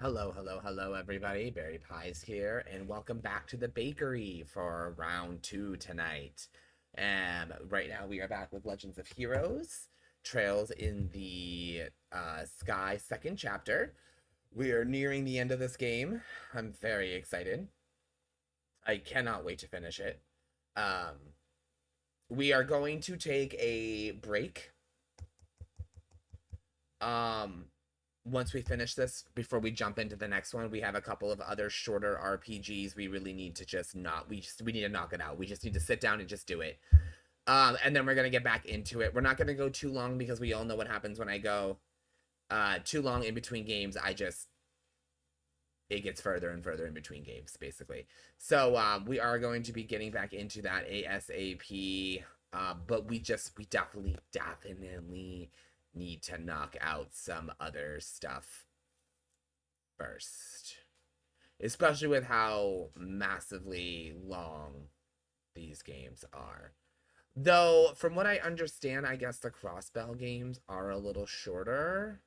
Hello, hello, hello, everybody. Berry Pies here, and welcome back to the bakery for round two tonight. Right now we are back with Legends of Heroes, Trails in the Sky second chapter. We are nearing the end of this game. I'm very excited. I cannot wait to finish it. Um, we are going to take a break. Um, Once we finish this, before we jump into the next one, we have a couple of other shorter RPGs we really need to just not we need to knock it out. We just need to sit down and just do it. And then we're gonna get back into it. We're not gonna go too long because we all know what happens when I go too long in between games. It gets further and further in between games, basically. So we are going to be getting back into that ASAP. But we definitely need to knock out some other stuff first. Especially with how massively long these games are. Though, from what I understand, I guess the Crossbell games are a little shorter.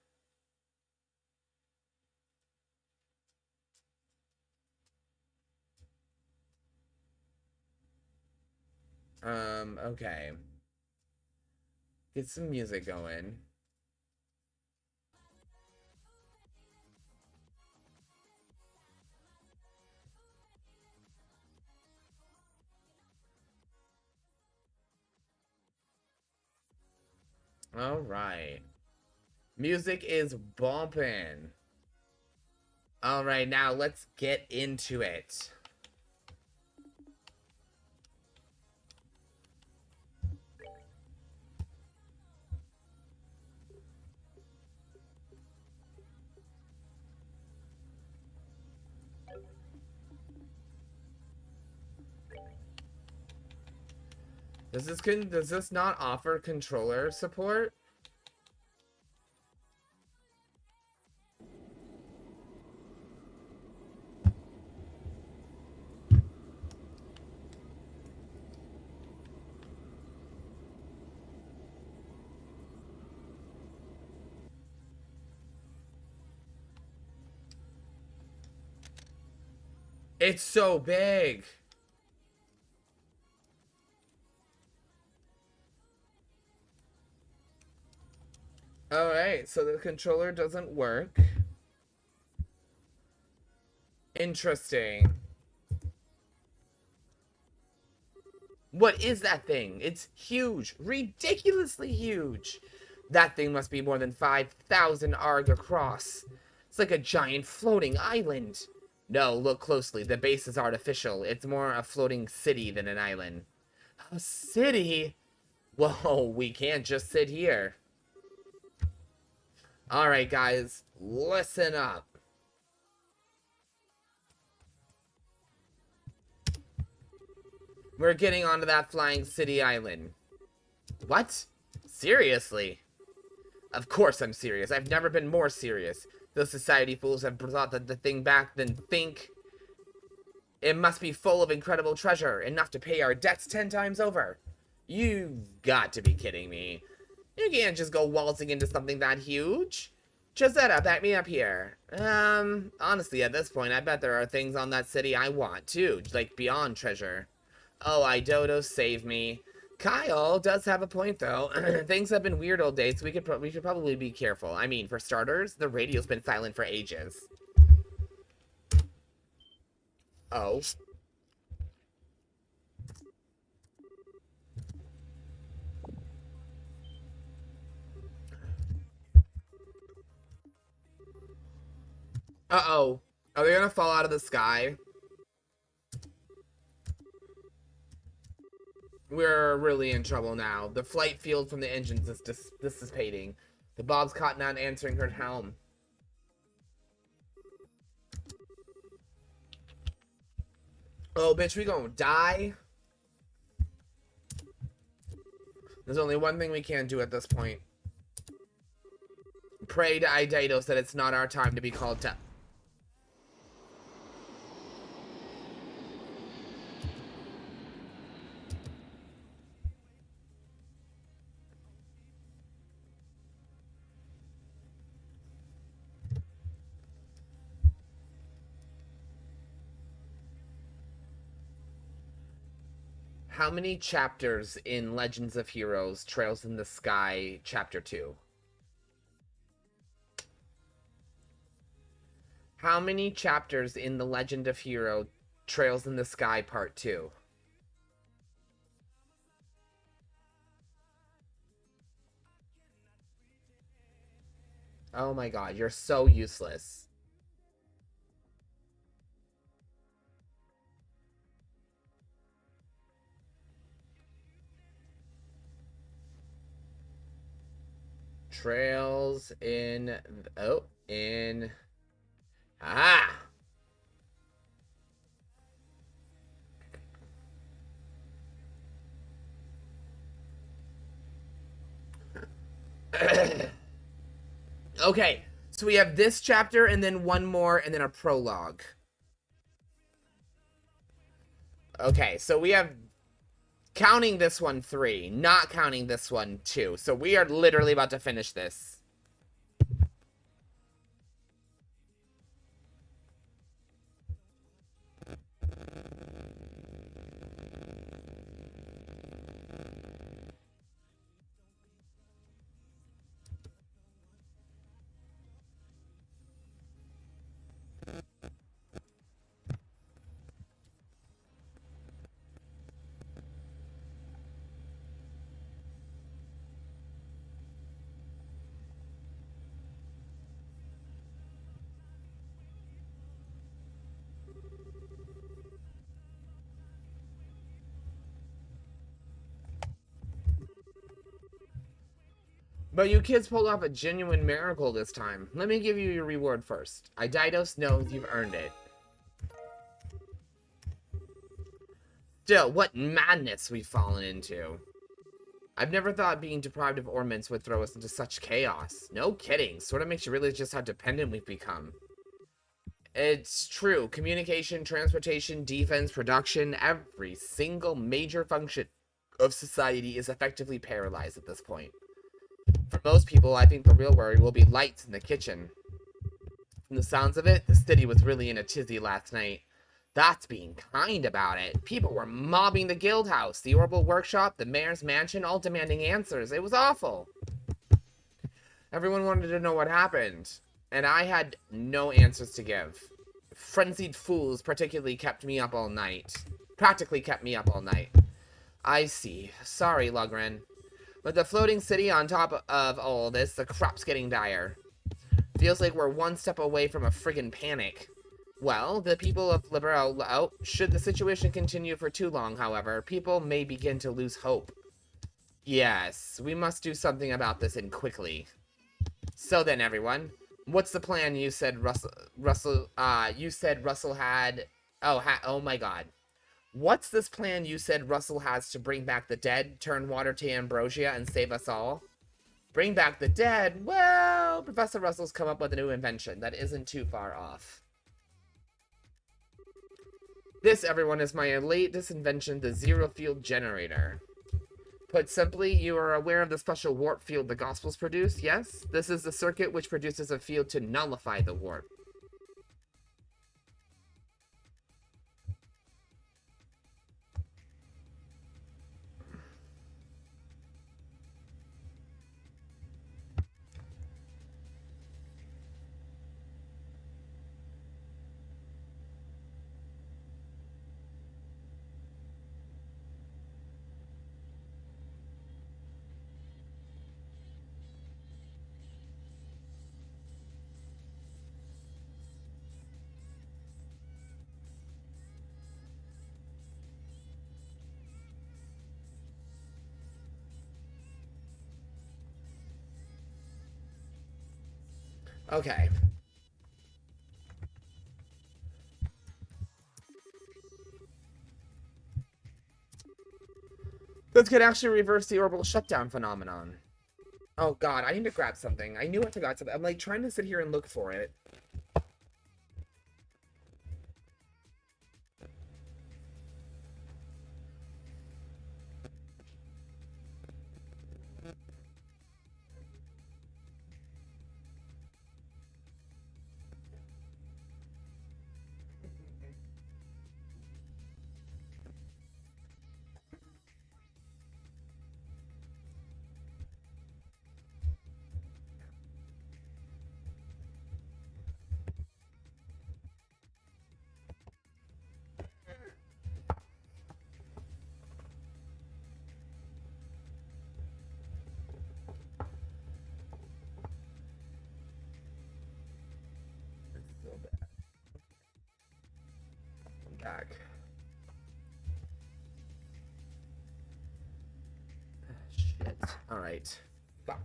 Okay. Get some music going. All right. Music is bumping. All right, now let's get into it. Does this not offer controller support? It's so big. All right, so the controller doesn't work. Interesting. What is that thing? It's huge, ridiculously huge. That thing must be more than 5,000 arg across. It's like a giant floating island. No, look closely. The base is artificial. It's more a floating city than an island. A city? Whoa, we can't just sit here. Alright, guys, listen up. We're getting onto that flying city island. What? Seriously? Of course I'm serious. I've never been more serious. Those society fools have brought the thing back, then think it must be full of incredible treasure, enough to pay our debts 10 times over. You've got to be kidding me. You can't just go waltzing into something that huge. Josetta, back me up here. Honestly, at this point, I bet there are things on that city I want, too, like beyond treasure. Oh, Idodo, save me. Kyle does have a point, though. Things have been weird all day, so we should probably be careful. I mean, for starters, the radio's been silent for ages. Oh. Uh-oh. Are they gonna fall out of the sky? We're really in trouble now. The flight field from the engines is dissipating. The Bob's caught not answering her helm. Oh, bitch, we gonna die? There's only one thing we can do at this point. Pray to Idatos that it's not our time to be called to... How many chapters in Legends of Heroes Trails in the Sky Chapter 2? How many chapters in The Legend of Hero Trails in the Sky Part 2? Oh my god, you're so useless. Trails in... Oh, in... Ah! Okay, so we have this chapter and then one more and then a prologue. Okay, so we have, counting this one 3, not counting this one 2. So we are literally about to finish this. But you kids pulled off a genuine miracle this time. Let me give you your reward first. Ididos knows you've earned it. Still, what madness we've fallen into. I've never thought being deprived of ornaments would throw us into such chaos. No kidding. Sort of makes you realize just how dependent we've become. It's true. Communication, transportation, defense, production, every single major function of society is effectively paralyzed at this point. For most people, I think the real worry will be lights in the kitchen. From the sounds of it, the city was really in a tizzy last night. That's being kind about it. People were mobbing the guild house, the Ouroboros workshop, the mayor's mansion, all demanding answers. It was awful. Everyone wanted to know what happened, and I had no answers to give. Frenzied fools practically kept me up all night. I see. Sorry, Lugren. With the floating city on top of all this, the crop's getting dire. Feels like we're one step away from a friggin' panic. Well, the people of Libero, should the situation continue for too long, however, people may begin to lose hope. Yes, we must do something about this and quickly. So then, everyone, what's the plan you said Russell had... Oh my god. What's this plan you said Russell has to bring back the dead, turn water to ambrosia, and save us all? Bring back the dead? Well, Professor Russell's come up with a new invention that isn't too far off. This, everyone, is my latest invention, the zero field generator. Put simply, you are aware of the special warp field the Gospels produce, yes? This is the circuit which produces a field to nullify the warp. Okay. This could actually reverse the orbital shutdown phenomenon. Oh god, I need to grab something. I knew I forgot something. I'm like trying to sit here and look for it. back. Shit. Alright. Fuck.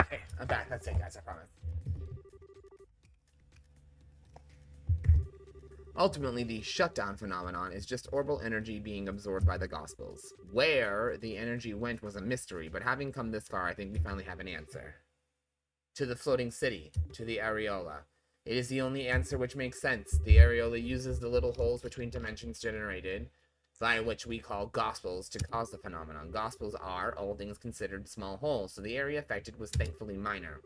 Okay, I'm back. That's it, guys. I promise. Ultimately, the shutdown phenomenon is just orbital energy being absorbed by the Gospels. Where the energy went was a mystery, but having come this far, I think we finally have an answer. To the floating city, to the areola. It is the only answer which makes sense. The areola uses the little holes between dimensions generated, by which we call Gospels, to cause the phenomenon. Gospels are, all things considered, small holes, so the area affected was thankfully minor.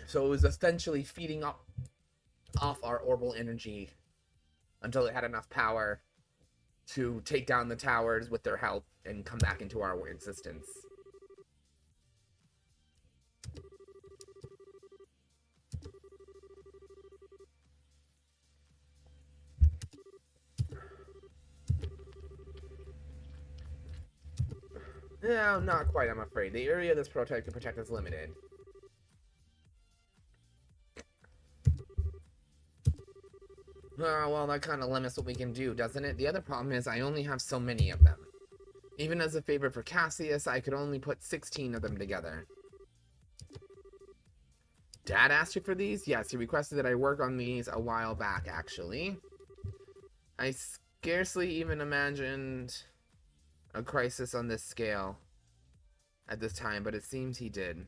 So it was essentially feeding off our orbital energy until it had enough power to take down the towers with their help and come back into our existence. No, not quite, I'm afraid. The area this prototype can protect is limited. Oh, well, that kind of limits what we can do, doesn't it? The other problem is I only have so many of them. Even as a favor for Cassius, I could only put 16 of them together. Dad asked you for these? Yes, he requested that I work on these a while back, actually. I scarcely even imagined a crisis on this scale at this time, but it seems he did.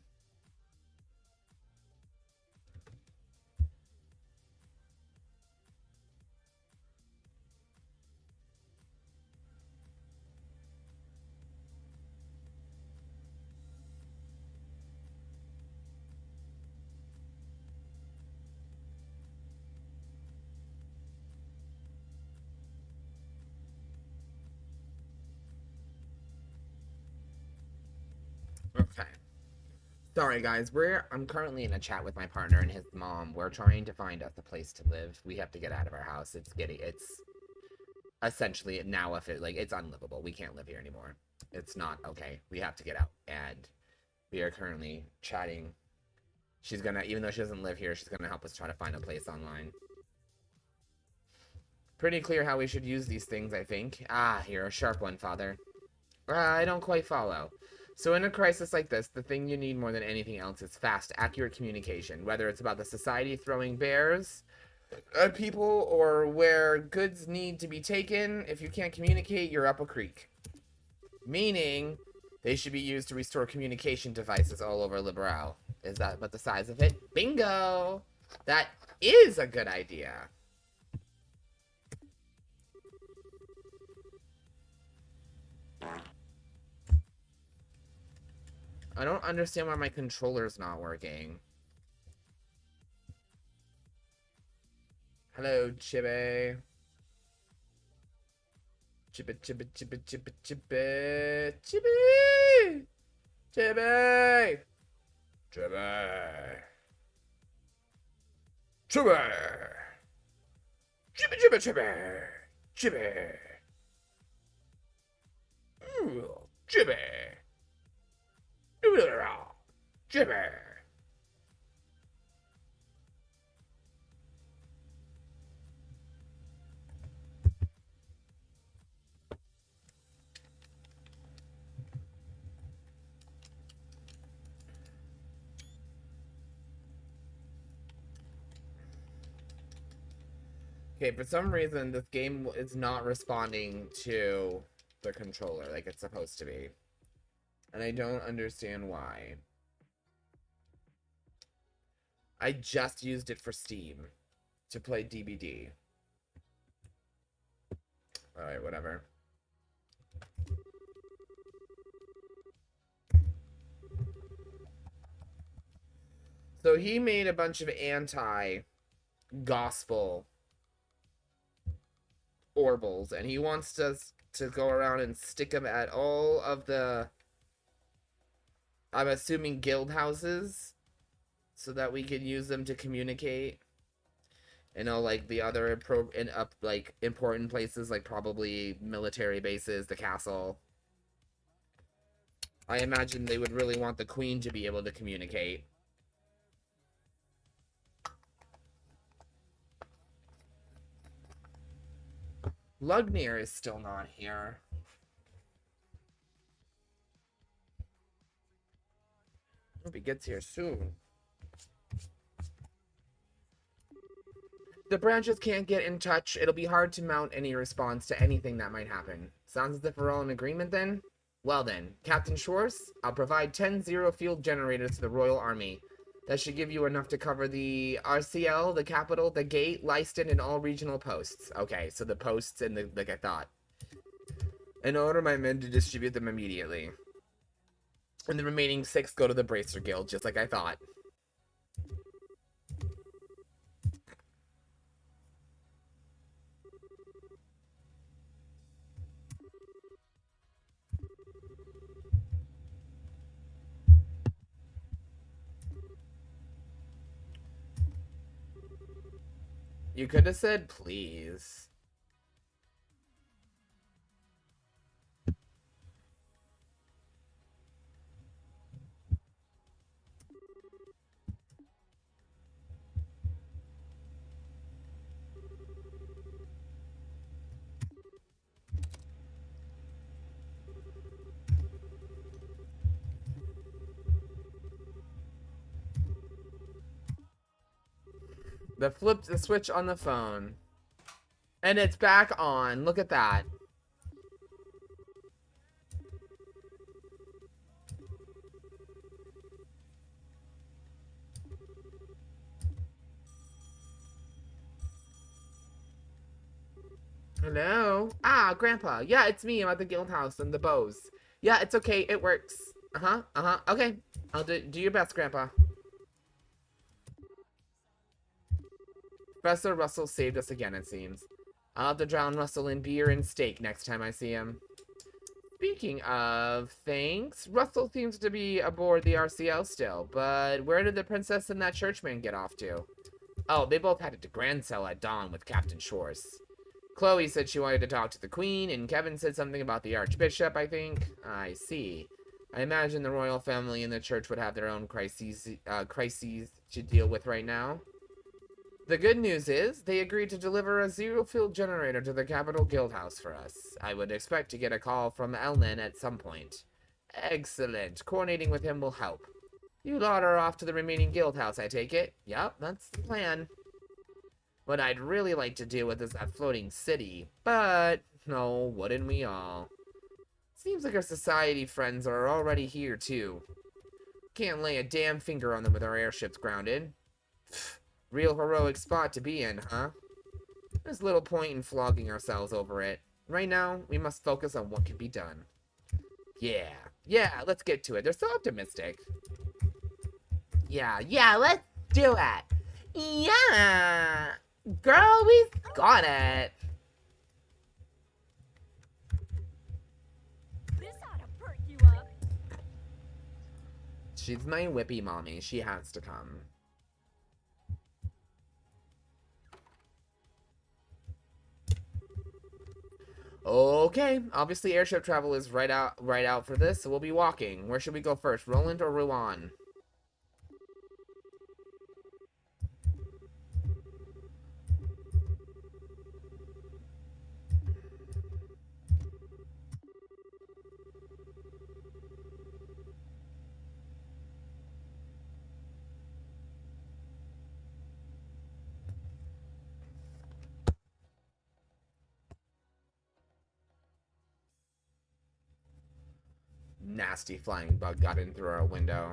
Okay. Sorry, guys. I'm currently in a chat with my partner and his mom. We're trying to find us a place to live. We have to get out of our house. It's essentially now it's unlivable. We can't live here anymore. It's not okay. We have to get out. And we are currently chatting. She's gonna, even though she doesn't live here, she's gonna help us try to find a place online. Pretty clear how we should use these things, I think. Ah, you're a sharp one, Father. I don't quite follow. So in a crisis like this, the thing you need more than anything else is fast, accurate communication. Whether it's about the society throwing bears at people or where goods need to be taken, if you can't communicate, you're up a creek. Meaning, they should be used to restore communication devices all over Liberal. Is that about the size of it? Bingo! That is a good idea. I don't understand why my controller's not working. Hello, Chibi. Chibi, chibi, chibi, chibi, chibi. Chibi! Chibi! Chibi! Chibi! Chibi, chibi, chibi! Chibi! Chibi! Chibi! Okay, for some reason, this game is not responding to the controller like it's supposed to be. And I don't understand why. I just used it for Steam to play DBD. Alright, whatever. So he made a bunch of anti-gospel orbals, and he wants us to go around and stick them at all of the, I'm assuming, guild houses, so that we can use them to communicate. You know, like the other like important places, like probably military bases, the castle. I imagine they would really want the queen to be able to communicate. Lugnir is still not here. Hope he gets here soon. The branches can't get in touch. It'll be hard to mount any response to anything that might happen. Sounds as if we're all in agreement then? Well then, Captain Schwartz, I'll provide 10 zero-field generators to the Royal Army. That should give you enough to cover the RCL, the capital, the gate, Leiston, and all regional posts. Okay, so the posts and the like I thought. And order my men to distribute them immediately. And the remaining 6 go to the Bracer Guild, just like I thought. You could have said please. The switch on the phone. And it's back on. Look at that. Hello? Ah, Grandpa. Yeah, it's me. I'm at the guild house and the bows. Yeah, it's okay. It works. Okay. I'll do your best, Grandpa. Professor Russell saved us again, it seems. I'll have to drown Russell in beer and steak next time I see him. Speaking of things, Russell seems to be aboard the RCL still, but where did the princess and that churchman get off to? Oh, they both headed to Grancel at dawn with Captain Schwartz. Chloe said she wanted to talk to the queen, and Kevin said something about the archbishop, I think. I see. I imagine the royal family and the church would have their own crises to deal with right now. The good news is, they agreed to deliver a zero-field generator to the Capital Guildhouse for us. I would expect to get a call from Elnan at some point. Excellent. Coordinating with him will help. You lot are off to the remaining guildhouse, I take it? Yup, that's the plan. What I'd really like to deal with is that floating city, but no, wouldn't we all? Seems like our society friends are already here, too. Can't lay a damn finger on them with our airships grounded. Real heroic spot to be in, huh? There's little point in flogging ourselves over it. Right now, we must focus on what can be done. Yeah, let's get to it. They're so optimistic. Yeah, let's do it. Yeah! Girl, we've got it. This ought to perk you up. She's my whippy mommy. She has to come. Okay, obviously airship travel is right out for this, so we'll be walking. Where should we go first, Roland or Rouen? Nasty flying bug got in through our window.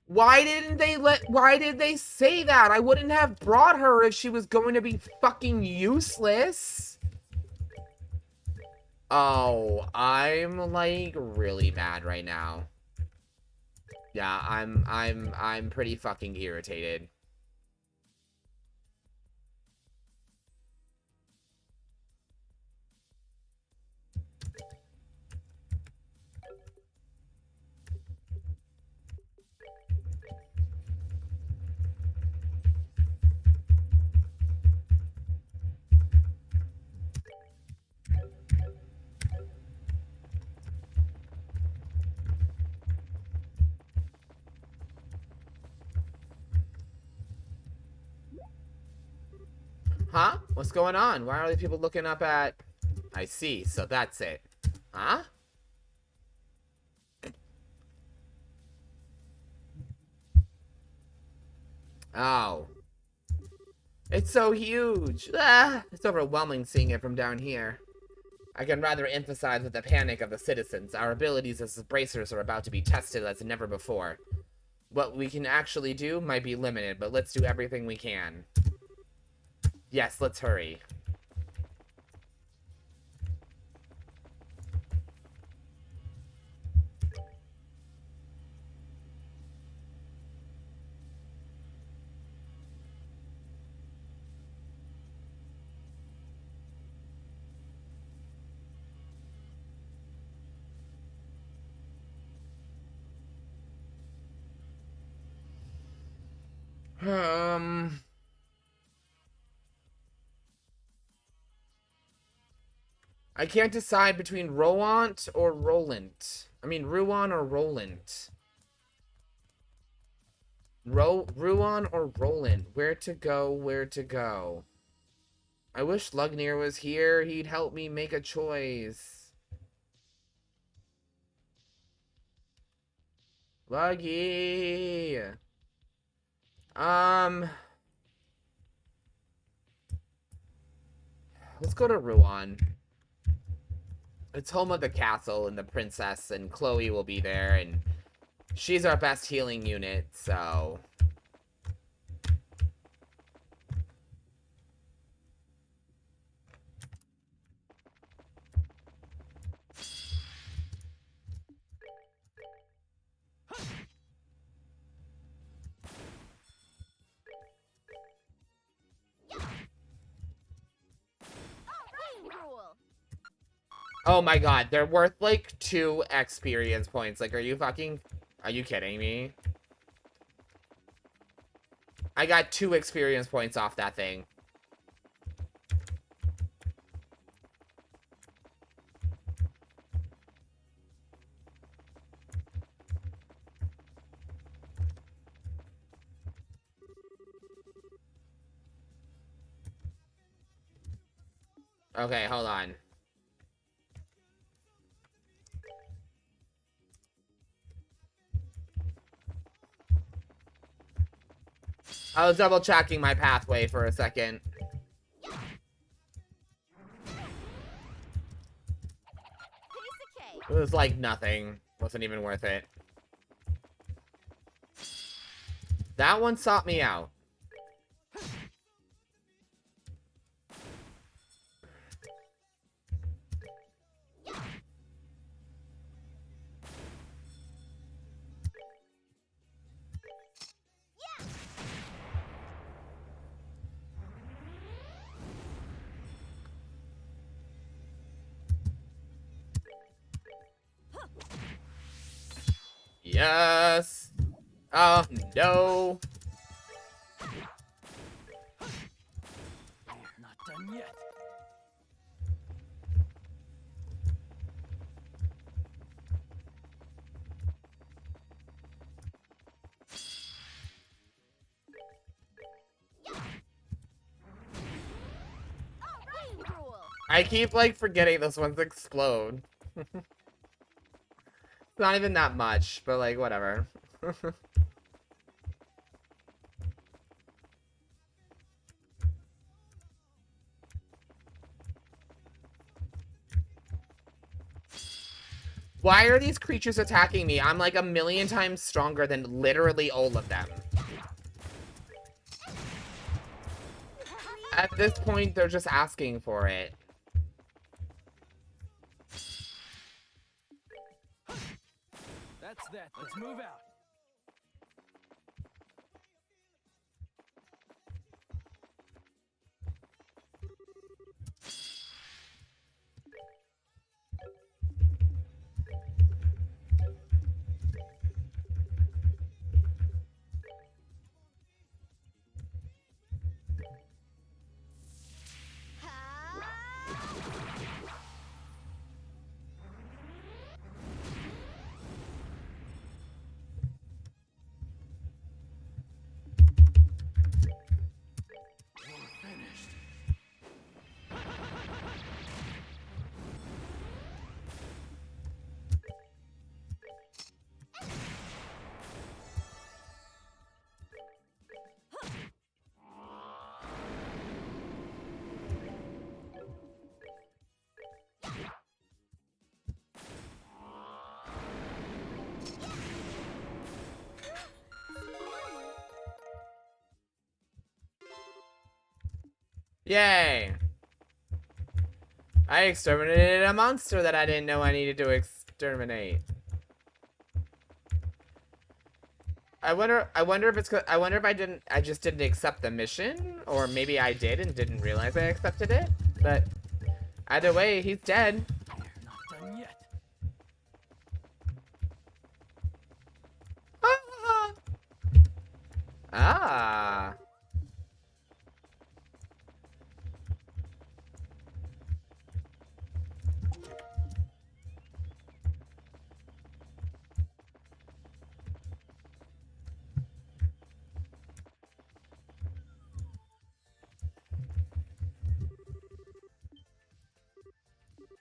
Why did they say that? I wouldn't have brought her if she was going to be fucking useless. Oh, I'm like really mad right now. Yeah, I'm pretty fucking irritated. Huh? What's going on? Why are these people looking up at... I see, so that's it. Huh? Oh. It's so huge. Ah, it's overwhelming seeing it from down here. I can rather emphasize with the panic of the citizens. Our abilities as bracers are about to be tested as never before. What we can actually do might be limited, but let's do everything we can. Yes, let's hurry. I can't decide between Roant or Roland. I mean, Ruan or Roland. Ruan or Roland. Where to go, where to go. I wish Lugnir was here. He'd help me make a choice. Luggy. Let's go to Ruan. It's home of the castle and the princess, and Chloe will be there, and she's our best healing unit, so... Oh my god, they're worth like 2 experience points. Like, are you kidding me? I got 2 experience points off that thing. Okay, hold on. I was double checking my pathway for a second. It was like nothing. Wasn't even worth it. That one sought me out. Yes. Oh, no. Not done yet. I keep, like, forgetting those ones explode. It's not even that much, but, like, whatever. Why are these creatures attacking me? I'm, like, 1,000,000 times stronger than literally all of them. At this point, they're just asking for it. That's that. Let's move out. Yay! I exterminated a monster that I didn't know I needed to exterminate. I wonder if it's, I wonder if I just didn't accept the mission, or maybe I did and didn't realize I accepted it. But either way, he's dead. Not done yet. Ah. Ah.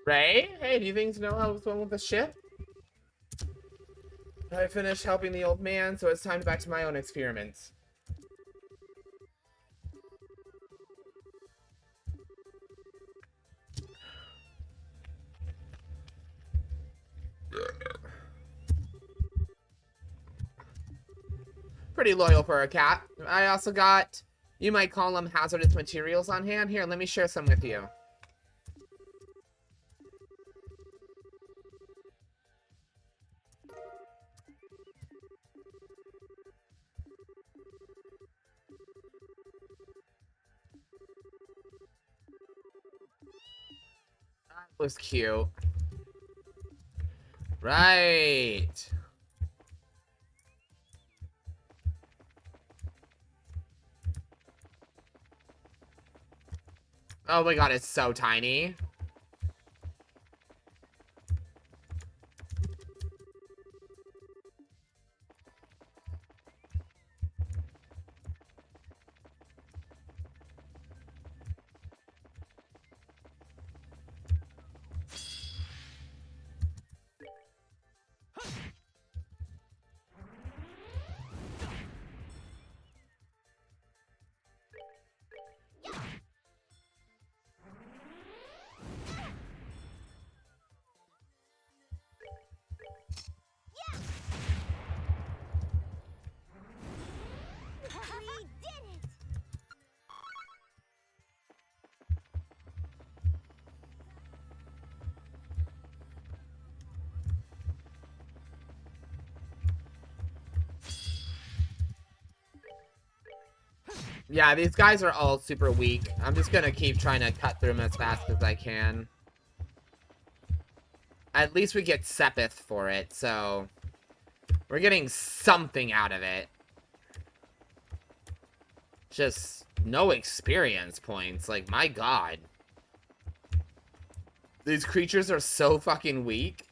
Ray? Hey, do you things know how it's going with the ship? I finished helping the old man, so it's time to back to my own experiments. Pretty loyal for a cat. I also got, you might call them hazardous materials on hand. Here, let me share some with you. That was cute. Right. Oh my god, it's so tiny. We did it! Yeah, these guys are all super weak. I'm just gonna keep trying to cut through them as fast as I can. At least we get Sepith for it, so we're getting something out of it. Just no experience points. Like, my god. These creatures are so fucking weak.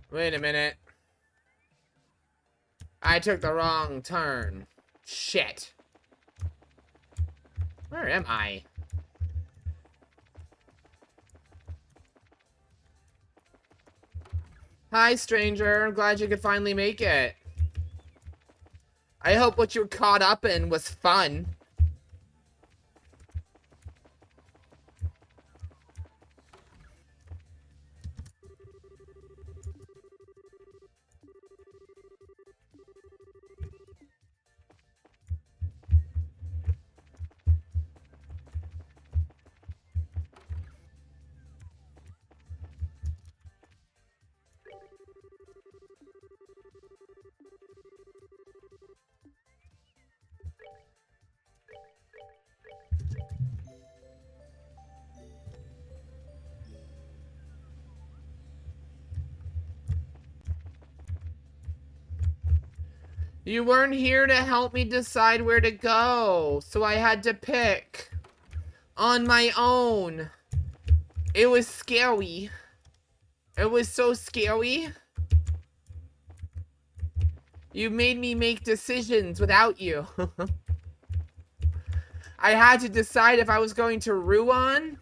Wait a minute. I took the wrong turn. Shit. Where am I? Hi, stranger. I'm glad you could finally make it. I hope what you were caught up in was fun. You weren't here to help me decide where to go, so I had to pick on my own. It was scary. It was so scary. You made me make decisions without you. I had to decide if I was going to Ruan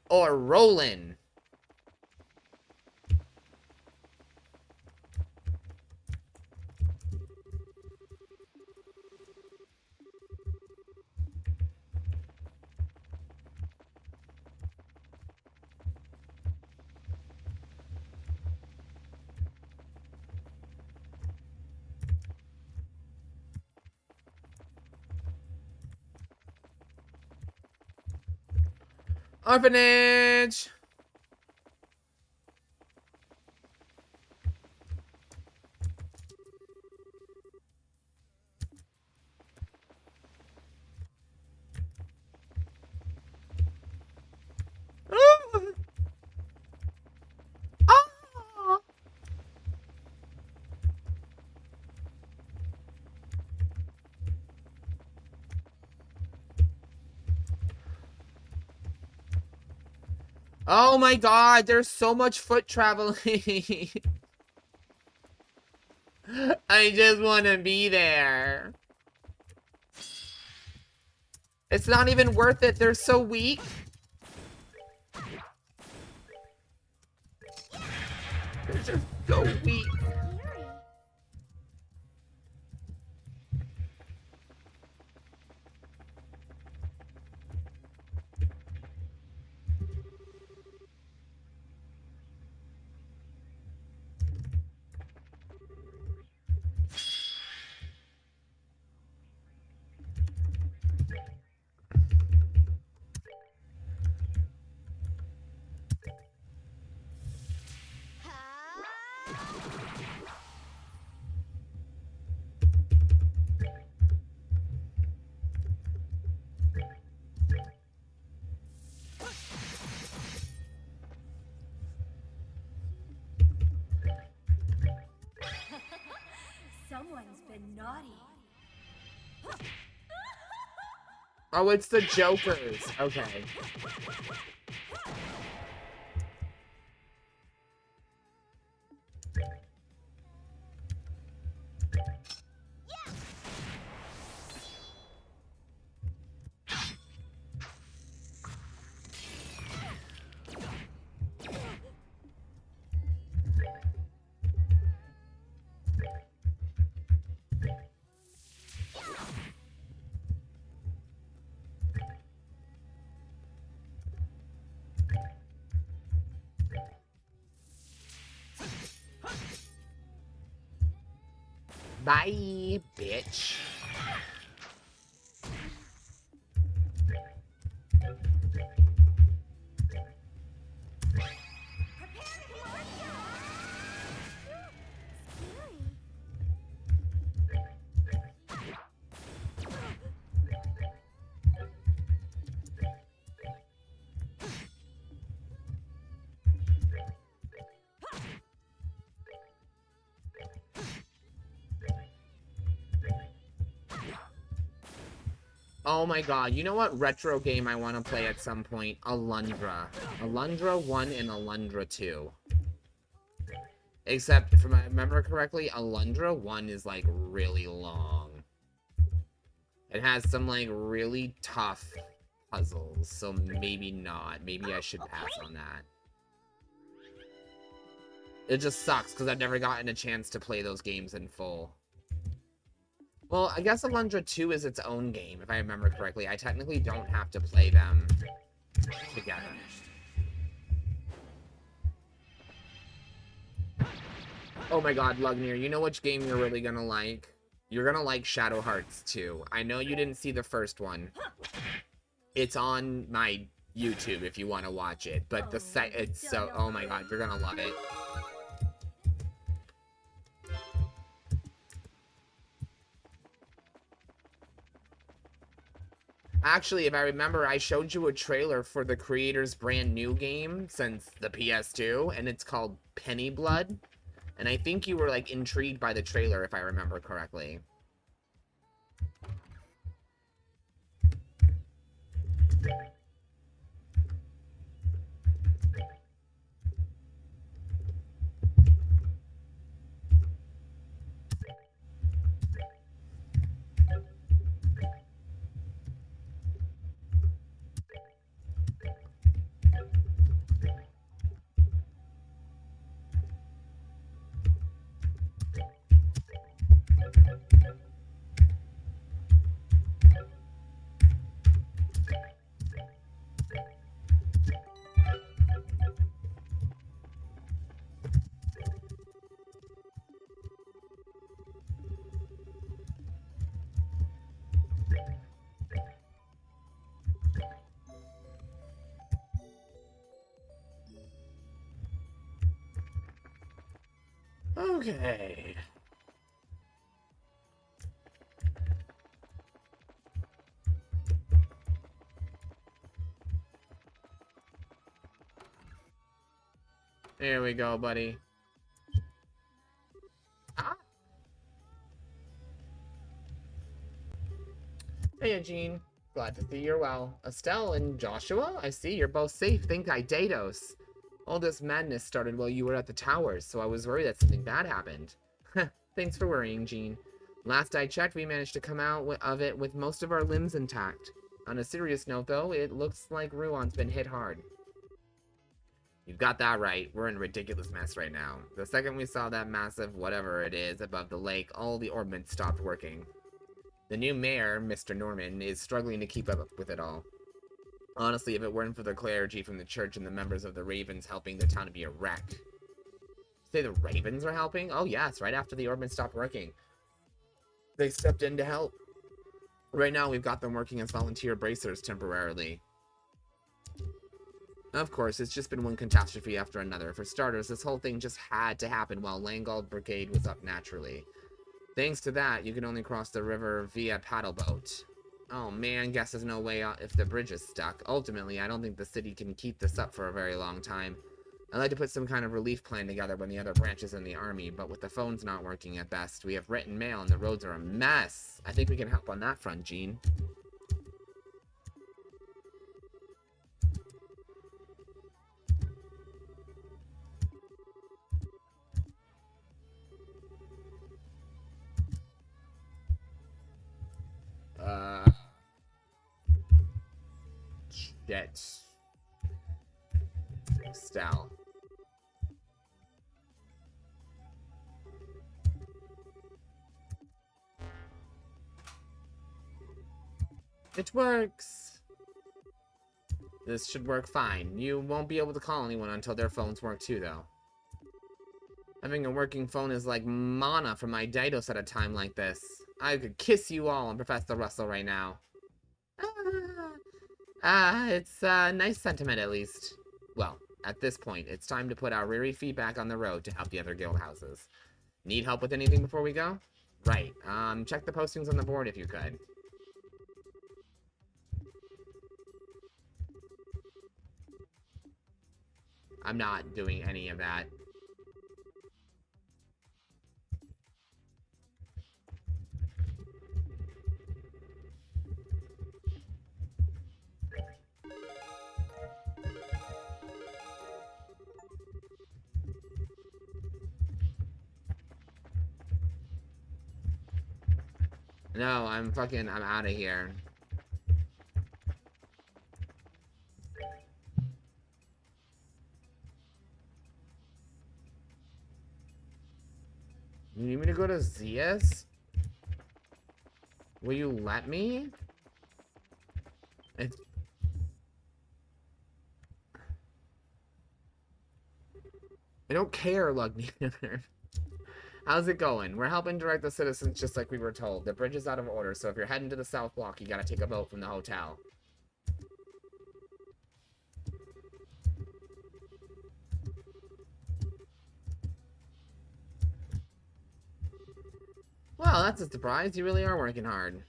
or Roland. Orphanage! Ooh. Ah. Oh my god, there's so much foot traveling. I just want to be there. It's not even worth it. They're so weak. They're just so weak. Scary. Someone's been naughty. Oh, it's the Jokers. Okay. Bye, bitch. Oh my god, you know what retro game I want to play at some point? Alundra. Alundra 1 and Alundra 2. Except, if I remember correctly, Alundra 1 is, like, really long. It has some, like, really tough puzzles, so maybe not. Maybe I should pass on that. It just sucks, because I've never gotten a chance to play those games in full. Well, I guess Alundra 2 is its own game, if I remember correctly. I technically don't have to play them together. Oh my god, Lugnir, you know which game you're really gonna like? You're gonna like Shadow Hearts 2. I know you didn't see the first one. It's on my YouTube if you want to watch it, but it's so, oh my god, you're gonna love it. Actually, if I remember, I showed you a trailer for the creator's brand new game since the PS2, and it's called Penny Blood. And I think you were, like, intrigued by the trailer, if I remember correctly. Okay. There we go, buddy. Ah. Hey, Eugene. Glad to see you're well. Estelle and Joshua, I see you're both safe. Thank Eidados. All this madness started while you were at the towers, so I was worried that something bad happened. Thanks for worrying, Jean. Last I checked, we managed to come out of it with most of our limbs intact. On a serious note, though, it looks like Ruan's been hit hard. You've got that right. We're in a ridiculous mess right now. The second we saw that massive whatever it is above the lake, all the orbments stopped working. The new mayor, Mr. Norman, is struggling to keep up with it all. Honestly, if it weren't for the clergy from the church and the members of the Ravens helping, the town would be a wreck. Say the Ravens are helping? Oh yes, right after the orbments stopped working. They stepped in to help. Right now, we've got them working as volunteer bracers temporarily. Of course, it's just been one catastrophe after another. For starters, this whole thing just had to happen while Langold Brigade was up naturally. Thanks to that, you can only cross the river via paddle boat. Oh man, guess there's no way out if the bridge is stuck. Ultimately, I don't think the city can keep this up for a very long time. I'd like to put some kind of relief plan together when the other branches in the army, but with the phones not working at best, we have written mail and the roads are a mess. I think we can help on that front, Jean. Shit. Estelle. It works. This should work fine. You won't be able to call anyone until their phones work too, though. Having a working phone is like mana for my Didos at a time like this. I could kiss you all and Professor Russell right now. It's a nice sentiment at least. Well, at this point, it's time to put our Riri feet back on the road to help the other guild houses. Need help with anything before we go? Right. Check the postings on the board if you could. I'm not doing any of that. No, I'm out of here. You need me to go to Zias? Will you let me? It's... I don't care, Lugneater. How's it going? We're helping direct the citizens just like we were told. The bridge is out of order, so if you're heading to the South Block, you gotta take a boat from the hotel. Well, that's a surprise. You really are working hard.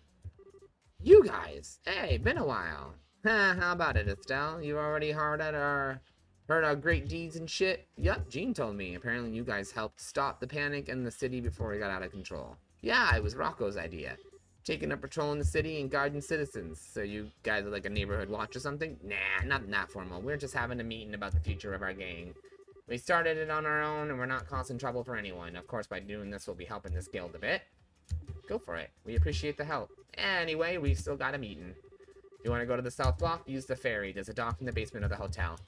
You guys! Hey, been a while. How about it, Estelle? You already heard our great deeds and shit? Yup, Jean told me. Apparently you guys helped stop the panic in the city before it got out of control. Yeah, it was Rocco's idea. Taking a patrol in the city and guarding citizens. So you guys are like a neighborhood watch or something? Nah, not that formal. We're just having a meeting about the future of our gang. We started it on our own and we're not causing trouble for anyone. Of course, by doing this, we'll be helping this guild a bit. Go for it. We appreciate the help. Anyway, we've still got a meeting. If you want to go to the South Block, use the ferry. There's a dock in the basement of the hotel.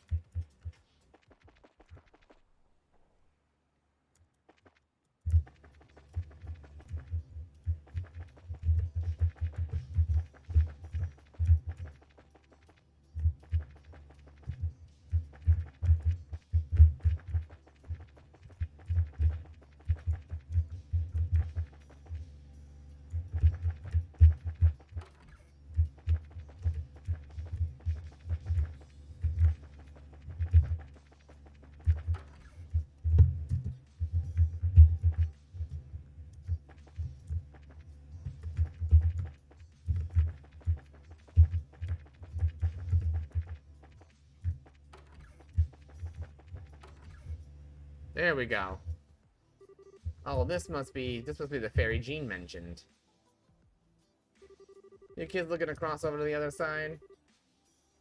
There we go. Oh, this must be the fairy Jean mentioned. You kids looking to cross over to the other side?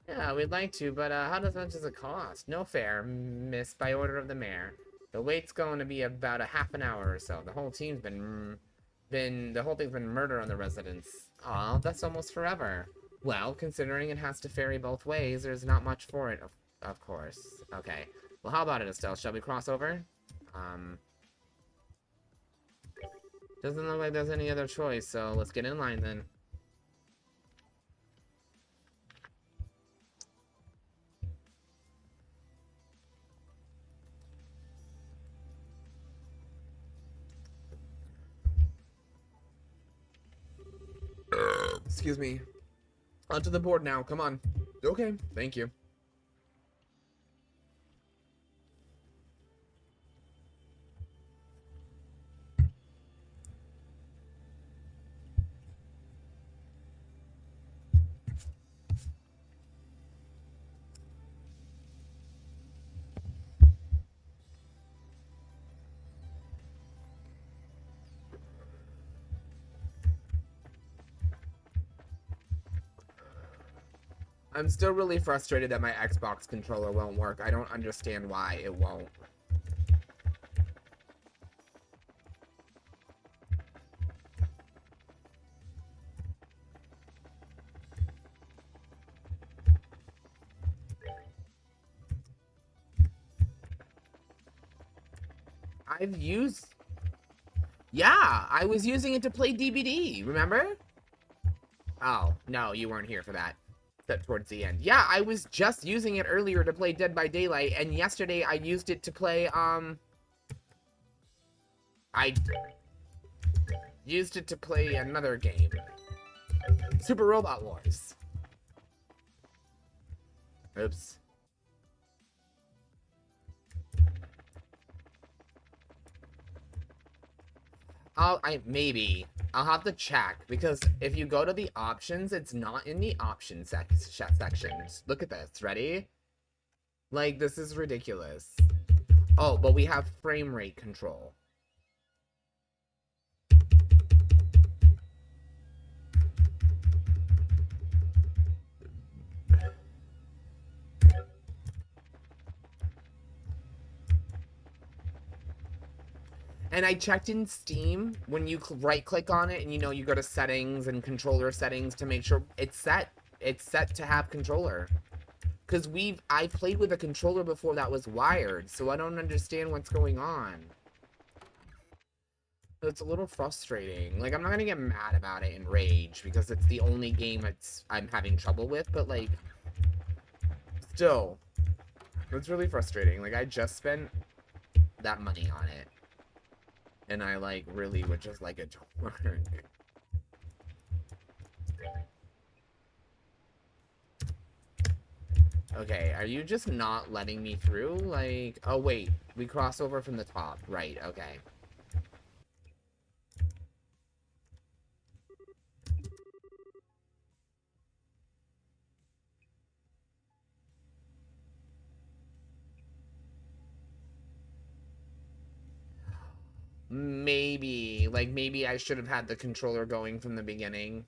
Yeah, we'd like to, but how much does it cost? No fare, miss, by order of the mayor. The wait's going to be about a half an hour or so. The whole team's the whole thing's been murder on the residents. Aw, that's almost forever. Well, considering it has to ferry both ways, there's not much for it, of course. Okay. Well, how about it, Estelle? Shall we cross over? Doesn't look like there's any other choice, so let's get in line then. Excuse me. Onto the board now, come on. Okay, thank you. I'm still really frustrated that my Xbox controller won't work. I don't understand why it won't. I've used... Yeah, I was using it to play DBD, remember? Oh, no, you weren't here for that. Except towards the end. Yeah, I was just using it earlier to play Dead by Daylight, and yesterday I used it to play, I used it to play another game. Super Robot Wars. Oops. Maybe. I'll have to check, because if you go to the options, it's not in the options sections. Look at this. Ready? Like, this is ridiculous. Oh, but we have frame rate control. And I checked in Steam, when you right-click on it, and you go to settings and controller settings to make sure it's set. It's set to have controller. Because I played with a controller before that was wired, so I don't understand what's going on. It's a little frustrating. Like, I'm not gonna get mad about it and rage, because it's the only game I'm having trouble with, but, like, still, it's really frustrating. Like, I just spent that money on it. And I, like, really would just like it to work. Okay, are you just not letting me through? Like, oh wait, we cross over from the top. Right, okay. Maybe. Like, maybe I should have had the controller going from the beginning.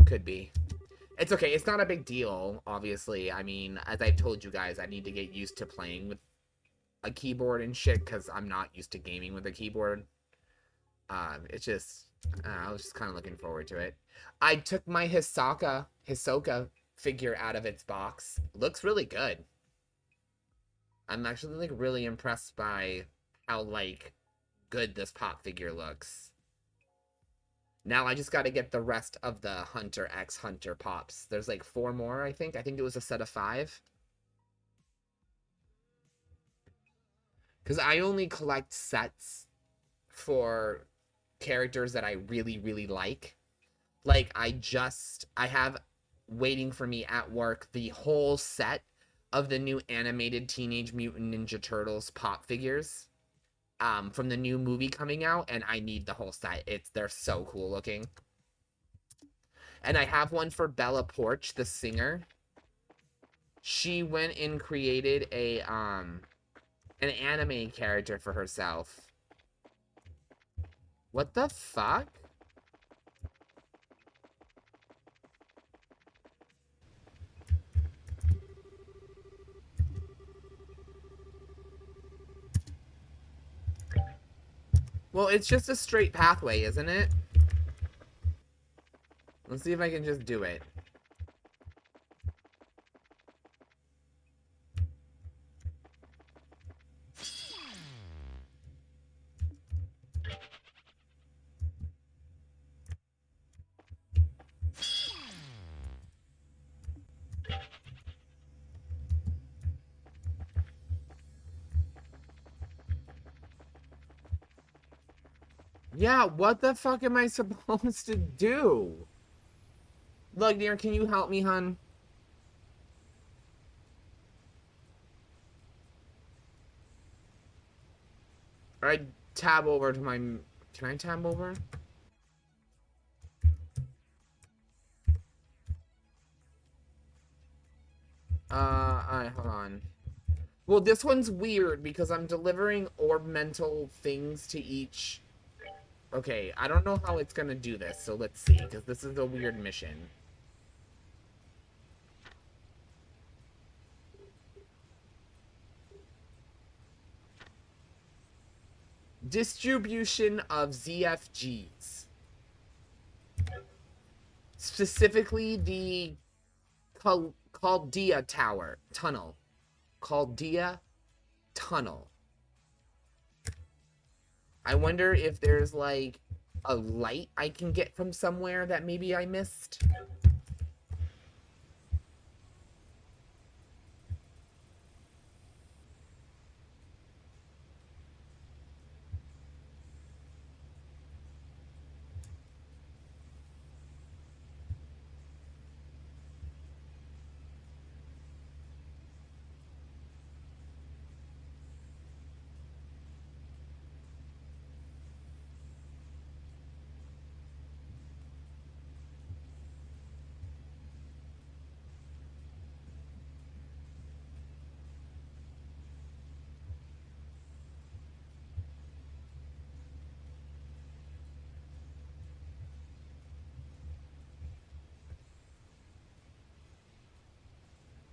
Could be. It's okay. It's not a big deal, obviously. I mean, as I've told you guys, I need to get used to playing with a keyboard and shit, because I'm not used to gaming with a keyboard. It's just... I was just kind of looking forward to it. I took my Hisoka figure out of its box. Looks really good. I'm actually, like, really impressed by how, like, good this pop figure looks. Now I just gotta get the rest of the Hunter x Hunter pops. There's, like, 4 more, I think. I think it was a set of 5. Because I only collect sets for characters that I really, really like. Like, I have waiting for me at work the whole set of the new animated Teenage Mutant Ninja Turtles pop figures. From the new movie coming out, and I need the whole set. They're so cool looking. And I have one for Bella Porch, the singer. She went and created a an anime character for herself. What the fuck? Well, it's just a straight pathway, isn't it? Let's see if I can just do it. Yeah, what the fuck am I supposed to do? Lugnear, can you help me, hun? I tab over to my... Can I tab over? Alright, hold on. Well, this one's weird because I'm delivering orb mental things to each... Okay, I don't know how it's gonna do this, so let's see, because this is a weird mission. Distribution of ZFGs. Specifically the Chaldea Tower. Tunnel. Chaldea Tunnel. I wonder if there's, like, a light I can get from somewhere that maybe I missed.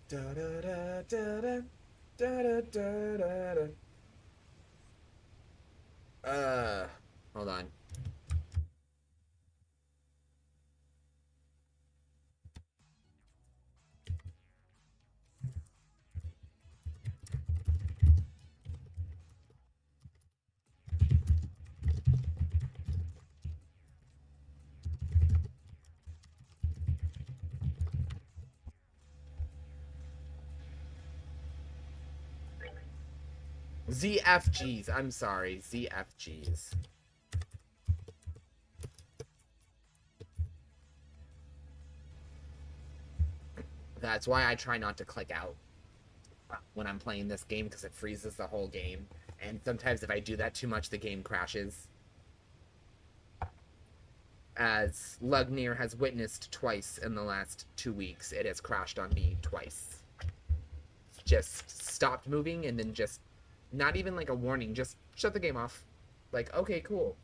Da da da da da da da da da. Hold on. ZFGs. I'm sorry. ZFGs. That's why I try not to click out when I'm playing this game, because it freezes the whole game. And sometimes if I do that too much, the game crashes. As Lugnear has witnessed twice in the last 2 weeks, it has crashed on me twice. Just stopped moving and then just, not even like a warning, just shut the game off. Like, okay, cool.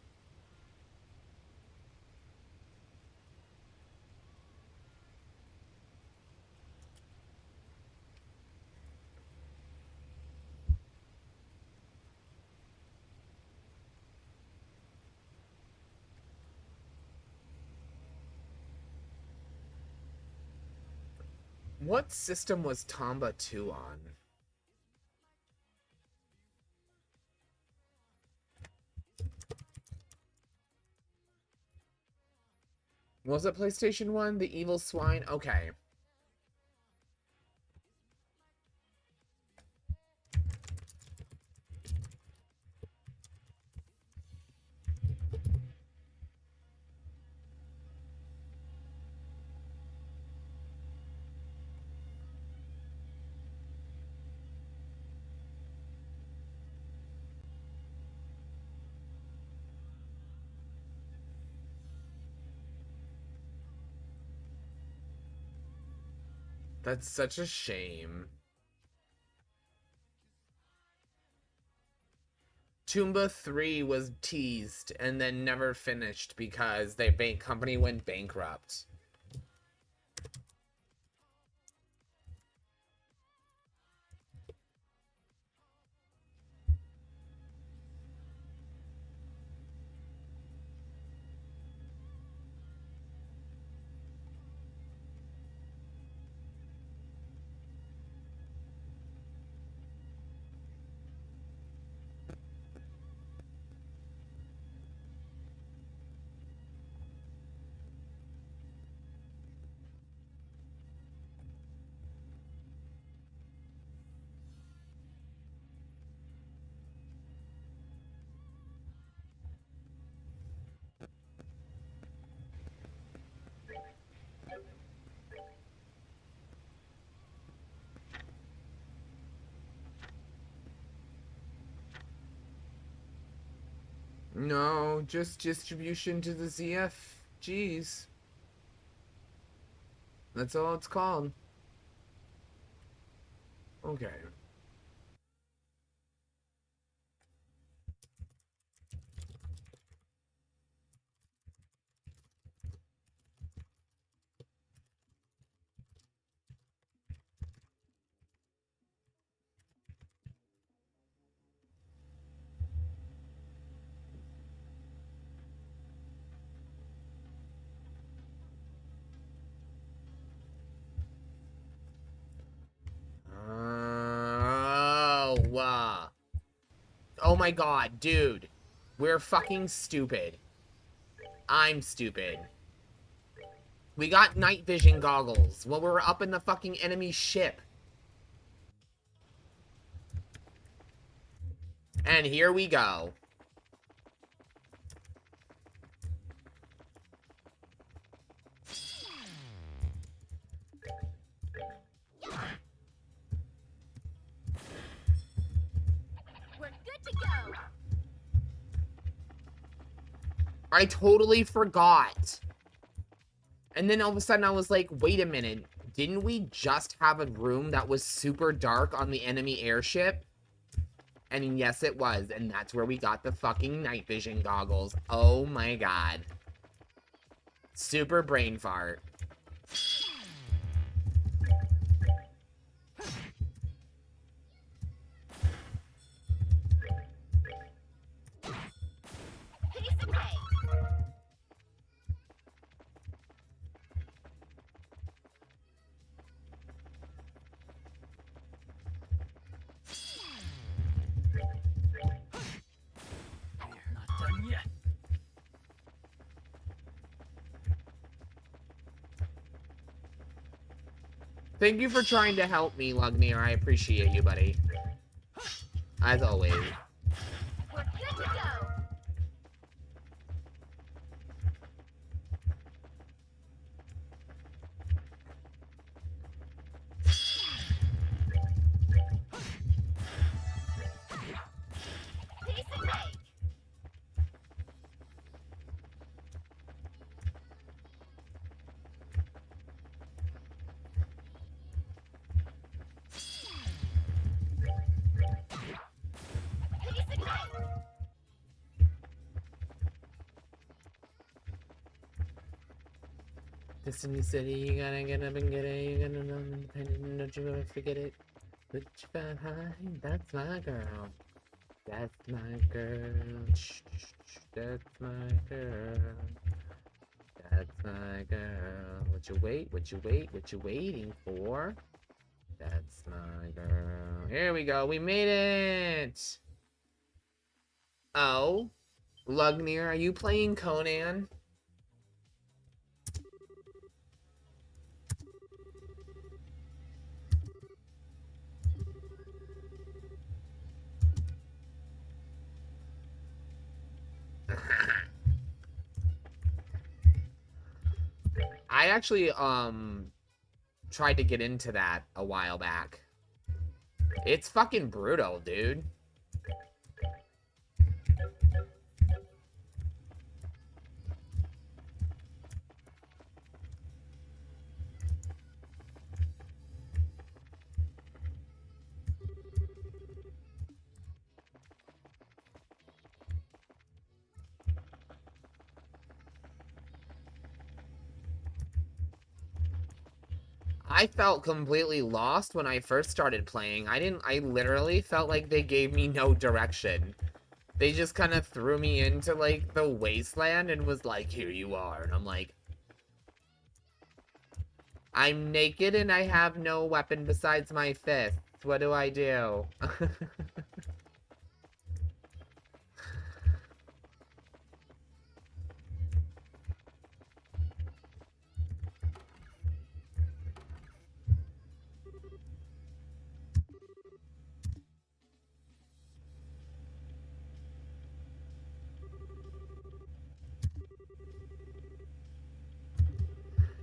What system was Tomba 2 on? Was it PlayStation 1? The Evil Swine? Okay. That's such a shame. Toomba 3 was teased and then never finished because the bank company went bankrupt. No, just distribution to the ZFGs. That's all it's called. Okay. Oh, wow. Oh my god, dude. We're fucking stupid. I'm stupid. We got night vision goggles while we were up in the fucking enemy ship. And here we go. We're good to go. I totally forgot. And then all of a sudden I was like, wait a minute. Didn't we just have a room that was super dark on the enemy airship? And yes, it was. And that's where we got the fucking night vision goggles. Oh my god. Super brain fart. Piece of cake. We're not done yet. Thank you for trying to help me, Lugnir. I appreciate you, buddy. As always. We're good to go. Piece of cake. Piece of cake. Destiny City, you gotta get up and get it. You gotta know independent, don't you ever forget it. Put your fat high, that's my girl. That's my girl. Shh, shh, shh, that's my girl. That's my girl. What you waiting for? That's my girl. Here we go, we made it! Oh? Lugnir, are you playing Conan? I actually, tried to get into that a while back. It's fucking brutal, dude. I felt completely lost when I first started playing. I literally felt like they gave me no direction. They just kind of threw me into, like, the wasteland and was like, here you are. And I'm like, I'm naked and I have no weapon besides my fist. What do I do?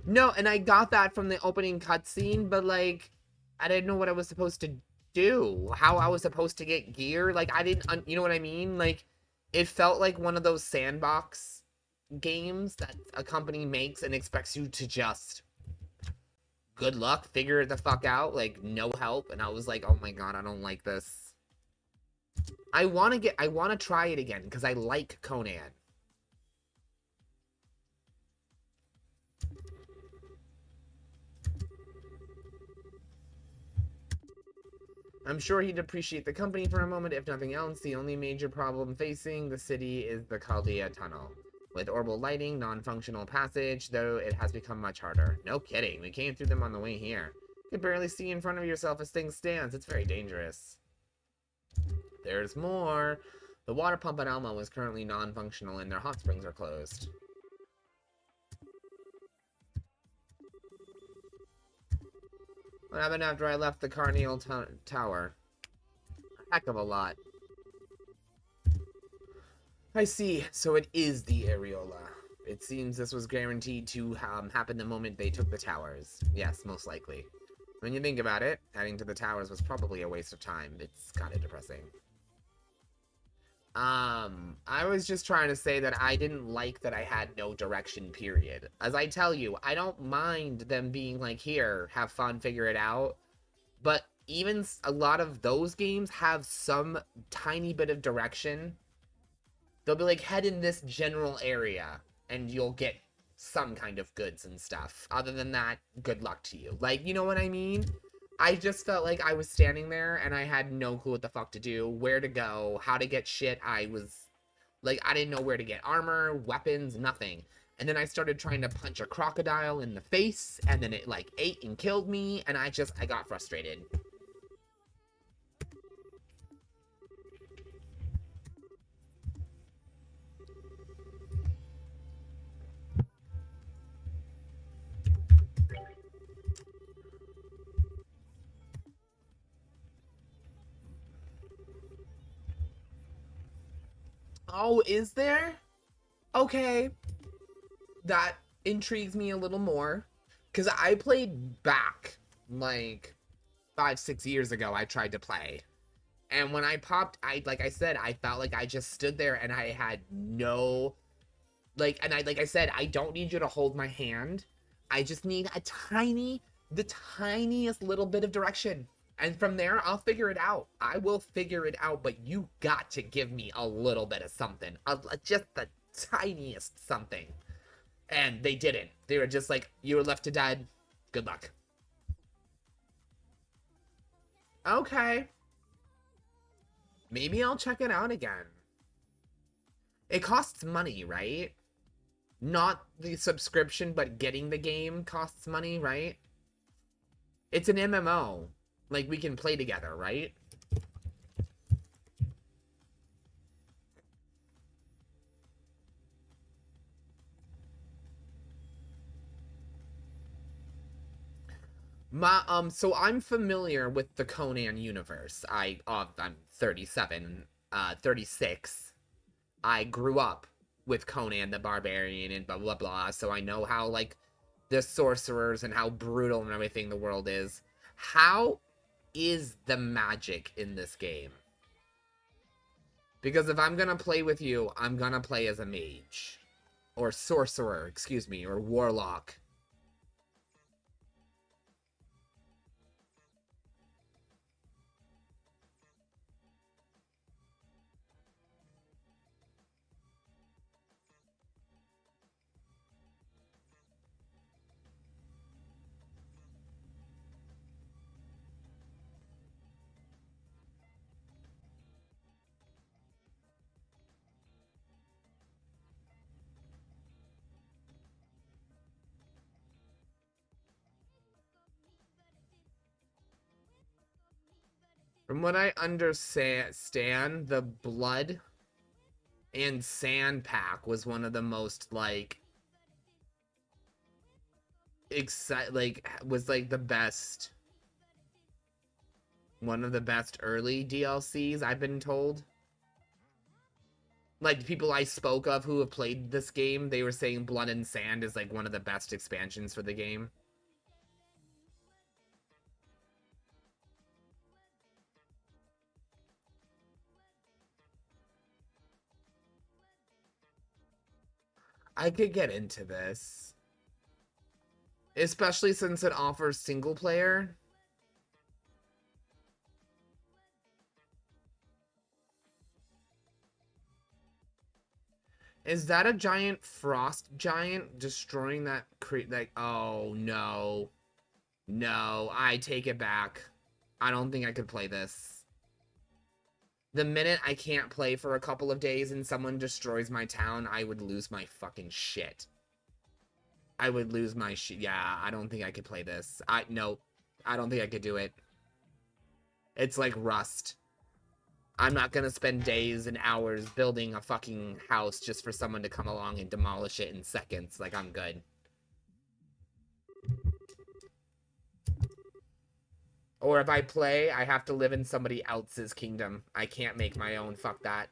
No, and I got that from the opening cutscene, but, like, I didn't know what I was supposed to do. How I was supposed to get gear. Like, I didn't, you know what I mean? Like, it felt like one of those sandbox games that a company makes and expects you to just, good luck, figure it the fuck out, like, no help. And I was like, oh my god, I don't like this. I want to try it again, because I like Conan. I'm sure he'd appreciate the company for a moment, if nothing else. The only major problem facing the city is the Chaldea Tunnel. With orbital lighting, non-functional passage, though it has become much harder. No kidding, we came through them on the way here. You can barely see in front of yourself as things stand. It's very dangerous. There's more. The water pump at Elmo is currently non-functional and their hot springs are closed. What happened after I left the Carneal Tower? A heck of a lot. I see. So it is the Areola. It seems this was guaranteed to happen the moment they took the towers. Yes, most likely. When you think about it, heading to the towers was probably a waste of time. It's kind of depressing. I was just trying to say that I didn't like that I had no direction, period. As I tell you, I don't mind them being like, here, have fun, figure it out. But even a lot of those games have some tiny bit of direction. They'll be like, head in this general area, and you'll get some kind of goods and stuff. Other than that, good luck to you. Like, you know what I mean? I just felt like I was standing there and I had no clue what the fuck to do, where to go, how to get shit. I was like, I didn't know where to get armor, weapons, nothing. And then I started trying to punch a crocodile in the face, and then it like ate and killed me, and I got frustrated. Oh, is there? Okay. That intrigues me a little more. Because I played back, like, 5-6 years ago, I tried to play. And when I popped, like I said, I felt like I just stood there and I had no, like I said, I don't need you to hold my hand. I just need the tiniest little bit of direction. And from there, I'll figure it out. I will figure it out, but you got to give me a little bit of something. Just the tiniest something. And they didn't. They were just like, you were left to die. Good luck. Okay. Maybe I'll check it out again. It costs money, right? Not the subscription, but getting the game costs money, right? It's an MMO. Like, we can play together, right? So I'm familiar with the Conan universe. I'm 37, 36. I grew up with Conan the Barbarian and blah, blah, blah. So I know how, like, the sorcerers and how brutal and everything the world is. How is the magic in this game? Because if I'm gonna play with you, I'm gonna play as a mage. Or sorcerer, excuse me, or warlock. From what I understand, the blood and sand pack was one of the most like was like the best, one of the best early DLCs I've been told. Like the people I spoke of who have played this game, they were saying Blood and Sand is like one of the best expansions for the game. I could get into this, especially since it offers single player. Is that a giant frost giant destroying that like, oh no. No, I take it back. I don't think I could play this. The minute I can't play for a couple of days and someone destroys my town, I would lose my fucking shit. I would lose my shit. Yeah, I don't think I could play this. No, I don't think I could do it. It's like Rust. I'm not gonna spend days and hours building a fucking house just for someone to come along and demolish it in seconds. Like, I'm good. Or if I play, I have to live in somebody else's kingdom. I can't make my own. Fuck that.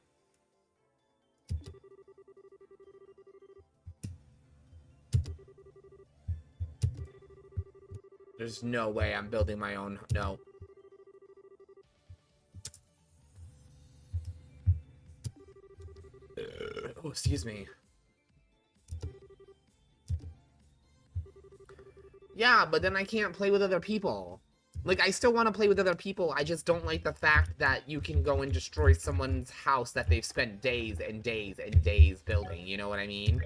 There's no way I'm building my own. No. Oh, excuse me. Yeah, but then I can't play with other people. Like, I still want to play with other people. I just don't like the fact that you can go and destroy someone's house that they've spent days and days and days building. You know what I mean?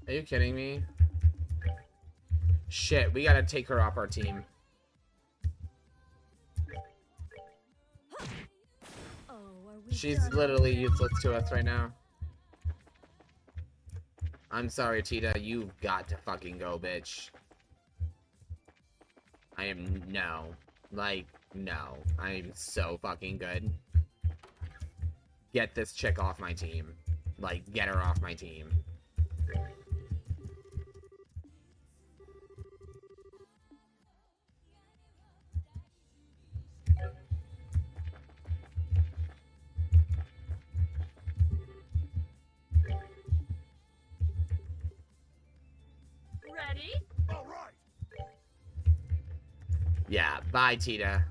Are you kidding me? Shit, we gotta take her off our team. She's literally useless to us right now. I'm sorry, Tita. You've got to fucking go, bitch. I am... No. Like, no. I'm so fucking good. Get this chick off my team. Like, get her off my team. Ready? All right. Yeah, bye, Tita.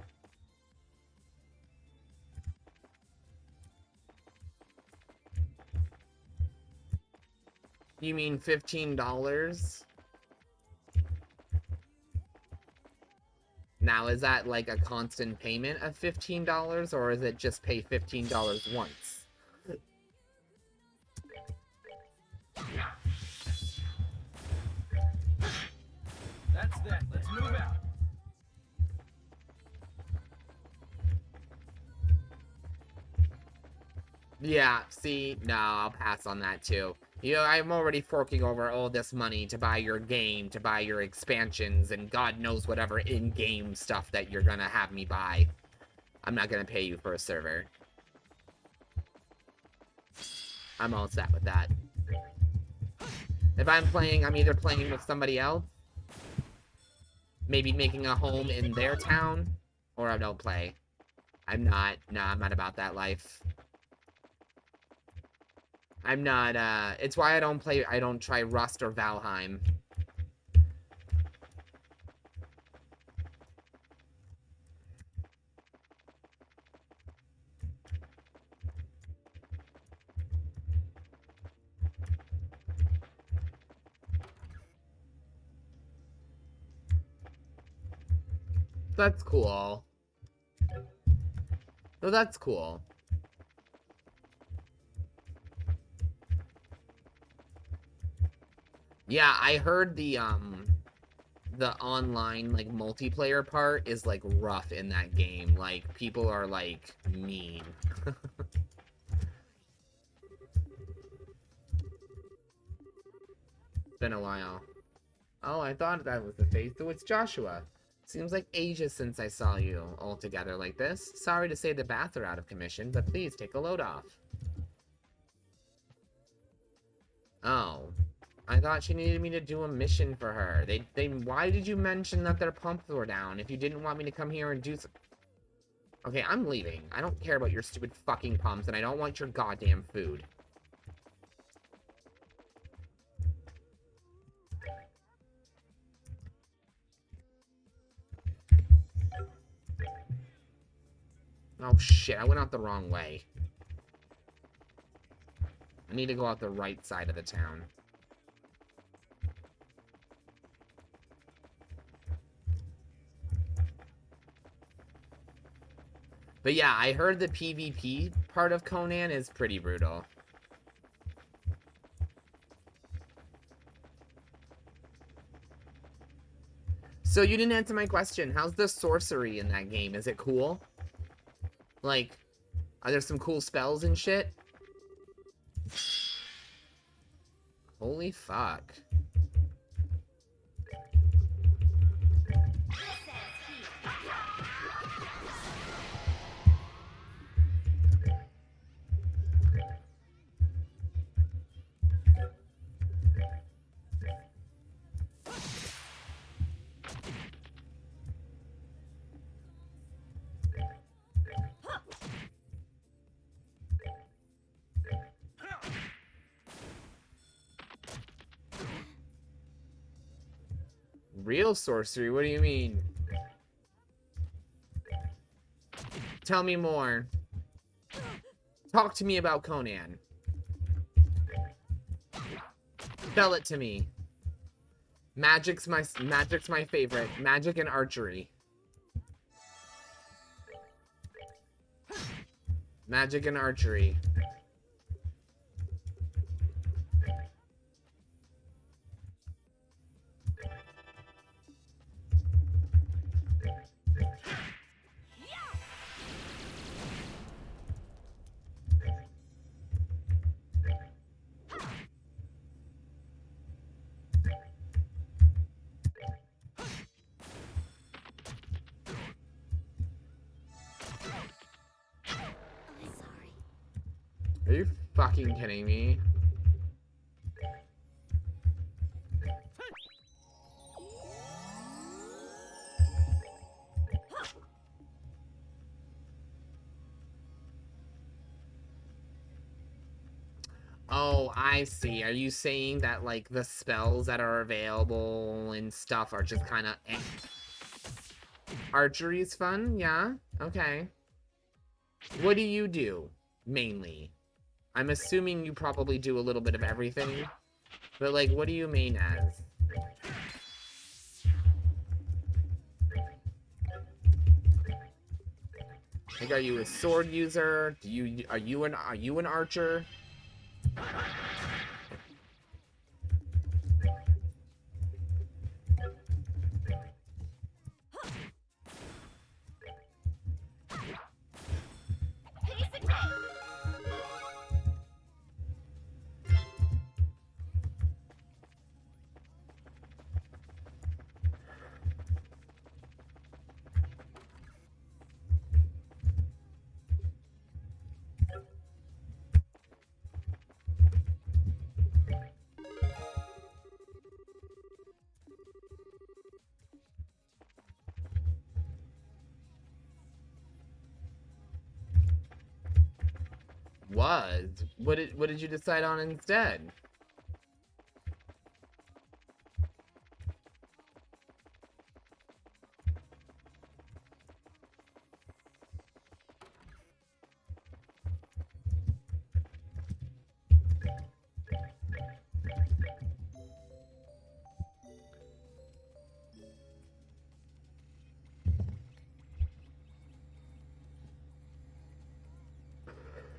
You mean $15? Now, is that like a constant payment of $15, or is it just pay $15 once? That's that. Let's move out. Yeah, see, no, I'll pass on that too. You know, I'm already forking over all this money to buy your game, to buy your expansions, and God knows whatever in-game stuff that you're gonna have me buy. I'm not gonna pay you for a server. I'm all set with that. If I'm playing, I'm either playing with somebody else, maybe making a home in their town, or I don't play. I'm not about that life. I'm not, it's why I don't try Rust or Valheim. That's cool. No, that's cool. Yeah, I heard the online, like, multiplayer part is, like, rough in that game. Like, people are, like, mean. Been a while. Oh, I thought that was the face. So it's Joshua. Seems like ages since I saw you all together like this. Sorry to say the baths are out of commission, but please take a load off. Oh. I thought she needed me to do a mission for her. Why did you mention that their pumps were down if you didn't want me to come here and do some... Okay, I'm leaving. I don't care about your stupid fucking pumps, and I don't want your goddamn food. Oh shit, I went out the wrong way. I need to go out the right side of the town. But yeah, I heard the PvP part of Conan is pretty brutal. So you didn't answer my question. How's the sorcery in that game? Is it cool? Like, are there some cool spells and shit? Holy fuck. Real sorcery? What do you mean? Tell me more. Talk to me about Conan. Tell it to me. Magic's my favorite. Magic and archery. Magic and archery. Are you fucking kidding me? Oh, I see. Are you saying that, like, the spells that are available and stuff are just kind of eh? Archery's fun? Yeah? Okay. What do you do, mainly? I'm assuming you probably do a little bit of everything. But, like, what do you main as? Like, are you a sword user? Are you an archer? What did you decide on instead?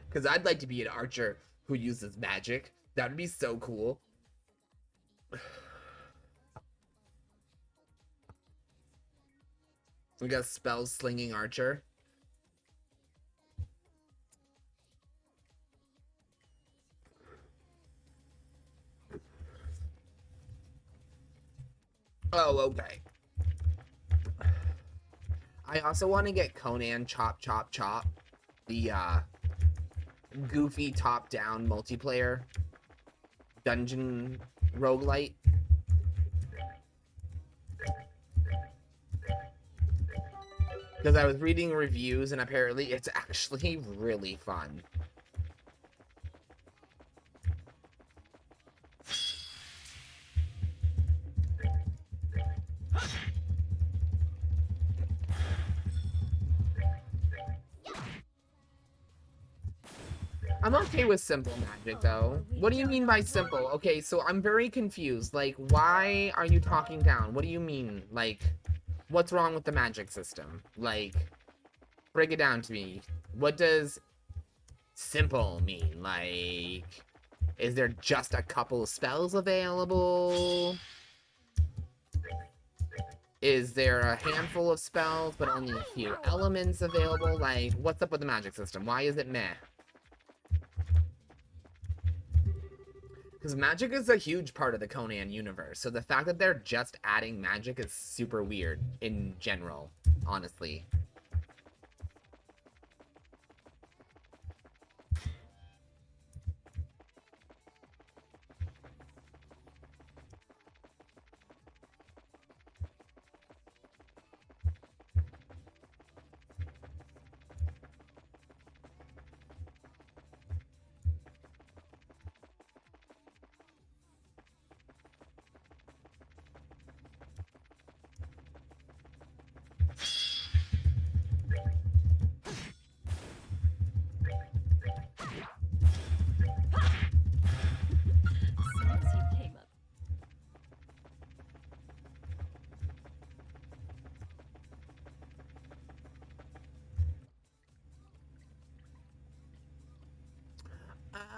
Because I'd like to be an archer who uses magic. That would be so cool. We got spell slinging archer. Oh, okay. I also want to get Conan Chop Chop Chop, the goofy top-down multiplayer dungeon roguelite. Because I was reading reviews and apparently it's actually really fun. I'm okay with simple magic, though. What do you mean by simple? Okay, so I'm very confused. Like, why are you talking down? What do you mean? Like, what's wrong with the magic system? Like, break it down to me. What does simple mean? Like, is there just a couple of spells available? Is there a handful of spells, but only a few elements available? Like, what's up with the magic system? Why is it meh? Because magic is a huge part of the Conan universe, so the fact that they're just adding magic is super weird in general, honestly.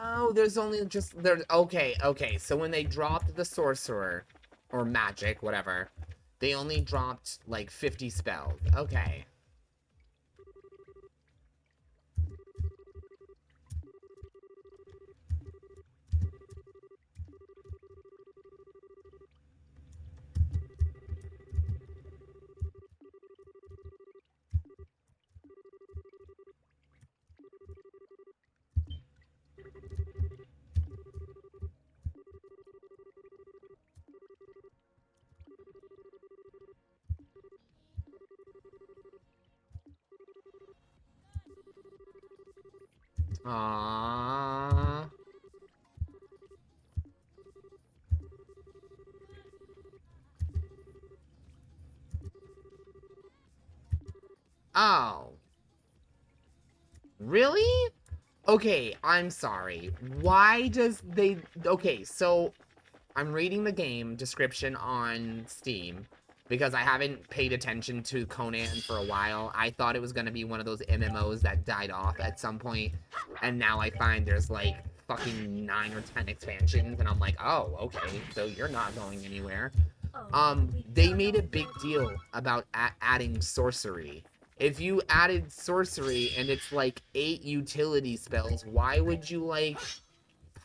Oh, there's only just there. Okay, so when they dropped the sorcerer or magic, whatever, they only dropped like 50 spells. Okay. Aww. Oh. Really? Okay, I'm sorry. Why does they... Okay, so I'm reading the game description on Steam because I haven't paid attention to Conan for a while. I thought it was going to be one of those MMOs that died off at some point, and now I find there's like fucking 9 or 10 expansions, and I'm like, oh, okay, so you're not going anywhere. They made a big deal about adding sorcery. If you added sorcery and it's like 8 utility spells, why would you like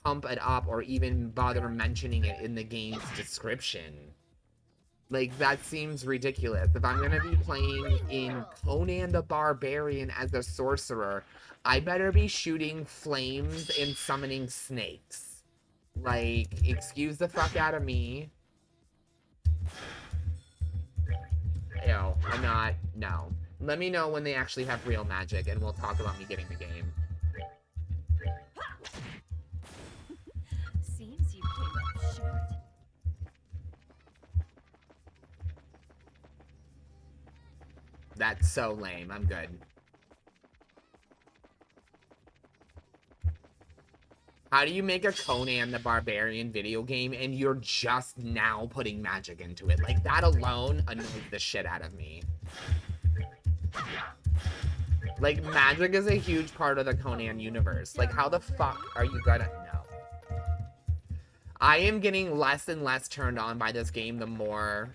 pump it up or even bother mentioning it in the game's description? Like, that seems ridiculous. If I'm gonna be playing in Conan the Barbarian as a sorcerer, I better be shooting flames and summoning snakes. Like, excuse the fuck out of me. Ew, I'm not, no. Let me know when they actually have real magic and we'll talk about me getting the game. Seems you came up short. That's so lame. I'm good. How do you make a Conan the Barbarian video game and you're just now putting magic into it? Like, that alone annoys the shit out of me. Like, magic is a huge part of the Conan universe. Like, how the fuck are you gonna... No. I am getting less and less turned on by this game the more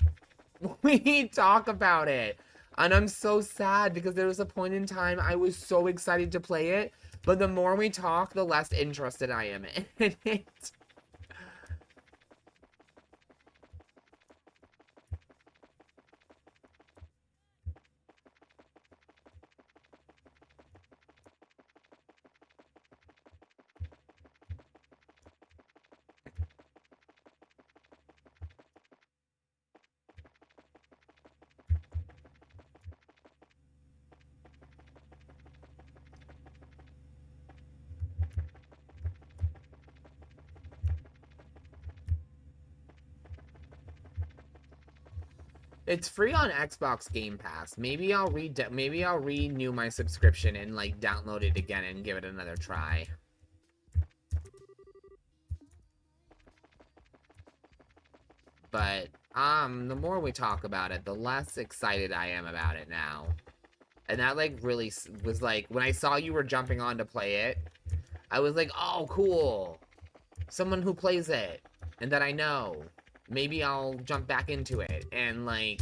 we talk about it. And I'm so sad because there was a point in time I was so excited to play it, but the more we talk, the less interested I am in it. It's free on Xbox Game Pass. Maybe I'll renew my subscription and like download it again and give it another try. But the more we talk about it, the less excited I am about it now. And that like really was like when I saw you were jumping on to play it, I was like, "Oh, cool. Someone who plays it and that I know. Maybe I'll jump back into it." And like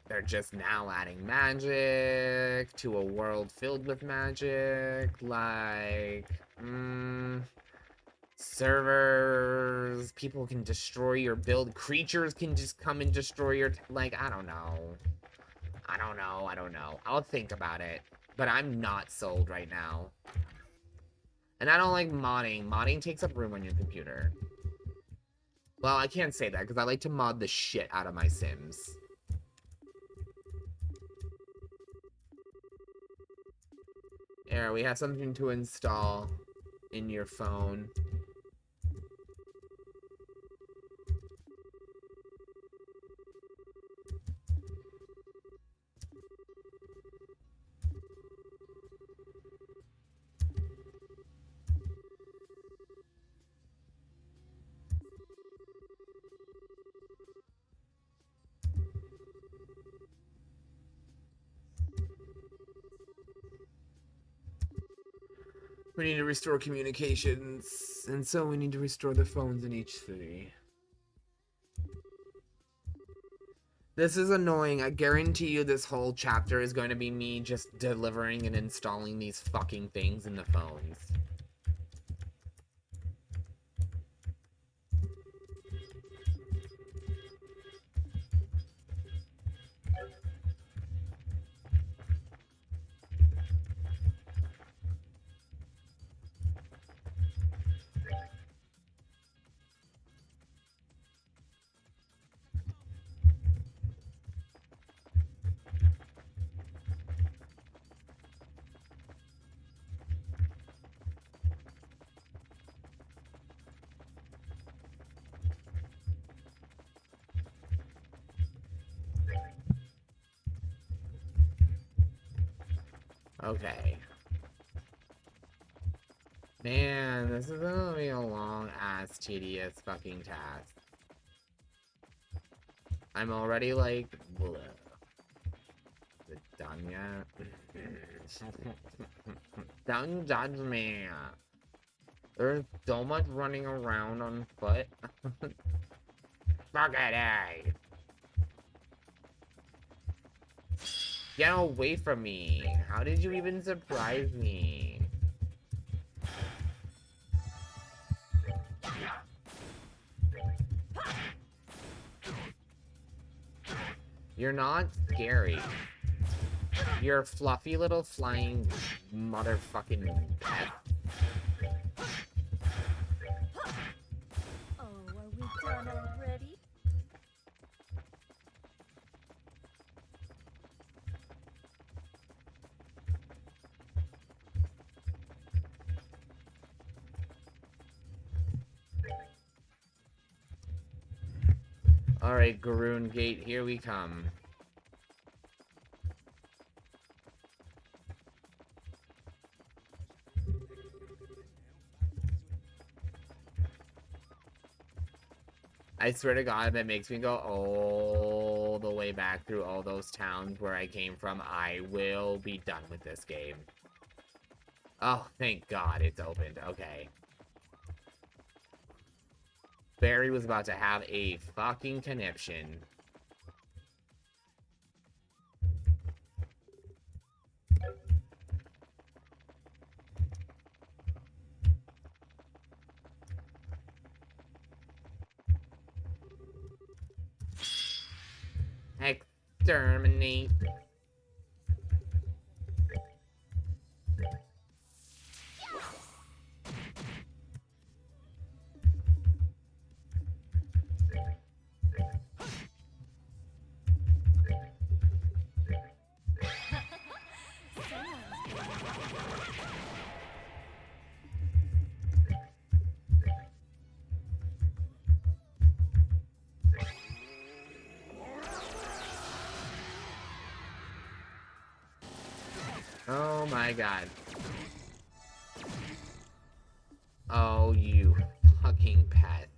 they're just now adding magic to a world filled with magic, like servers, people can destroy your build, creatures can just come and destroy your like I don't know. I'll think about it, but I'm not sold right now. And I don't like modding. Modding takes up room on your computer. Well, I can't say that because I like to mod the shit out of my Sims. Here, we have something to install in your phone. We need to restore communications, and so we need to restore the phones in each city. This is annoying. I guarantee you this whole chapter is going to be me just delivering and installing these fucking things in the phones. Okay. Man, this is gonna be a long-ass, tedious fucking task. I'm already like, bleh. Is it done yet? Don't judge me. There's so much running around on foot. Fuck it, Get away from me. How did you even surprise me? You're not scary. You're a fluffy little flying motherfucking pet. Oh, are we done already? Alright, Garoon Gate, here we come. I swear to God, that makes me go all the way way back through all those towns where I came from, I will be done with this game. Oh, thank God it's opened. Okay. Barry was about to have a fucking conniption. Exterminate. Oh my God. Oh, you fucking pest.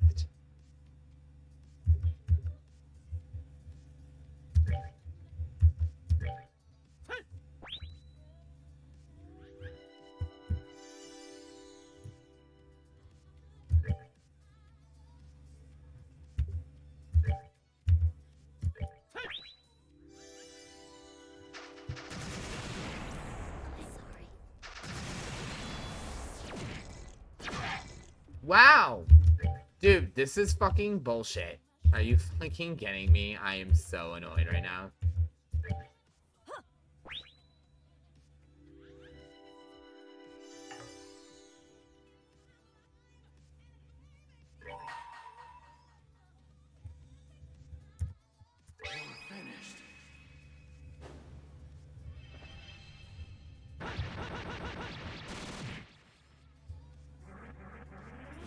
Wow! Dude, this is fucking bullshit. Are you fucking kidding me? I am so annoyed right now.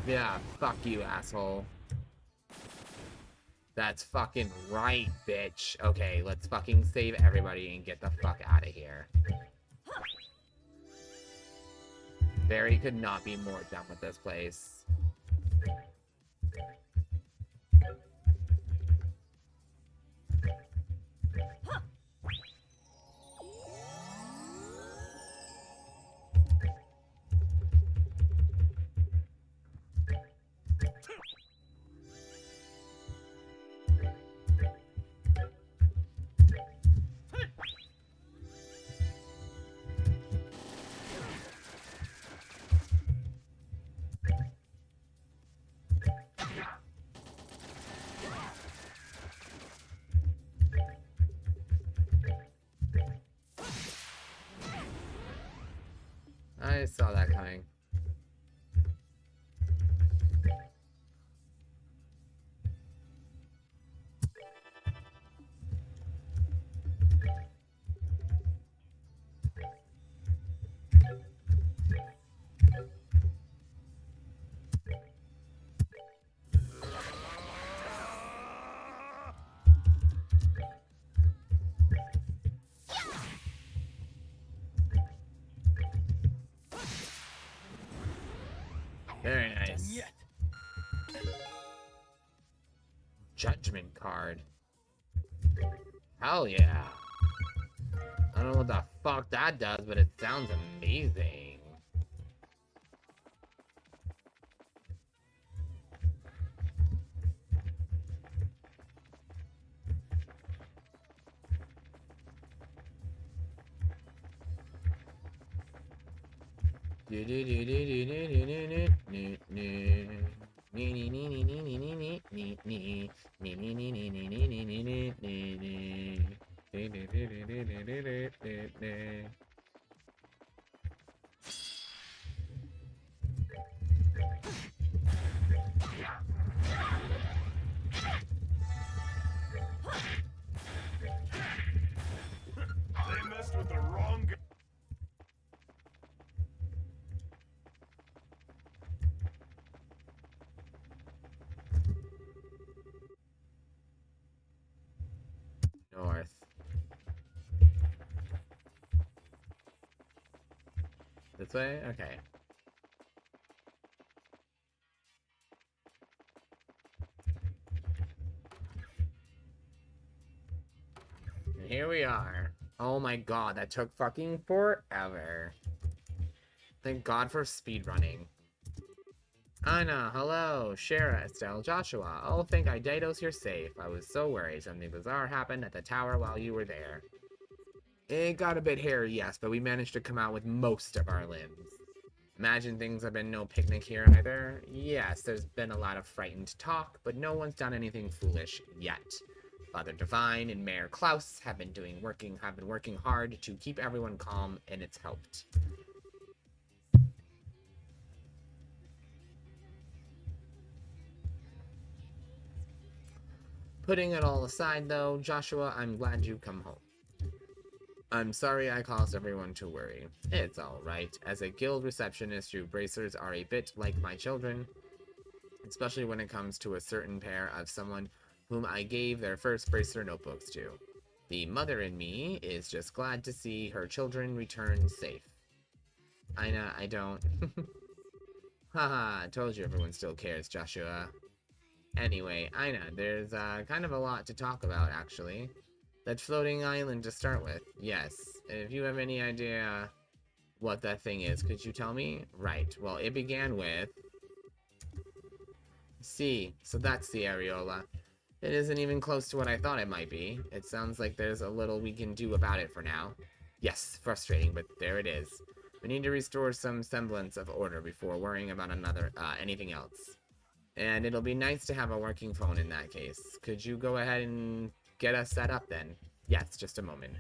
Yeah, fuck you, asshole. That's fucking right, bitch. Okay, let's fucking save everybody and get the fuck out of here. Barry could not be more done with this place. I saw that coming. Very nice. Yet. Judgment card. Hell yeah. I don't know what the fuck that does, but it sounds amazing. They messed with the wrong guy. North. This way? Okay. here we are. Oh my god, that took fucking forever. Thank god for speedrunning. Anna, hello, Shara, Estelle, Joshua. Oh, thank Idados you're safe. I was so worried something bizarre happened at the tower while you were there. It got a bit hairy, yes, but we managed to come out with most of our limbs. Imagine things have been no picnic here either. Yes, there's been a lot of frightened talk, but no one's done anything foolish yet. Father Divine and Mayor Klaus have been working hard to keep everyone calm, and it's helped. Putting it all aside, though, Joshua, I'm glad you've come home. I'm sorry I caused everyone to worry. It's alright. As a guild receptionist, you bracers are a bit like my children, especially when it comes to a certain pair of someone whom I gave their first bracer notebooks to. The mother in me is just glad to see her children return safe. I don't. Haha, I told you everyone still cares, Joshua. Anyway, Ina, there's kind of a lot to talk about, actually. That floating island to start with. Yes, if you have any idea what that thing is, could you tell me? Right, well, it began with... See, so that's the areola. It isn't even close to what I thought it might be. It sounds like there's a little we can do about it for now. Yes, frustrating, but there it is. We need to restore some semblance of order before worrying about anything else. And it'll be nice to have a working phone in that case. Could you go ahead and get us set up then? Yes, just a moment.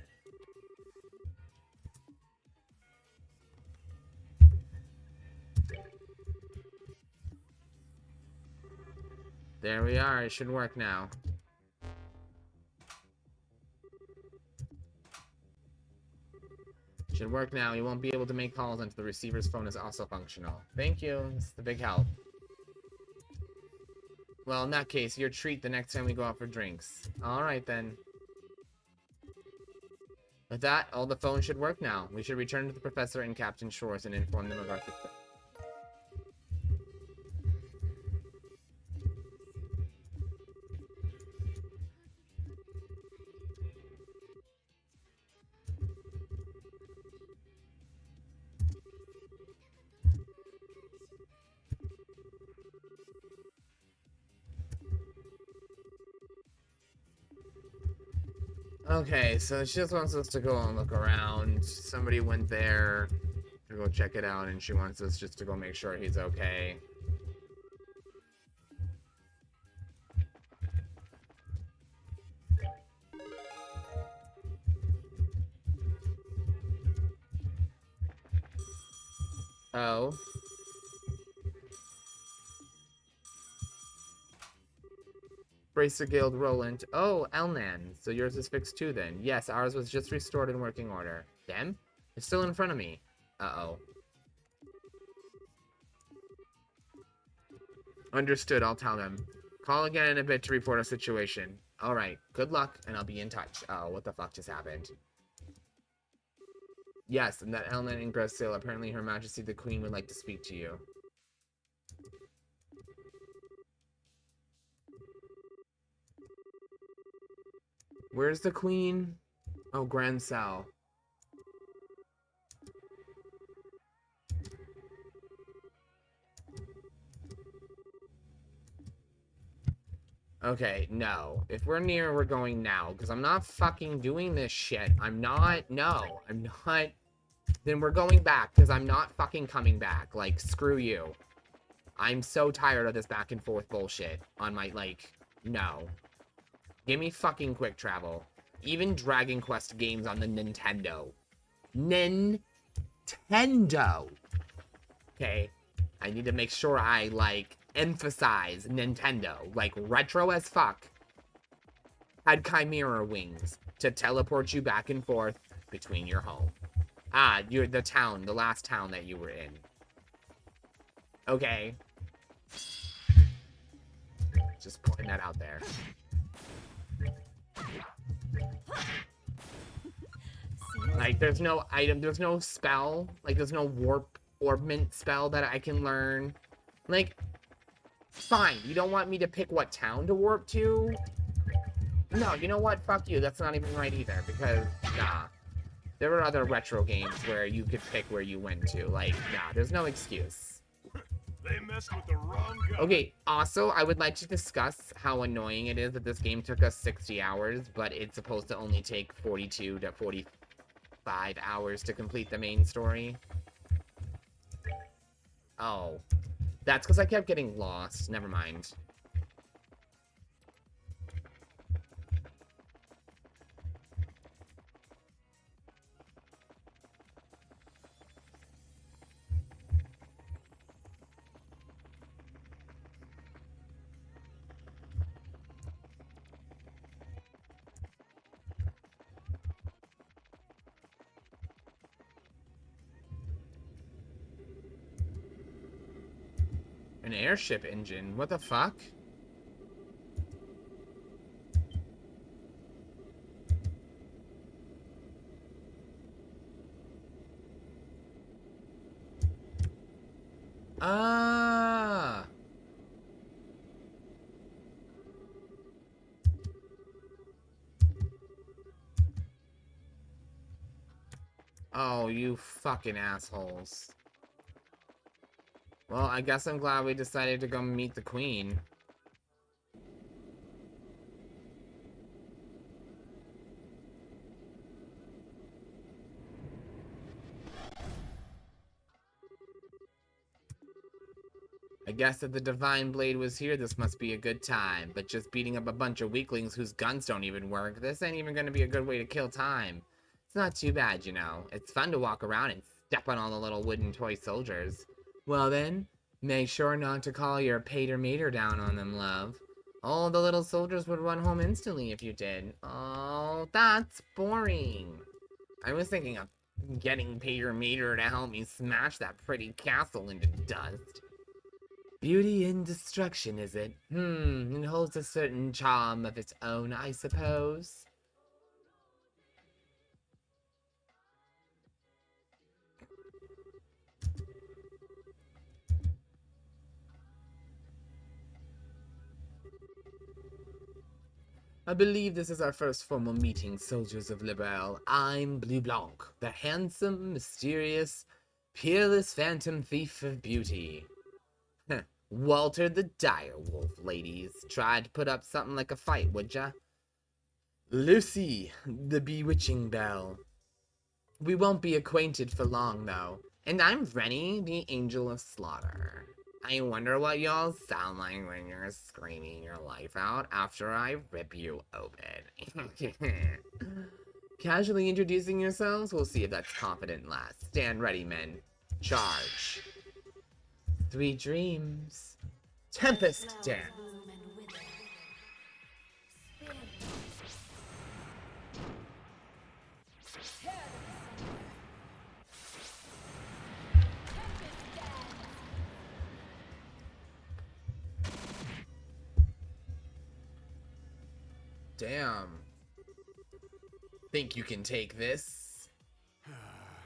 There we are, it should work now. Should work now. You won't be able to make calls until the receiver's phone is also functional. Thank you, it's the big help. Well, in that case, your treat the next time we go out for drinks. Alright then. With that, all the phones should work now. We should return to the professor and Captain Shores and inform them of our success. Okay, so she just wants us to go and look around. Somebody went there to go check it out, and she wants us just to go make sure he's okay. Oh. Bracer Guild Roland. Oh, Elnan. So yours is fixed too then. Yes, ours was just restored in working order. Them? It's still in front of me. Uh-oh. Understood, I'll tell them. Call again in a bit to report our situation. Alright, good luck, and I'll be in touch. Oh, what the fuck just happened? Yes, and that Elnan and Grancel, apparently Her Majesty the Queen would like to speak to you. Where's the Queen? Oh, Grancel. Okay, no. If we're near, we're going now. Because I'm not fucking doing this shit. I'm not. No. I'm not. Then we're going back. Because I'm not fucking coming back. Like, screw you. I'm so tired of this back and forth bullshit. On my, like, no. Give me fucking quick travel. Even Dragon Quest games on the Nintendo. Nintendo! Okay? I need to make sure I, like, emphasize Nintendo. Like, retro as fuck. Had Chimera wings to teleport you back and forth between your home. Ah, you're the town, the last town that you were in. Okay. Just putting that out there. Like, there's no item, there's no spell. Like, there's no warp orbment spell that I can learn. Like, fine, you don't want me to pick what town to warp to? No, you know what? Fuck you. That's not even right either, because, nah. There were other retro games where you could pick where you went to. Like, nah, there's no excuse. They messed with the wrong guy. Okay, also, I would like to discuss how annoying it is that this game took us 60 hours, but it's supposed to only take 42 to 45 hours to complete the main story. Oh. That's because I kept getting lost. Never mind. An airship engine? What the fuck? Ah! Oh, you fucking assholes. Well, I guess I'm glad we decided to go meet the queen. I guess if the Divine Blade was here, this must be a good time. But just beating up a bunch of weaklings whose guns don't even work, this ain't even gonna be a good way to kill time. It's not too bad, you know. It's fun to walk around and step on all the little wooden toy soldiers. Well then, make sure not to call your pater mater down on them, love. All the little soldiers would run home instantly if you did. Oh, that's boring. I was thinking of getting pater mater to help me smash that pretty castle into dust. Beauty in destruction, is it? It holds a certain charm of its own, I suppose. I believe this is our first formal meeting, soldiers of Liberal. I'm Blue Blanc, the handsome, mysterious, peerless phantom thief of beauty. Walter the Direwolf, ladies. Try to put up something like a fight, would ya? Lucy, the bewitching belle. We won't be acquainted for long, though. And I'm Rennie, the angel of slaughter. I wonder what y'all sound like when you're screaming your life out after I rip you open. Casually introducing yourselves? We'll see if that's confident last. Stand ready, men. Charge. Sweet dreams. Tempest dance. Damn. Think you can take this?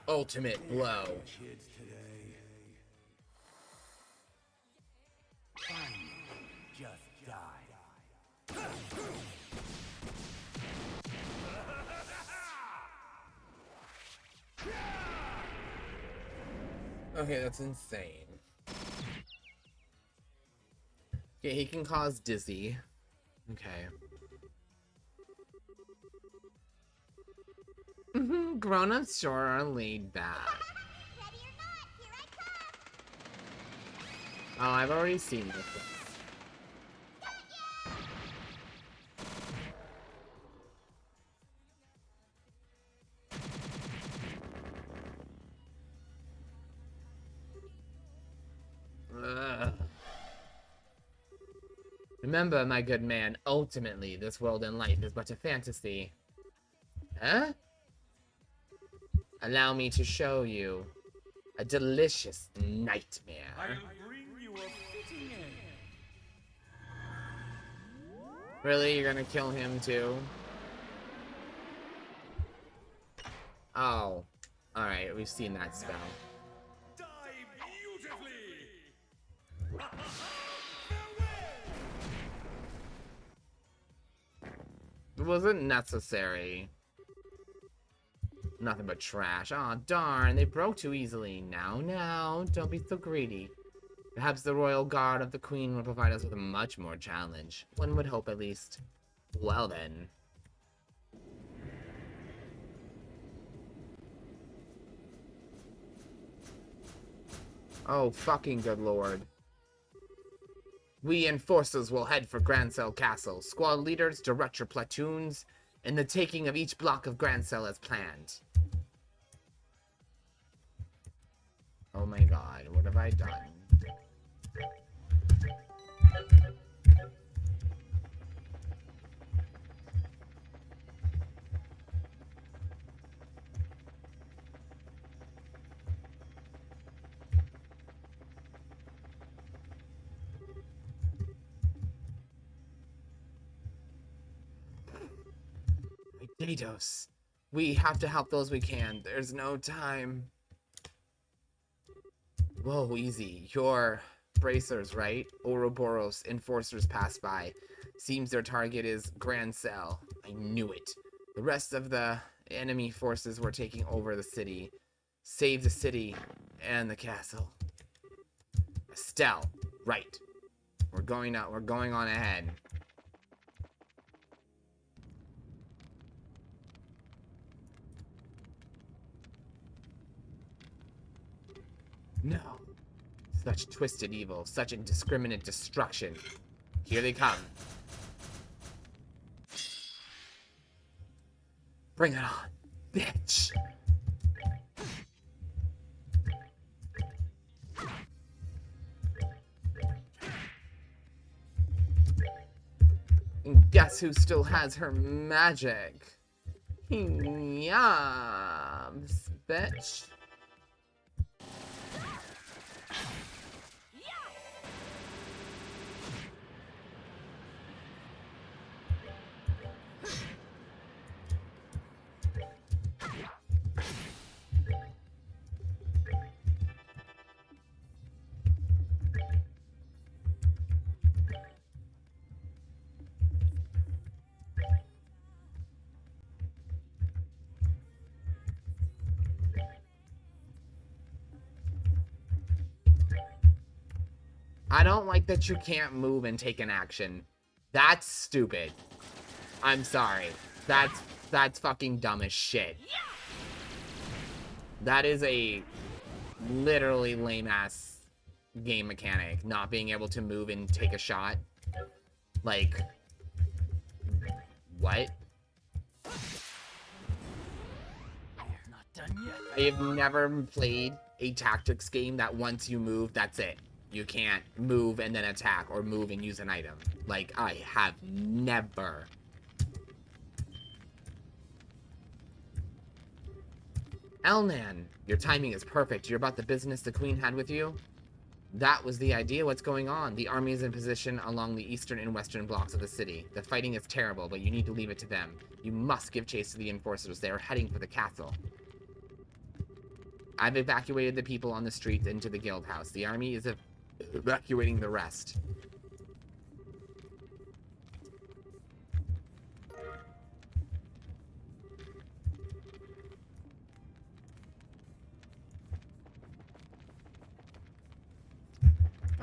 Ultimate blow. Kids today. Just die. Okay, that's insane. Okay, he can cause dizzy. Okay. Grown-ups sure are laid back. Ready or not, here I come. Oh, I've already seen this. Ugh. Remember, my good man, ultimately, this world and life is but a fantasy. Huh? Allow me to show you a delicious nightmare. I'll bring you a fitting end. Really? You're gonna kill him too? Oh. Alright, we've seen that spell. Die beautifully. wasn't necessary. Nothing but trash. Aw, darn, they broke too easily. Now, don't be so greedy. Perhaps the royal guard of the queen will provide us with a much more challenge. One would hope, at least. Well then. Oh, fucking good lord. We enforcers will head for Grancel Castle. Squad leaders, direct your platoons in the taking of each block of Grancel as planned. Oh my god, what have I done? Dados, we have to help those we can. There's no time. Whoa, easy. You're bracers, right? Ouroboros enforcers pass by. Seems their target is Grancel. I knew it. The rest of the enemy forces were taking over the city. Save the city and the castle. Estelle, right. We're going on ahead. No. Such twisted evil, such indiscriminate destruction. Here they come. Bring it on, bitch. And guess who still has her magic? Yums, bitch. I don't like that you can't move and take an action. That's stupid. I'm sorry. That's fucking dumb as shit. That is a literally lame-ass game mechanic, not being able to move and take a shot. Like, what? Not done yet. I have never played a tactics game that once you move, that's it. You can't move and then attack, or move and use an item. Like, I have never. Elnan, your timing is perfect. You're about the business the queen had with you? That was the idea. What's going on? The army is in position along the eastern and western blocks of the city. The fighting is terrible, but you need to leave it to them. You must give chase to the enforcers. They are heading for the castle. I've evacuated the people on the streets into the guild house. The army is evacuating the rest.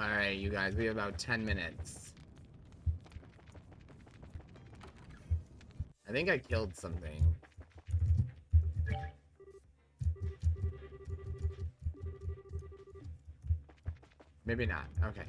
Alright, you guys, we have about 10 minutes. I think I killed something. Maybe not. Okay.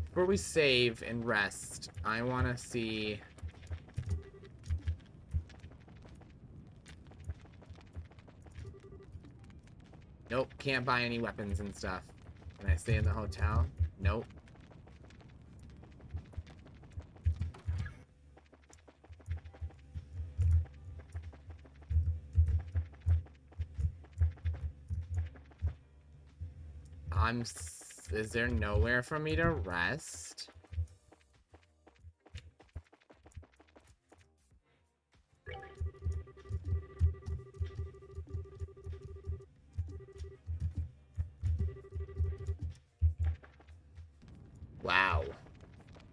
Before we save and rest, I want to see... Nope, can't buy any weapons and stuff. Can I stay in the hotel? Nope. Is there nowhere for me to rest? Wow.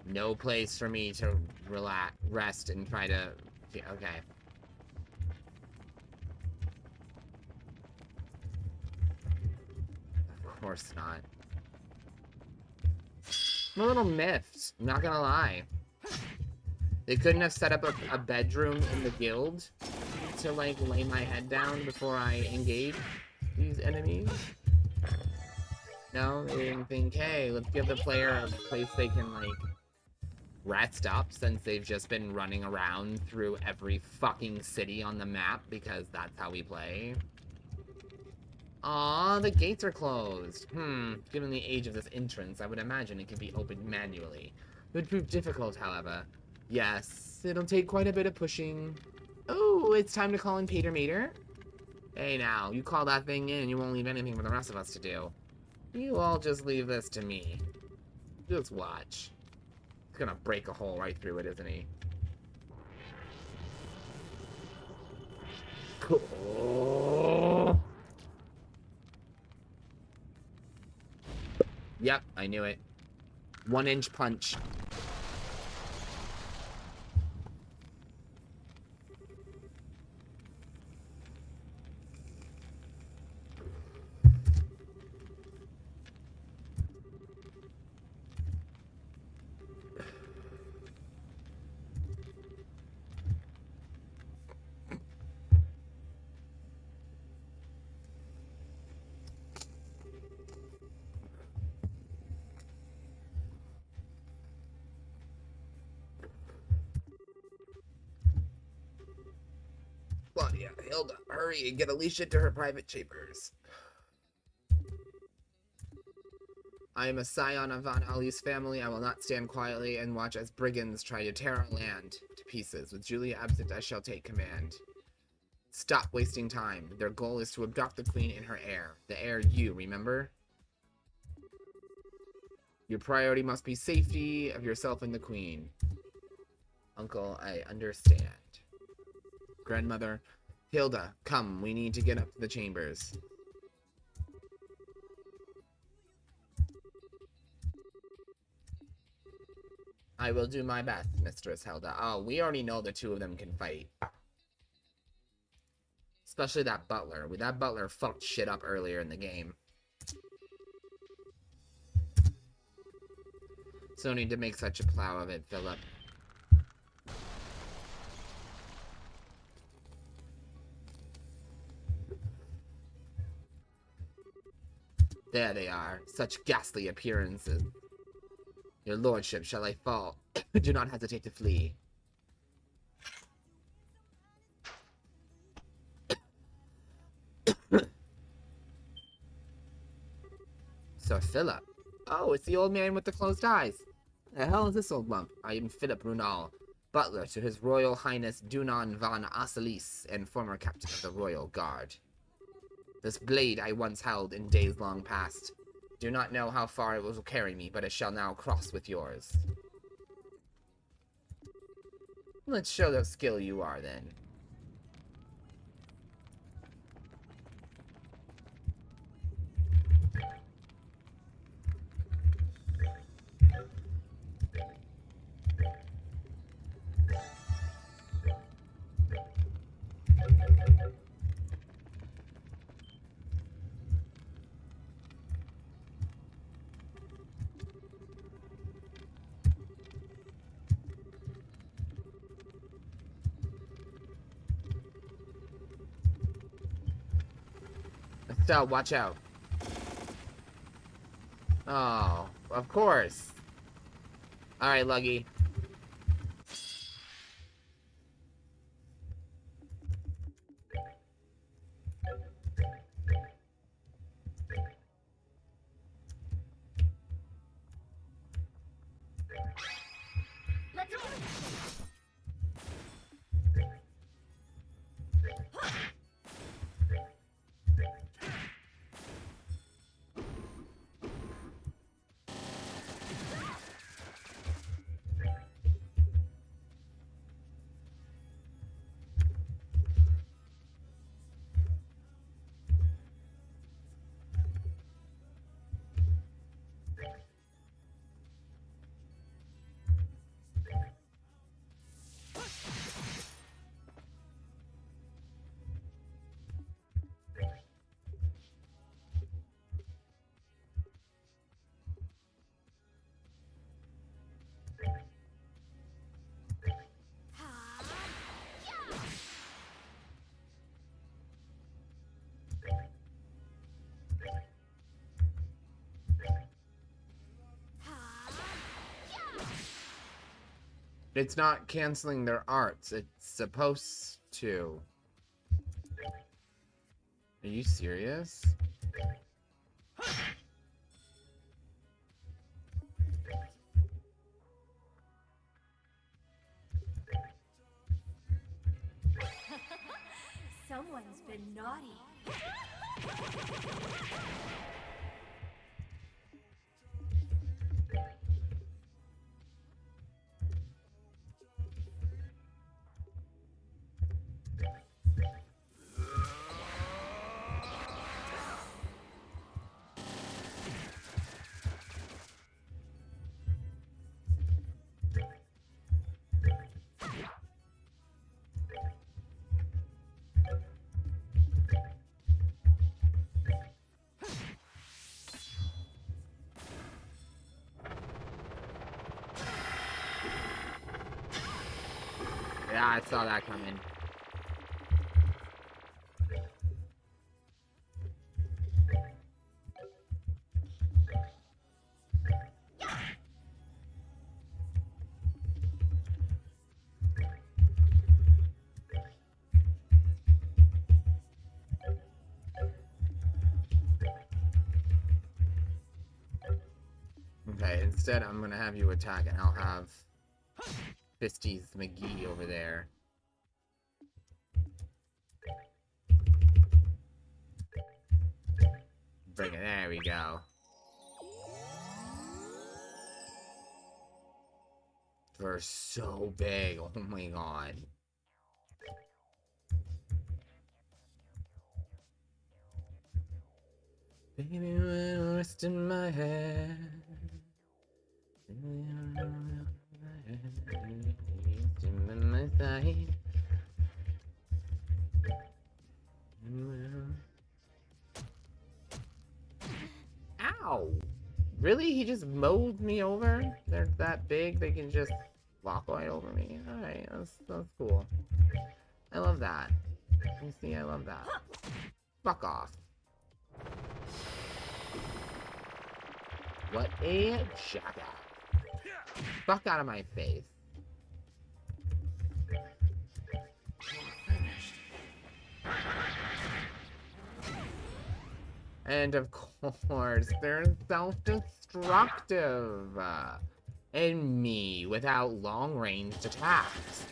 No place for me to relax, rest, and try to... Okay. Of course not. I'm a little miffed. I'm not gonna lie. They couldn't have set up a bedroom in the guild to, like, lay my head down before I engage these enemies? No, they didn't think, hey, let's give the player a place they can, like, rest up since they've just been running around through every fucking city on the map because that's how we play. Aw, the gates are closed. Given the age of this entrance, I would imagine it can be opened manually. It would prove difficult, however. Yes, it'll take quite a bit of pushing. Oh, it's time to call in Pater Mater. Hey now, you call that thing in and you won't leave anything for the rest of us to do. You all just leave this to me. Just watch. He's gonna break a hole right through it, isn't he? Cool. Yep, I knew it. 1-inch punch. Claudia, Hilda, hurry and get Alicia to her private chambers. I am a scion of Von Ali's family. I will not stand quietly and watch as brigands try to tear our land to pieces. With Julia absent, I shall take command. Stop wasting time. Their goal is to abduct the queen and her heir. The heir you, remember? Your priority must be safety of yourself and the queen. Uncle, I understand. Grandmother, Hilda, come, we need to get up to the chambers. I will do my best, Mistress Hilda. Oh, we already know the two of them can fight. Especially that butler. That butler fucked shit up earlier in the game. So need to make such a plow of it, Philip. There they are. Such ghastly appearances. Your lordship, shall I fall? Do not hesitate to flee. Sir Philip. Oh, it's the old man with the closed eyes. The hell is this old lump? I am Philip Brunel, butler to His Royal Highness Dunan von Asselis and former captain of the Royal Guard. This blade I once held in days long past. Do not know how far it will carry me, but it shall now cross with yours. Let's show the skill you are, then. Estelle, watch out. Oh, of course. Alright, Luggy. Let's go. It's not canceling their arts. It's supposed to. Are you serious? Someone's been naughty. Yeah, I saw that coming. Okay, instead I'm gonna have you attack and I'll have Fisties McGee over there. Bring it, there we go. They're so big, oh my god. Baby, when rest in my head. Ow! Really? He just mowed me over? They're that big, they can just walk right over me. Alright, that's cool. I love that. You see, I love that. Fuck off. What a jackass. Fuck out of my face. And of course, they're self-destructive. And me without long-ranged attacks.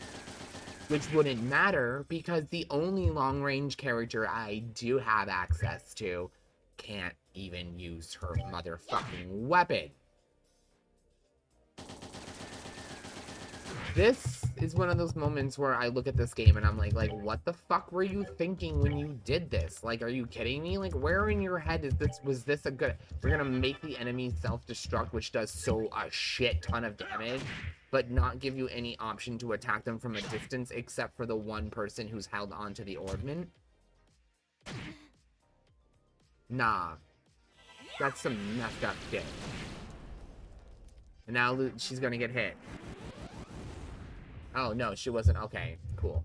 Which wouldn't matter because the only long-range character I do have access to can't even use her motherfucking weapon. This is one of those moments where I look at this game and I'm like, what the fuck were you thinking when you did this? Like, are you kidding me? Like, where in your head is this? Was this a good? We're gonna make the enemy self-destruct, which does a shit ton of damage, but not give you any option to attack them from a distance except for the one person who's held onto the ornament. Nah, that's some messed up shit. And now she's gonna get hit. Oh, no, she wasn't. Okay, cool.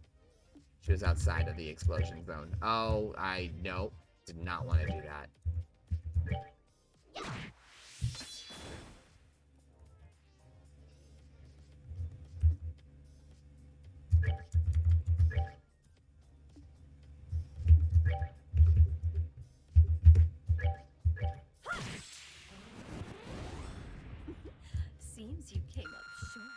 She was outside of the explosion zone. Oh, no. Did not want to do that. Seems you came up short.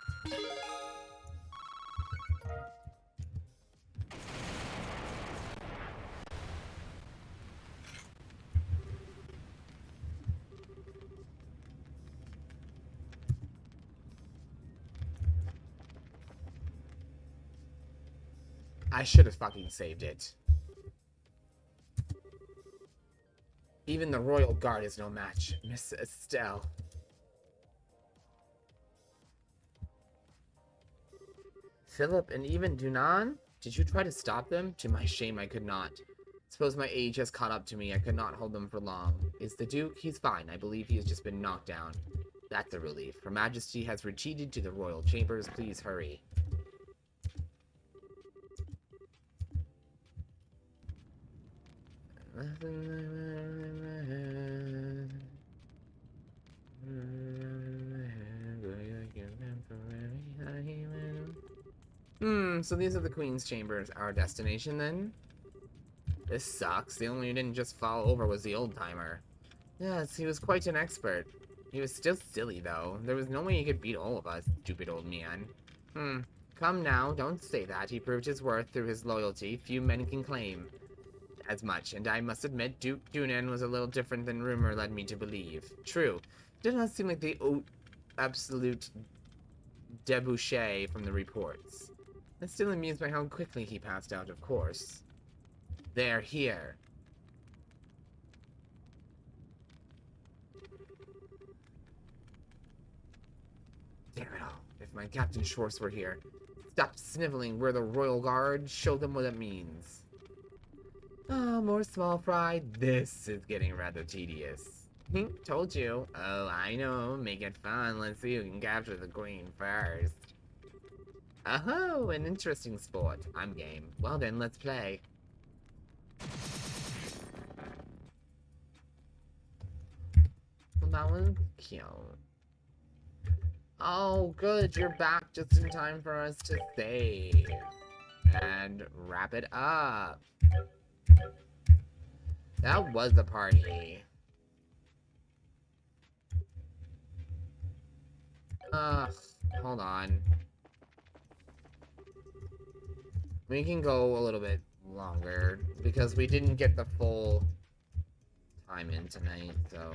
I should have fucking saved it. Even the Royal Guard is no match, Miss Estelle. Philip and even Dunan? Did you try to stop them? To my shame, I could not. Suppose my age has caught up to me. I could not hold them for long. Is the Duke? He's fine. I believe he has just been knocked down. That's a relief. Her Majesty has retreated to the royal chambers. Please hurry. So these are the Queen's Chambers, our destination then? This sucks. The only one who didn't just fall over was the old-timer. Yes, he was quite an expert. He was still silly, though. There was no way he could beat all of us, stupid old man. Come now, don't say that. He proved his worth through his loyalty. Few men can claim as much, and I must admit Duke Dunan was a little different than rumor led me to believe. True. Did not seem like the absolute debauchee from the reports. I'm still amused by how quickly he passed out, of course. They're here. Damn it all. If my Captain Schwartz were here. Stop sniveling. We're the Royal Guard. Show them what it means. Oh, more small fry. This is getting rather tedious. Told you. Oh, I know. Make it fun. Let's see who can capture the Queen first. Oh, an interesting sport. I'm game. Well then, let's play. Well, that was cute. Oh, good. You're back just in time for us to save. And wrap it up. That was a party. Hold on. We can go a little bit longer because we didn't get the full time in tonight, so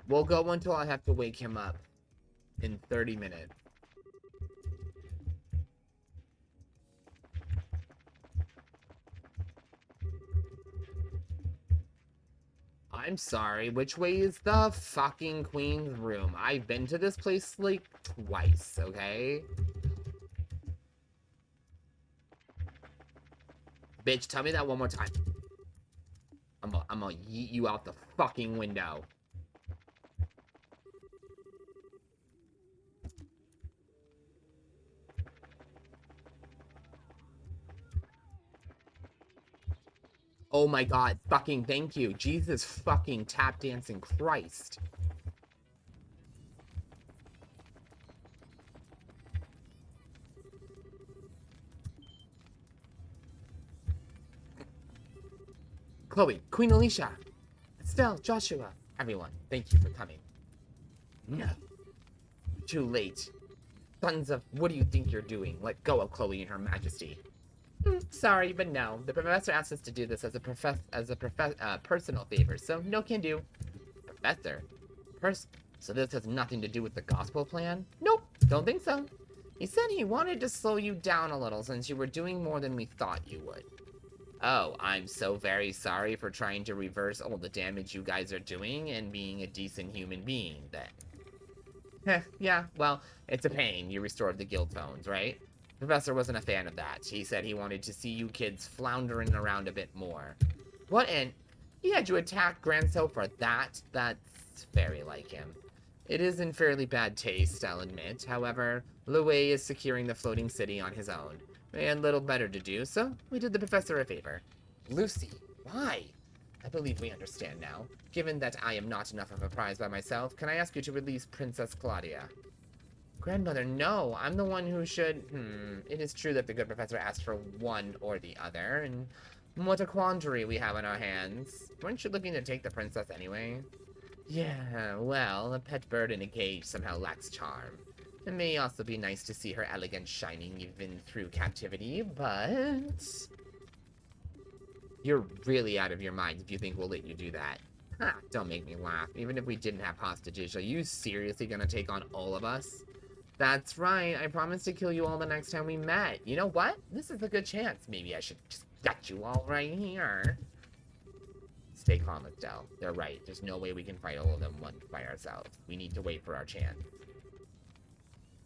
we'll go until I have to wake him up in 30 minutes. I'm sorry, which way is the fucking Queen's room? I've been to this place like twice, okay? Bitch, tell me that one more time. I'm gonna yeet you out the fucking window. Oh my god, fucking thank you. Jesus fucking tap dancing Christ. Chloe, Queen Alicia, Estelle, Joshua, everyone, thank you for coming. No. Too late. Sons of, what do you think you're doing? Let go of Chloe and her majesty. Sorry, but no. The professor asked us to do this as a personal favor, so no can do. Professor? So this has nothing to do with the gospel plan? Nope, don't think so. He said he wanted to slow you down a little since you were doing more than we thought you would. Oh, I'm so very sorry for trying to reverse all the damage you guys are doing and being a decent human being, then. Yeah, well, it's a pain you restored the guild phones, right? Professor wasn't a fan of that. He said he wanted to see you kids floundering around a bit more. What and he had you attack Grancel for that? That's very like him. It is in fairly bad taste, I'll admit. However, Louis is securing the floating city on his own. We had little better to do, so we did the professor a favor. Lucy, why? I believe we understand now. Given that I am not enough of a prize by myself, can I ask you to release Princess Claudia? Grandmother, no. I'm the one who should... It is true that the good professor asked for one or the other, and what a quandary we have on our hands. Weren't you looking to take the princess anyway? Yeah, well, a pet bird in a cage somehow lacks charm. It may also be nice to see her elegance shining even through captivity, but... You're really out of your mind if you think we'll let you do that. Ha, don't make me laugh. Even if we didn't have hostages, are you seriously gonna take on all of us? That's right, I promised to kill you all the next time we met. You know what? This is a good chance. Maybe I should just gut you all right here. Stay calm, Estelle. They're right. There's no way we can fight all of them once by ourselves. We need to wait for our chance.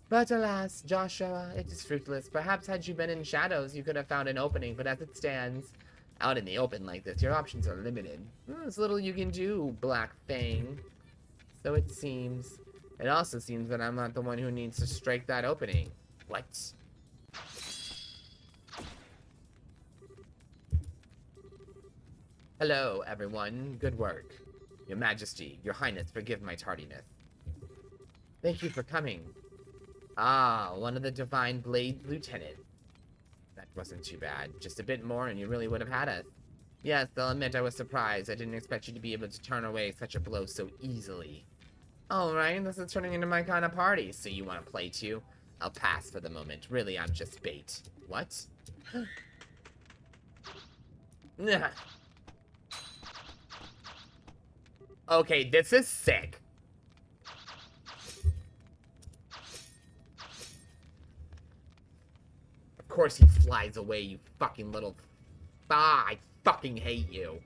But alas, Joshua, it is fruitless. Perhaps had you been in shadows, you could have found an opening, but as it stands, out in the open like this, your options are limited. There's little you can do, Black Fang. So it seems. It also seems that I'm not the one who needs to strike that opening. What? Hello, everyone. Good work. Your Majesty, Your Highness, forgive my tardiness. Thank you for coming. Ah, one of the Divine Blade Lieutenant. That wasn't too bad. Just a bit more and you really would have had us. Yes, I'll admit I was surprised. I didn't expect you to be able to turn away such a blow so easily. Alright, this is turning into my kind of party. So you want to play too? I'll pass for the moment. Really, I'm just bait. What? Nah. Okay, this is sick. Of course he flies away, you fucking little... Ah, I fucking hate you.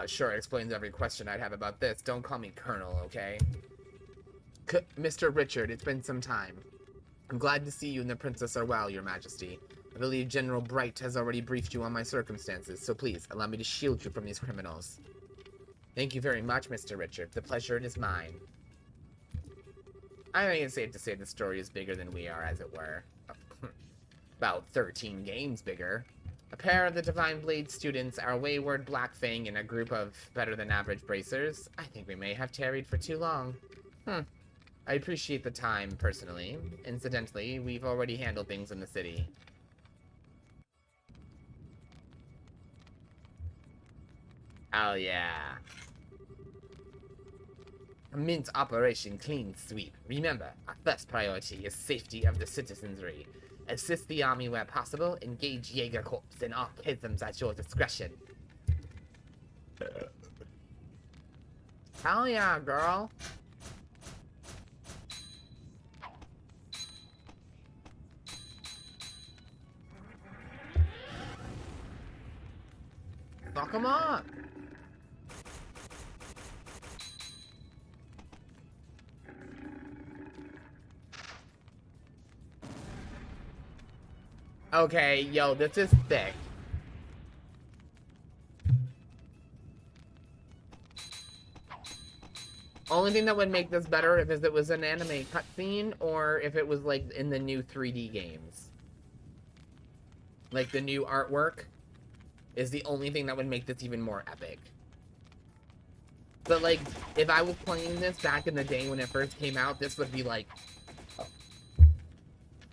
Sure, it explains every question I'd have about this. Don't call me Colonel, okay? Mr. Richard, it's been some time. I'm glad to see you and the princess are well, your majesty. I believe General Bright has already briefed you on my circumstances, so please, allow me to shield you from these criminals. Thank you very much, Mr. Richard. The pleasure is mine. I think it's safe to say the story is bigger than we are, as it were. About 13 games bigger. A pair of the Divine Blade students, our wayward Black Fang, and a group of better-than-average bracers. I think we may have tarried for too long. I appreciate the time, personally. Incidentally, we've already handled things in the city. Oh, yeah. A mint operation clean sweep. Remember, our first priority is safety of the citizenry. Assist the army where possible. Engage Jaeger Corps in all prisms at your discretion. Hell yeah, girl. Fuck 'em up. Okay, yo, this is thick. Only thing that would make this better if it was an anime cutscene or if it was like in the new 3D games. Like the new artwork is the only thing that would make this even more epic. But like, if I was playing this back in the day when it first came out, this would be like...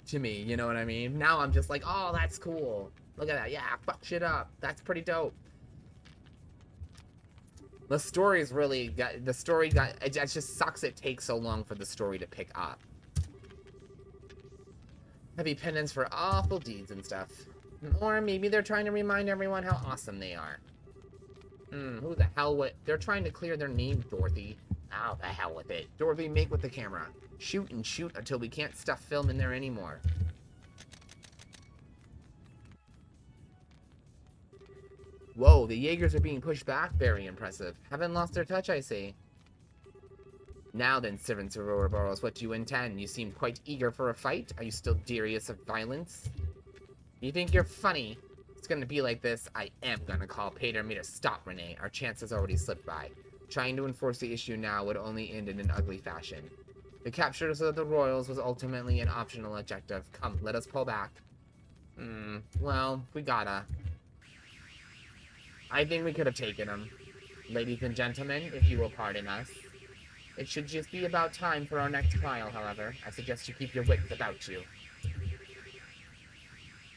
to me, you know what I mean? Now I'm just like, oh, that's cool. Look at that. Yeah, fuck shit up. That's pretty dope. The story's really it just sucks it takes so long for the story to pick up. Heavy penance for awful deeds and stuff. Or maybe they're trying to remind everyone how awesome they are. Who the hell would... They're trying to clear their name, Dorothy. Oh, the hell with it. Dorothy, make with the camera. Shoot and shoot until we can't stuff film in there anymore. Whoa, the Jaegers are being pushed back. Very impressive. Haven't lost their touch, I see. Now then, servants of Ouroboros, what do you intend? You seem quite eager for a fight. Are you still delirious of violence? You think you're funny? It's gonna be like this. I am gonna call Pater me to stop Renee. Our chance has already slipped by. Trying to enforce the issue now would only end in an ugly fashion. The capture of the royals was ultimately an optional objective. Come, let us pull back. Well, we gotta. I think we could have taken him. Ladies and gentlemen, if you will pardon us. It should just be about time for our next trial, however. I suggest you keep your wits about you.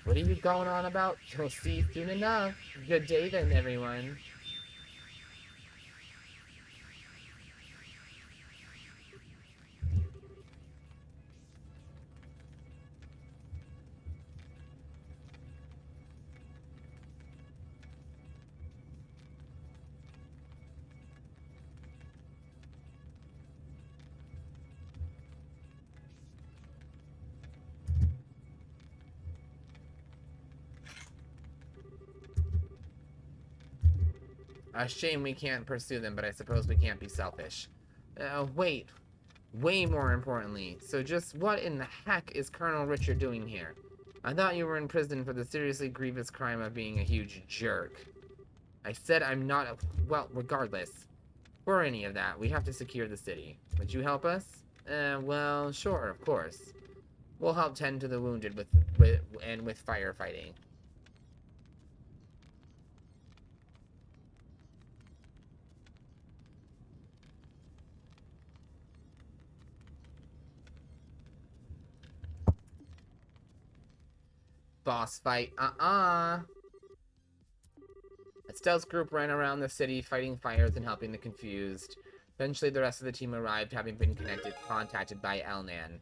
What are you going on about? You'll see soon enough. Good day then, everyone. A shame we can't pursue them, but I suppose we can't be selfish. Wait. Way more importantly, so just what in the heck is Colonel Richard doing here? I thought you were in prison for the seriously grievous crime of being a huge jerk. I said I'm not well, regardless. For any of that, we have to secure the city. Would you help us? Well, sure, of course. We'll help tend to the wounded with firefighting. Boss fight, Estelle's group ran around the city fighting fires and helping the confused. Eventually, the rest of the team arrived, having been contacted by Elnan.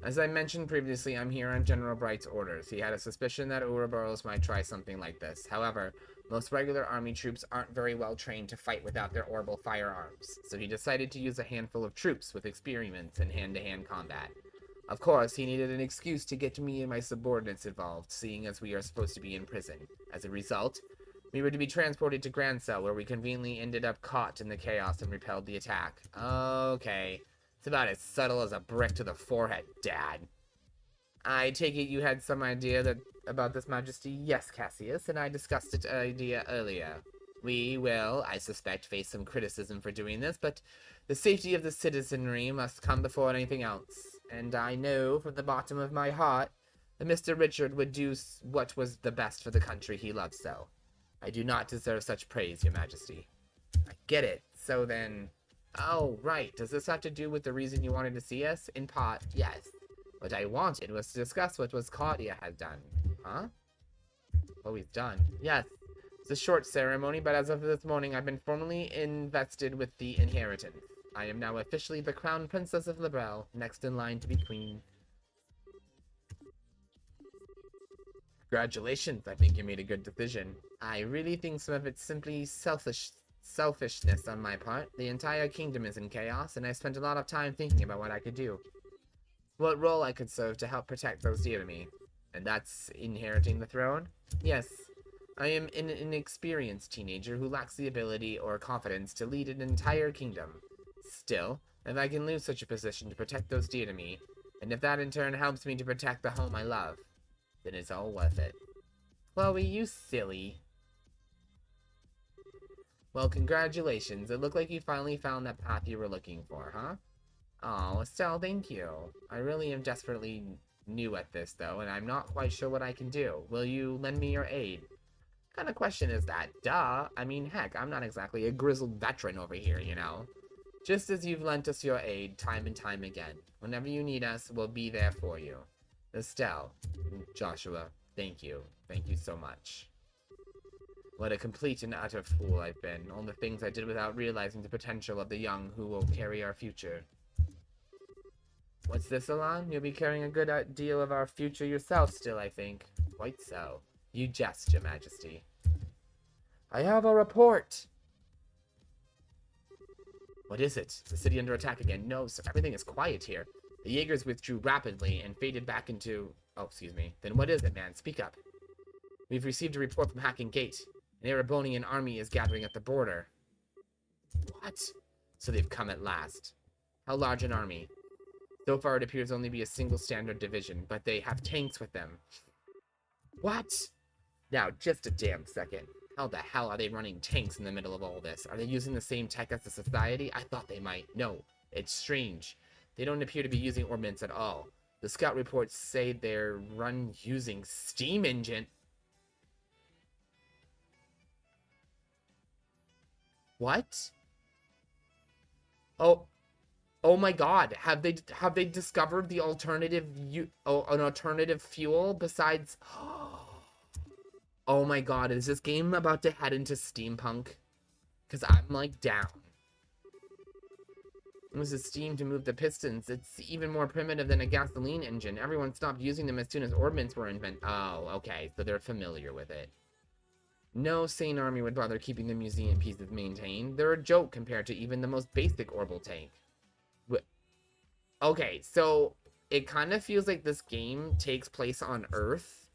As I mentioned previously, I'm here on General Bright's orders. He had a suspicion that Ouroboros might try something like this. However, most regular army troops aren't very well trained to fight without their orbital firearms, so he decided to use a handful of troops with experience in hand-to-hand combat. Of course, he needed an excuse to get me and my subordinates involved, seeing as we are supposed to be in prison. As a result, we were to be transported to Grancel, where we conveniently ended up caught in the chaos and repelled the attack. Okay. It's about as subtle as a brick to the forehead, Dad. I take it you had some idea about this, Majesty? Yes, Cassius, and I discussed the idea earlier. We will, I suspect, face some criticism for doing this, but the safety of the citizenry must come before anything else. And I know from the bottom of my heart that Mr. Richard would do what was the best for the country he loves so. I do not deserve such praise, Your Majesty. I get it. So then... Oh, right. Does this have to do with the reason you wanted to see us? In part, yes. What I wanted was to discuss what Claudia had done. Huh? What we've done? Yes. It's a short ceremony, but as of this morning, I've been formally invested with the inheritance. I am now officially the Crown Princess of Librel, next in line to be Queen. Congratulations, I think you made a good decision. I really think some of it's simply selfishness on my part. The entire kingdom is in chaos, and I spent a lot of time thinking about what I could do. What role I could serve to help protect those dear to me. And that's inheriting the throne? Yes. I am an inexperienced teenager who lacks the ability or confidence to lead an entire kingdom. Still, if I can lose such a position to protect those dear to me, and if that in turn helps me to protect the home I love, then it's all worth it. Chloe, you silly. Well, congratulations. It looked like you finally found that path you were looking for, huh? Oh, Estelle, thank you. I really am desperately new at this, though, and I'm not quite sure what I can do. Will you lend me your aid? What kind of question is that? Duh. I mean, heck, I'm not exactly a grizzled veteran over here, you know? Just as you've lent us your aid time and time again. Whenever you need us, we'll be there for you. Estelle, Joshua, thank you. Thank you so much. What a complete and utter fool I've been. All the things I did without realizing the potential of the young who will carry our future. What's this, Alon? You'll be carrying a good deal of our future yourself still, I think. Quite so. You jest, Your Majesty. I have a report! What is it? The city under attack again? No, sir. Everything is quiet here. The Jaegers withdrew rapidly and faded back into... Oh, excuse me. Then what is it, man? Speak up. We've received a report from Hacking Gate. An Erebonian army is gathering at the border. What? So they've come at last. How large an army? So far it appears only be a single standard division, but they have tanks with them. What? Now, just a damn second. How the hell are they running tanks in the middle of all this? Are they using the same tech as the Society? I thought they might. No, it's strange. They don't appear to be using ordnance at all. The scout reports say they're run using steam engine. What? Oh my God! Have they discovered the alternative an alternative fuel besides? Oh my God! Is this game about to head into steampunk? Cause I'm like down. It was steam to move the pistons. It's even more primitive than a gasoline engine. Everyone stopped using them as soon as ordnance were invented. Oh, okay, so they're familiar with it. No sane army would bother keeping the museum pieces maintained. They're a joke compared to even the most basic orbital tank. Okay, so it kind of feels like this game takes place on Earth,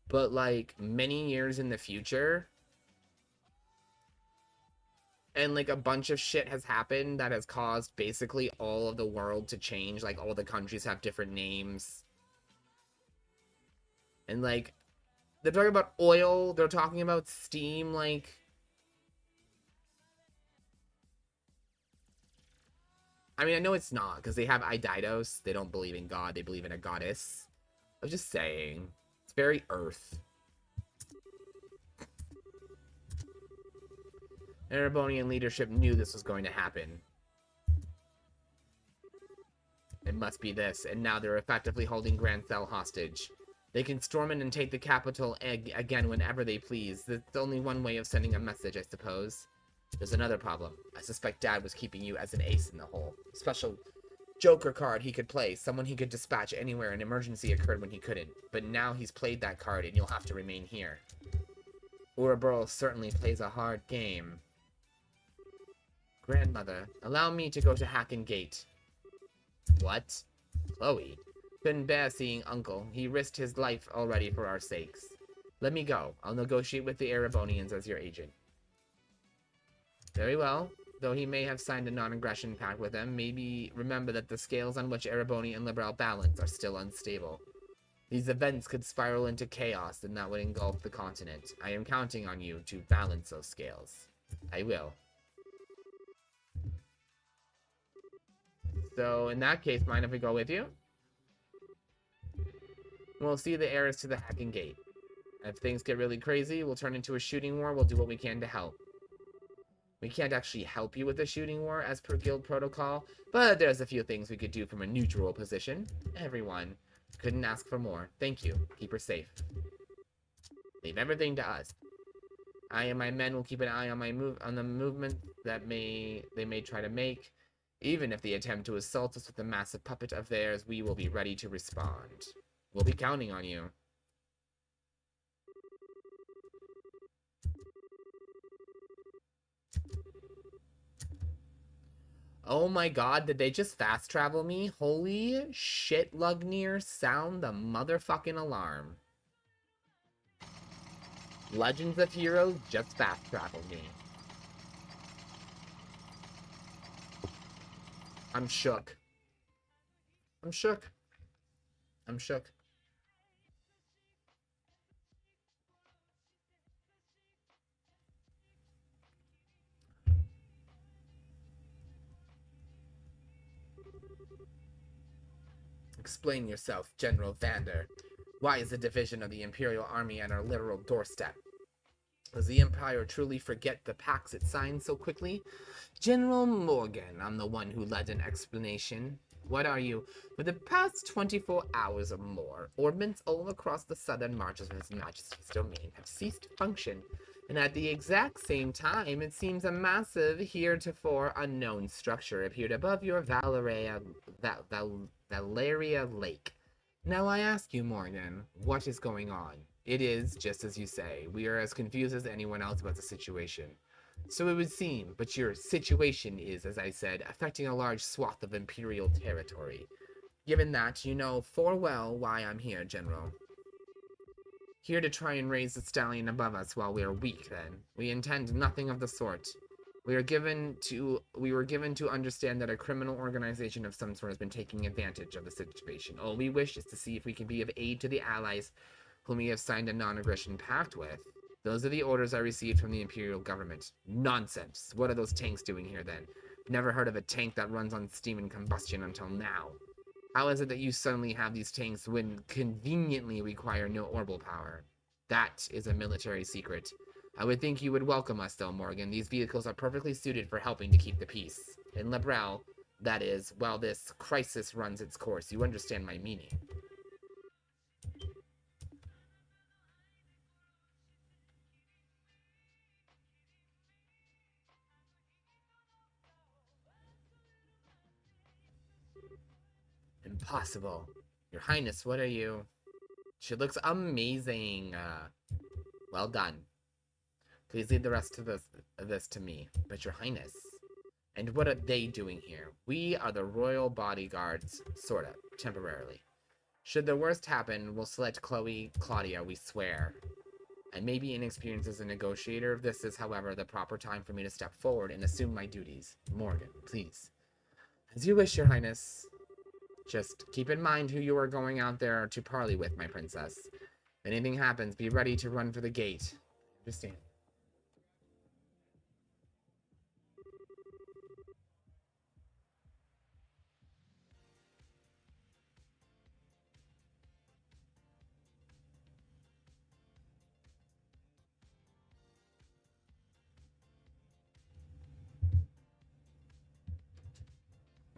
but like many years in the future. And like a bunch of shit has happened that has caused basically all of the world to change. Like all the countries have different names. And like They're talking about oil. They're talking about steam. Like, I mean, I know it's not, because they have Ididos. They don't believe in God. They believe in a goddess. I was just saying. It's very Earth. Erebonian leadership knew this was going to happen. It must be this, and now they're effectively holding Grancel hostage. They can storm in and take the capital again whenever they please. There's only one way of sending a message, I suppose. There's another problem. I suspect Dad was keeping you as an ace in the hole. Special Joker card he could play. Someone he could dispatch anywhere an emergency occurred when he couldn't. But now he's played that card and you'll have to remain here. Ouroboros certainly plays a hard game. Grandmother, allow me to go to Hacken Gate. What? Chloe? Couldn't bear seeing Uncle. He risked his life already for our sakes. Let me go. I'll negotiate with the Erebonians as your agent. Very well. Though he may have signed a non-aggression pact with them, maybe remember that the scales on which Erebonia and Liberal balance are still unstable. These events could spiral into chaos, and that would engulf the continent. I am counting on you to balance those scales. I will. So, in that case, mind if we go with you? We'll see the heirs to the Hacking Gate. If things get really crazy, we'll turn into a shooting war. We'll do what we can to help. We can't actually help you with the shooting war as per guild protocol, but there's a few things we could do from a neutral position. Everyone. Couldn't ask for more. Thank you. Keep her safe. Leave everything to us. I and my men will keep an eye on the movement that they may try to make. Even if they attempt to assault us with a massive puppet of theirs, we will be ready to respond. We'll be counting on you. Oh my god, did they just fast travel me? Holy shit, Lugnir, sound the motherfucking alarm. Legends of Heroes just fast traveled me. I'm shook. I'm shook. I'm shook. Explain yourself, General Vander. Why is the division of the Imperial Army at our literal doorstep? Does the Empire truly forget the pacts it signed so quickly? General Morgan, I'm the one who led an explanation. What are you? For the past 24 hours or more, ordnance all across the southern marches of His Majesty's domain have ceased to function, and at the exact same time, it seems a massive, heretofore unknown structure appeared above your Valeria Lake. Now I ask you, Morgan, what is going on? It is, just as you say, we are as confused as anyone else about the situation. So it would seem, but your situation is, as I said, affecting a large swath of Imperial territory. Given that, you know full well why I'm here, General. Here to try and raise the stallion above us while we are weak, then. We intend nothing of the sort. We were given to understand that a criminal organization of some sort has been taking advantage of the situation. All we wish is to see if we can be of aid to the allies whom we have signed a non-aggression pact with. Those are the orders I received from the Imperial government. Nonsense. What are those tanks doing here, then? Never heard of a tank that runs on steam and combustion until now. How is it that you suddenly have these tanks when conveniently require no orbital power? That is a military secret. I would think you would welcome us, though, Morgan. These vehicles are perfectly suited for helping to keep the peace. In Liberal, that is, while this crisis runs its course. You understand my meaning. Impossible. Your Highness, what are you? She looks amazing. Well done. Please leave the rest of this to me. But Your Highness. And what are they doing here? We are the royal bodyguards, sorta, temporarily. Should the worst happen, we'll select Claudia, we swear. I may be inexperienced as a negotiator. This is, however, the proper time for me to step forward and assume my duties. Morgan, please. As you wish, Your Highness. Just keep in mind who you are going out there to parley with, my princess. If anything happens, be ready to run for the gate. Understand?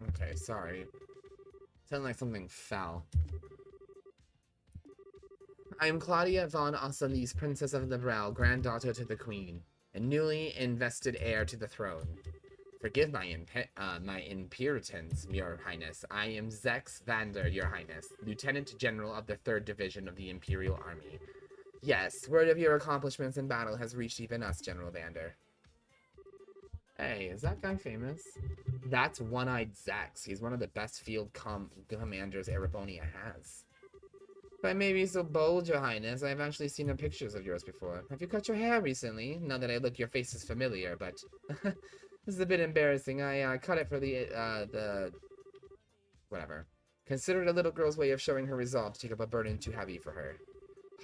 Okay, sorry. Sounded like something fell. I am Claudia von Ossolis, Princess of Liberal, granddaughter to the Queen, and newly invested heir to the throne. Forgive my impertinence, Your Highness. I am Zex Vander, Your Highness, Lieutenant General of the 3rd Division of the Imperial Army. Yes, word of your accomplishments in battle has reached even us, General Vander. Hey, is that guy famous? That's One-Eyed Zex. He's one of the best field commanders Erebonia has. If I may be so bold, Your Highness, I've actually seen pictures of yours before. Have you cut your hair recently? Now that I look, your face is familiar, but this is a bit embarrassing. I cut it for the whatever. Consider it a little girl's way of showing her resolve to take up a burden too heavy for her.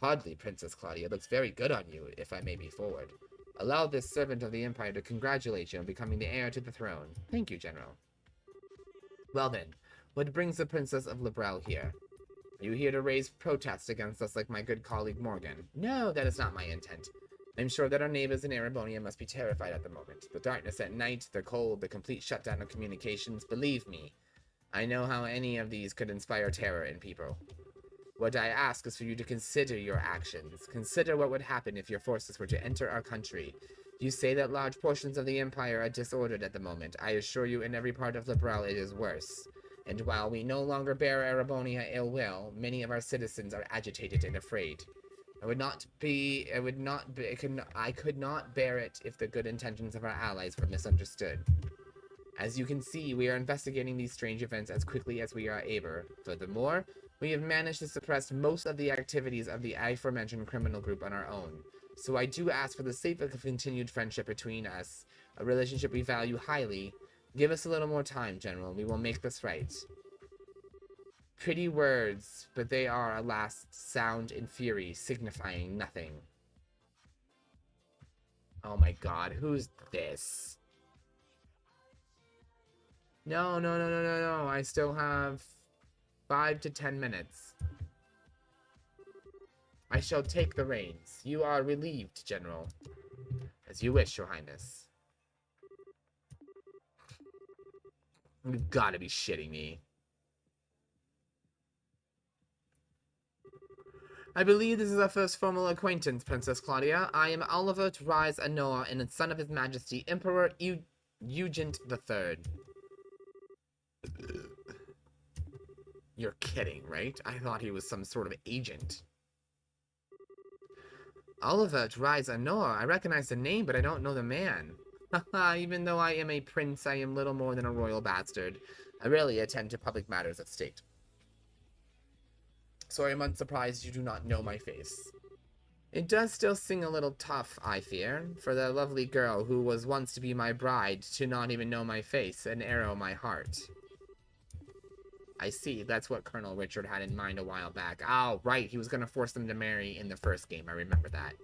Hardly, Princess Claudia. It looks very good on you, if I may be forward. Allow this servant of the Empire to congratulate you on becoming the heir to the throne. Thank you, General. Well then, what brings the Princess of Liberal here? Are you here to raise protests against us like my good colleague Morgan? No, that is not my intent. I'm sure that our neighbors in Erebonia must be terrified at the moment. The darkness at night, the cold, the complete shutdown of communications. Believe me, I know how any of these could inspire terror in people. What I ask is for you to consider your actions. Consider what would happen if your forces were to enter our country. You say that large portions of the Empire are disordered at the moment. I assure you in every part of Liberal it is worse. And while we no longer bear Erebonia ill will, many of our citizens are agitated and afraid. I could not bear it if the good intentions of our allies were misunderstood. As you can see, we are investigating these strange events as quickly as we are able. Furthermore, we have managed to suppress most of the activities of the aforementioned criminal group on our own. So I do ask for the sake of continued friendship between us, a relationship we value highly. Give us a little more time, General. We will make this right. Pretty words, but they are, alas, sound and fury, signifying nothing. Oh my god, who's this? No. I still have 5 to 10 minutes. I shall take the reins. You are relieved, General. As you wish, Your Highness. You've gotta be shitting me. I believe this is our first formal acquaintance, Princess Claudia. I am Olivert Rise Anoa, and the son of His Majesty Emperor Eugent III. You're kidding, right? I thought he was some sort of agent. Olivert Rise Anoa. I recognize the name, but I don't know the man. Haha, even though I am a prince, I am little more than a royal bastard. I rarely attend to public matters of state. So I am unsurprised you do not know my face. It does still sing a little tough, I fear, for the lovely girl who was once to be my bride to not even know my face and arrow my heart. I see, that's what Colonel Richard had in mind a while back. Oh, right, he was going to force them to marry in the first game, I remember that.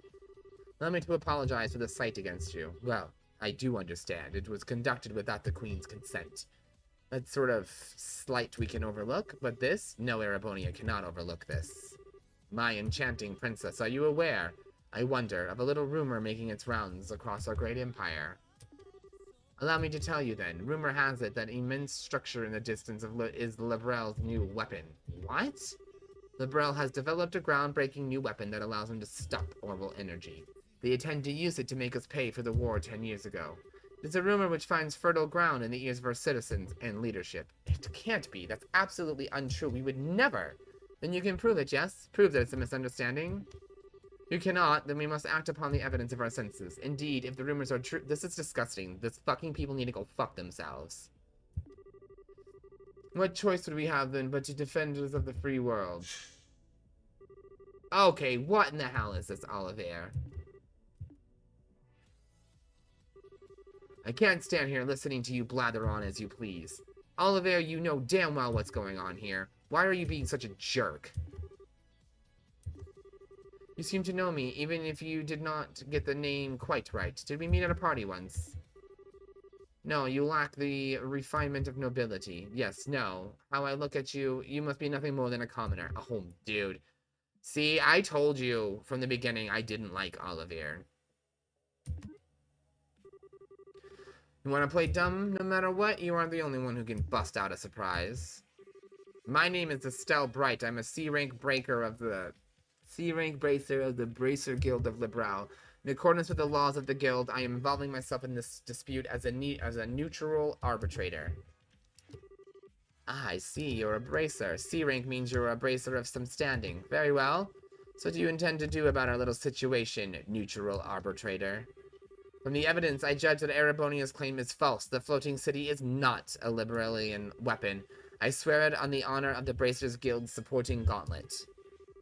Allow me to apologize for the slight against you. Well, I do understand. It was conducted without the Queen's consent. That sort of slight we can overlook, but this? No, Erebonia cannot overlook this. My enchanting princess, are you aware, I wonder, of a little rumor making its rounds across our great empire? Allow me to tell you then, rumor has it that immense structure in the distance is Liberal's new weapon. What? Liberal has developed a groundbreaking new weapon that allows them to stop orbital energy. They intend to use it to make us pay for the war 10 years ago. It's a rumor which finds fertile ground in the ears of our citizens and leadership. It can't be. That's absolutely untrue. We would never. Then you can prove it, yes? Prove that it's a misunderstanding? You cannot, then we must act upon the evidence of our senses. Indeed, if the rumors are true— This is disgusting. This fucking people need to go fuck themselves. What choice would we have then but to defenders of the free world? Okay, what in the hell is this, Olivier? I can't stand here listening to you blather on as you please. Olivier, you know damn well what's going on here. Why are you being such a jerk? You seem to know me, even if you did not get the name quite right. Did we meet at a party once? No, you lack the refinement of nobility. Yes, no. How I look at you, you must be nothing more than a commoner. Oh, dude. See, I told you from the beginning I didn't like Olivier. You want to play dumb no matter what? You aren't the only one who can bust out a surprise. My name is Estelle Bright. I'm a C-rank bracer of the Bracer Guild of Libral. In accordance with the laws of the guild, I am involving myself in this dispute as a neutral arbitrator. Ah, I see. You're a bracer. C-rank means you're a bracer of some standing. Very well. So what do you intend to do about our little situation, neutral arbitrator? From the evidence, I judge that Erebonia's claim is false. The floating city is not a Liberalian weapon. I swear it on the honor of the Bracers Guild's supporting gauntlet.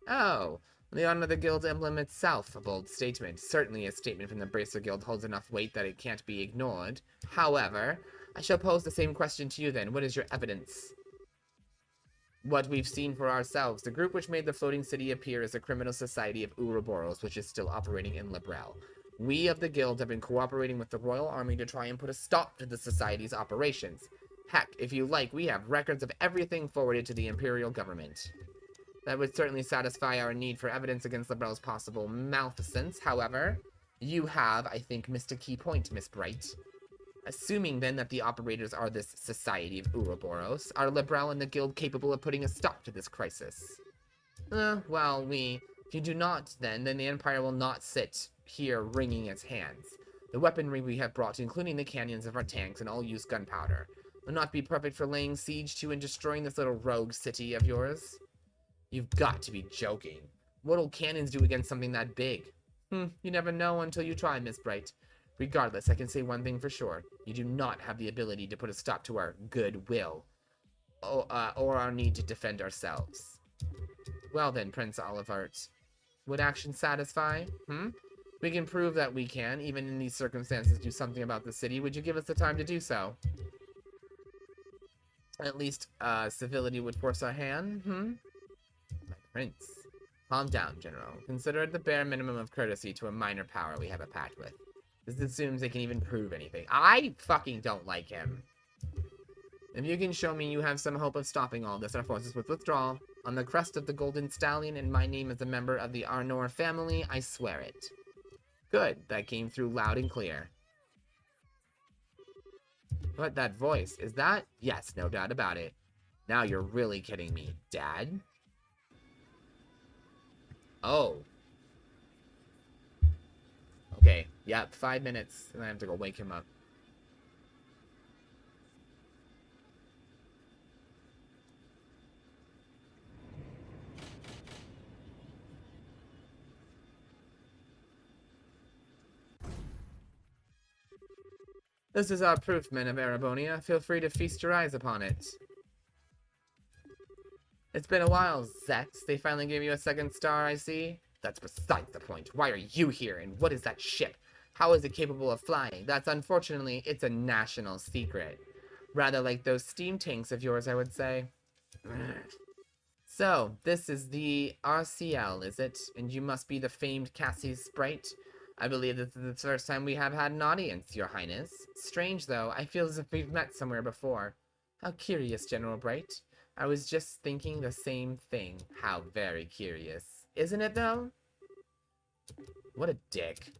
Oh, on the honor of the guild's emblem itself. A bold statement. Certainly a statement from the Bracer Guild holds enough weight that it can't be ignored. However, I shall pose the same question to you then. What is your evidence? What we've seen for ourselves. The group which made the floating city appear is a criminal society of Ouroboros, which is still operating in Liberal. We of the guild have been cooperating with the royal army to try and put a stop to the society's operations. Heck, if you like, we have records of everything forwarded to the imperial government. That would certainly satisfy our need for evidence against Liberal's possible malfeasance. However, you have, I think, missed a key point, Miss Bright. Assuming, then, that the operators are this Society of Ouroboros, are Liberal and the guild capable of putting a stop to this crisis? Well, if you do not, then the Empire will not sit here wringing its hands. The weaponry we have brought, including the cannons of our tanks and all used gunpowder, will not be perfect for laying siege to and destroying this little rogue city of yours. You've got to be joking. What'll cannons do against something that big? You never know until you try, Miss Bright. Regardless, I can say one thing for sure. You do not have the ability to put a stop to our goodwill, or our need to defend ourselves. Well then, Prince Olivert, would action satisfy? We can prove that we can, even in these circumstances, do something about the city. Would you give us the time to do so? At least, civility would force our hand, My prince. Calm down, General. Consider it the bare minimum of courtesy to a minor power we have a pact with. This assumes they can even prove anything. I fucking don't like him. If you can show me you have some hope of stopping all this, our forces would withdraw. On the crest of the Golden Stallion and my name as a member of the Arnor family, I swear it. Good. That came through loud and clear. What, that voice? Is that? Yes, no doubt about it. Now you're really kidding me, Dad? Oh. Okay, yep, 5 minutes, and I have to go wake him up. This is our proof, men of Erebonia. Feel free to feast your eyes upon it. It's been a while, Zex. They finally gave you a second star, I see. That's besides the point. Why are you here, and what is that ship? How is it capable of flying? That's unfortunately, it's a national secret. Rather like those steam tanks of yours, I would say. So, this is the RCL, is it? And you must be the famed Cassie Sprite? I believe this is the first time we have had an audience, Your Highness. Strange, though. I feel as if we've met somewhere before. How curious, General Bright. I was just thinking the same thing. How very curious. Isn't it, though? What a dick.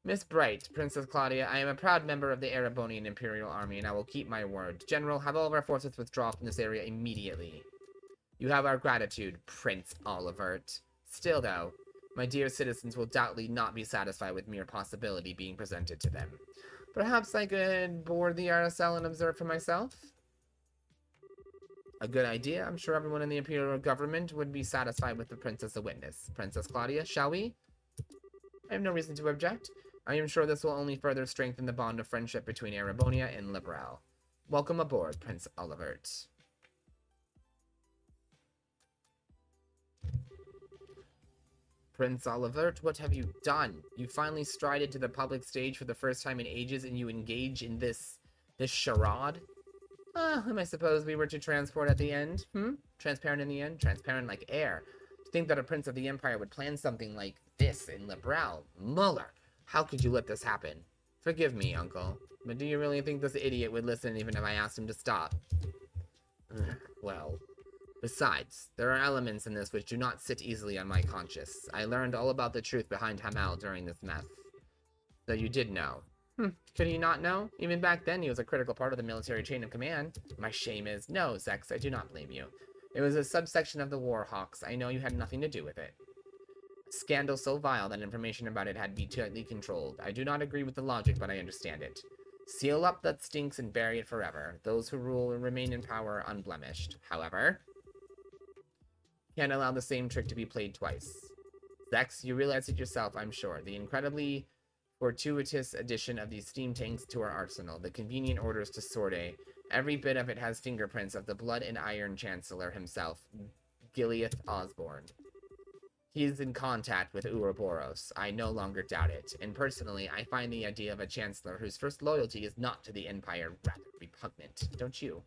Miss Bright, Princess Claudia, I am a proud member of the Erebonian Imperial Army, and I will keep my word. General, have all of our forces withdraw from this area immediately. You have our gratitude, Prince Olivert. Still, though, my dear citizens will doubtless not be satisfied with mere possibility being presented to them. Perhaps I could board the RSL and observe for myself? A good idea. I'm sure everyone in the Imperial government would be satisfied with the Princess a witness. Princess Claudia, shall we? I have no reason to object. I am sure this will only further strengthen the bond of friendship between Erebonia and Liberal. Welcome aboard, Prince Olivert. Prince Olivert, what have you done? You finally strided to the public stage for the first time in ages and you engage in this charade? Am I suppose we were to transport at the end? Transparent in the end? Transparent like air. To Think that a prince of the Empire would plan something like this in Liberal? Muller, how could you let this happen? Forgive me, Uncle, but do you really think this idiot would listen even if I asked him to stop? Well, besides, there are elements in this which do not sit easily on my conscience. I learned all about the truth behind Hamel during this mess. So you did know. Could he not know? Even back then, he was a critical part of the military chain of command. My shame is, no, Zex, I do not blame you. It was a subsection of the Warhawks. I know you had nothing to do with it. A scandal so vile that information about it had to be tightly controlled. I do not agree with the logic, but I understand it. Seal up that stinks and bury it forever. Those who rule and remain in power unblemished. However, can't allow the same trick to be played twice. Zex, you realize it yourself, I'm sure. The incredibly fortuitous addition of these steam tanks to our arsenal, the convenient orders to Sorte, every bit of it has fingerprints of the blood and iron chancellor himself, Gileath Osborne. He is in contact with Ouroboros. I no longer doubt it, and personally, I find the idea of a chancellor whose first loyalty is not to the Empire rather repugnant, don't you?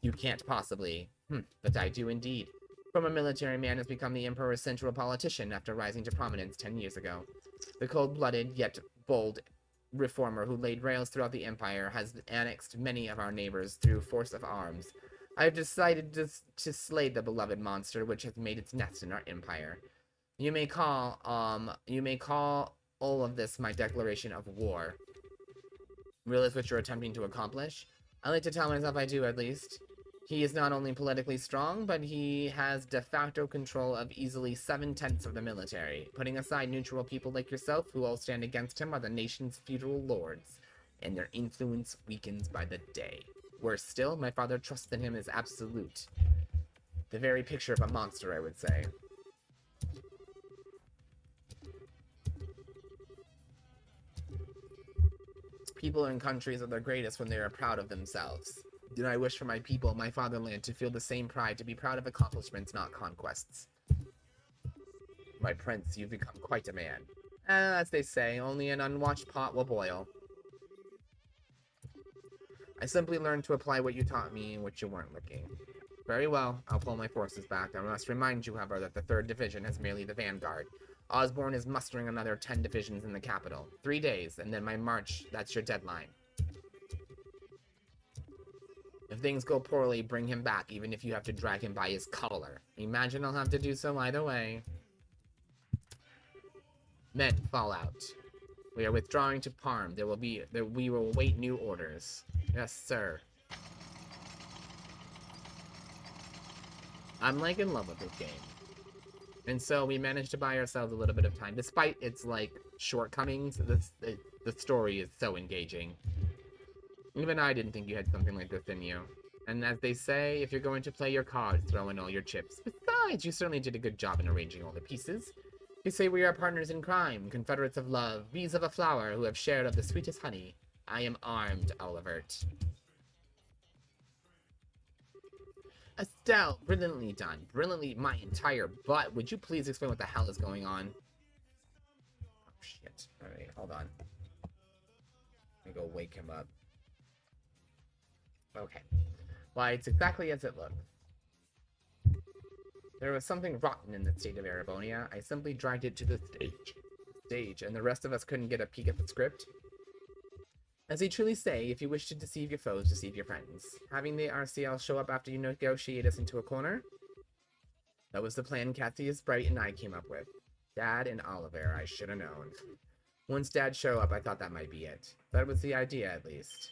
You can't possibly. But I do indeed. Former military man has become the Emperor's central politician after rising to prominence 10 years ago. The cold-blooded, yet bold reformer who laid rails throughout the Empire has annexed many of our neighbors through force of arms. I have decided to slay the beloved monster which has made its nest in our empire. You may call all of this my declaration of war. Realize what you're attempting to accomplish? I like to tell myself I do, at least. He is not only politically strong, but he has de facto control of easily 7/10 of the military. Putting aside neutral people like yourself, who all stand against him, are the nation's feudal lords, and their influence weakens by the day. Worse still, my father trusts in him as absolute. The very picture of a monster, I would say. People and countries are their greatest when they are proud of themselves. And I wish for my people, my fatherland, to feel the same pride, to be proud of accomplishments, not conquests. My prince, you've become quite a man. As they say, only an unwatched pot will boil. I simply learned to apply what you taught me in which you weren't looking. Very well, I'll pull my forces back. I must remind you, however, that the 3rd Division is merely the vanguard. Osborne is mustering another 10 divisions in the capital. 3 days, and then my march, that's your deadline. If things go poorly, bring him back, even if you have to drag him by his collar. Imagine I'll have to do so either way. Men, fall out. We are withdrawing to Parm. We will await new orders. Yes, sir. I'm like in love with this game. And so we managed to buy ourselves a little bit of time. Despite its like shortcomings, the story is so engaging. Even I didn't think you had something like this in you. And as they say, if you're going to play your cards, throw in all your chips. Besides, you certainly did a good job in arranging all the pieces. You say we are partners in crime, confederates of love, bees of a flower who have shared of the sweetest honey. I am armed, Olivert. Estelle, brilliantly done. Brilliantly, my entire butt. Would you please explain what the hell is going on? Oh, shit. Alright, hold on. Let me go wake him up. Okay. Why, it's exactly as it looks. There was something rotten in the state of Erebonia. I simply dragged it to the stage, and the rest of us couldn't get a peek at the script. As they truly say, if you wish to deceive your foes, deceive your friends. Having the RCL show up after you negotiate us into a corner? That was the plan Cassius Bright and I came up with. Dad and Oliver, I should have known. Once Dad showed up, I thought that might be it. That was the idea, at least.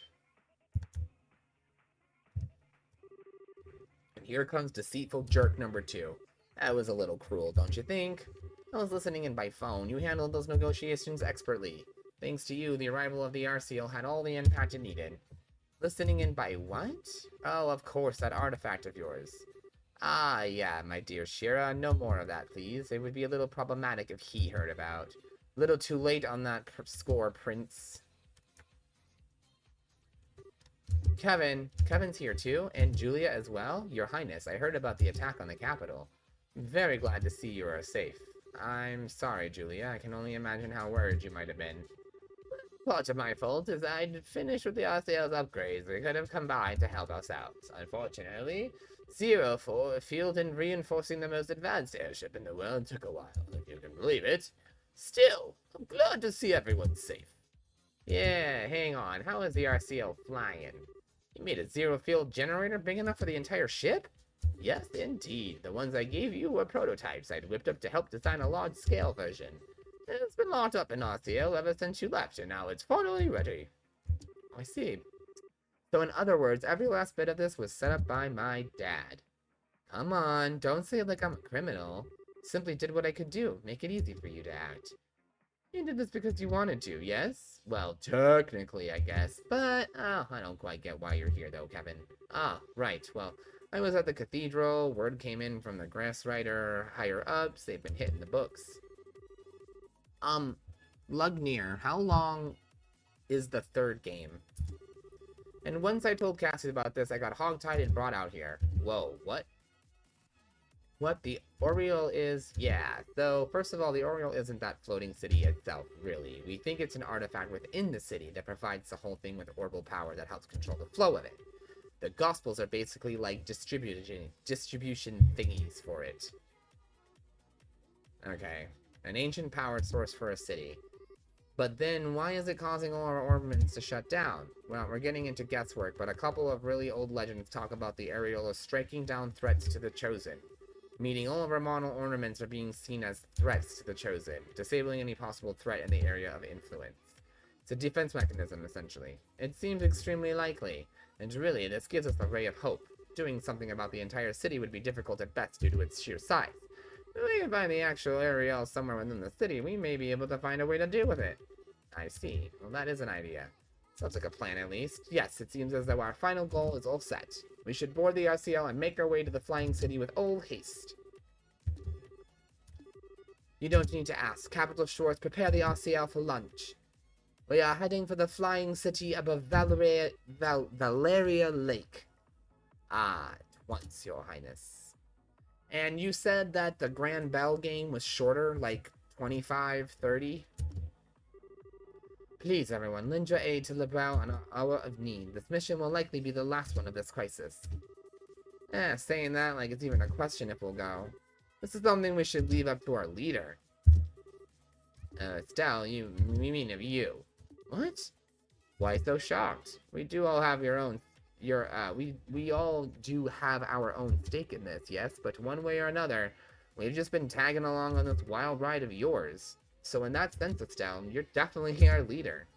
Here comes deceitful jerk number 2. That was a little cruel, don't you think? I was listening in by phone. You handled those negotiations expertly. Thanks to you, the arrival of the RCL had all the impact it needed. Listening in by what? Oh, of course, that artifact of yours. Ah, yeah, my dear Shira, no more of that, please. It would be a little problematic if he heard about. A little too late on that score, Prince. Kevin's here too, and Julia as well? Your Highness, I heard about the attack on the capital. Very glad to see you are safe. I'm sorry, Julia. I can only imagine how worried you might have been. Part of my fault is I'd finished with the RCL's upgrades. We could have combined to help us out. Unfortunately, Zero for field and reinforcing the most advanced airship in the world took a while, if you can believe it. Still, I'm glad to see everyone's safe. Yeah, hang on. How is the RCL flying? You made a zero field generator big enough for the entire ship? Yes, indeed. The ones I gave you were prototypes I'd whipped up to help design a large-scale version. It's been locked up in RCL ever since you left, and now it's finally ready. I see. So in other words, every last bit of this was set up by my dad. Come on, don't say it like I'm a criminal. Simply did what I could do, make it easy for you to act. You did this because you wanted to, yes? Well, technically, I guess, but, I don't quite get why you're here, though, Kevin. Ah, right, well, I was at the cathedral, word came in from the grass writer higher-ups, they've been hitting the books. Lugnir, how long is the third game? And once I told Cassie about this, I got hogtied and brought out here. Whoa, what? What the Oriole is? Yeah, so first of all, the Oriole isn't that floating city itself, really. We think it's an artifact within the city that provides the whole thing with orbital power that helps control the flow of it. The Gospels are basically like distribution thingies for it. Okay, an ancient power source for a city. But then, why is it causing all our ornaments to shut down? Well, we're getting into guesswork, but a couple of really old legends talk about the Areola striking down threats to the Chosen. Meaning all of our model ornaments are being seen as threats to the Chosen, disabling any possible threat in the area of influence. It's a defense mechanism, essentially. It seems extremely likely, and really, this gives us a ray of hope. Doing something about the entire city would be difficult at best due to its sheer size. If we can find the actual Ariel somewhere within the city, we may be able to find a way to deal with it. I see. Well, that is an idea. Sounds like a plan, at least. Yes, it seems as though our final goal is all set. We should board the RCL and make our way to the flying city with all haste. You don't need to ask. Capital Shores, prepare the RCL for lunch. We are heading for the flying city above Valeria Lake. Ah, at once, Your Highness. And you said that the Grand Bell game was shorter, like 25, 30? Please, everyone, lend your aid to Lebel in our hour of need. This mission will likely be the last one of this crisis. Saying that like it's even a question if we'll go. This is something we should leave up to our leader. Estelle, you mean of you. What? Why so shocked? We do all have we all do have our own stake in this, yes? But one way or another, we've just been tagging along on this wild ride of yours. So in that sense, Estelle, you're definitely our leader.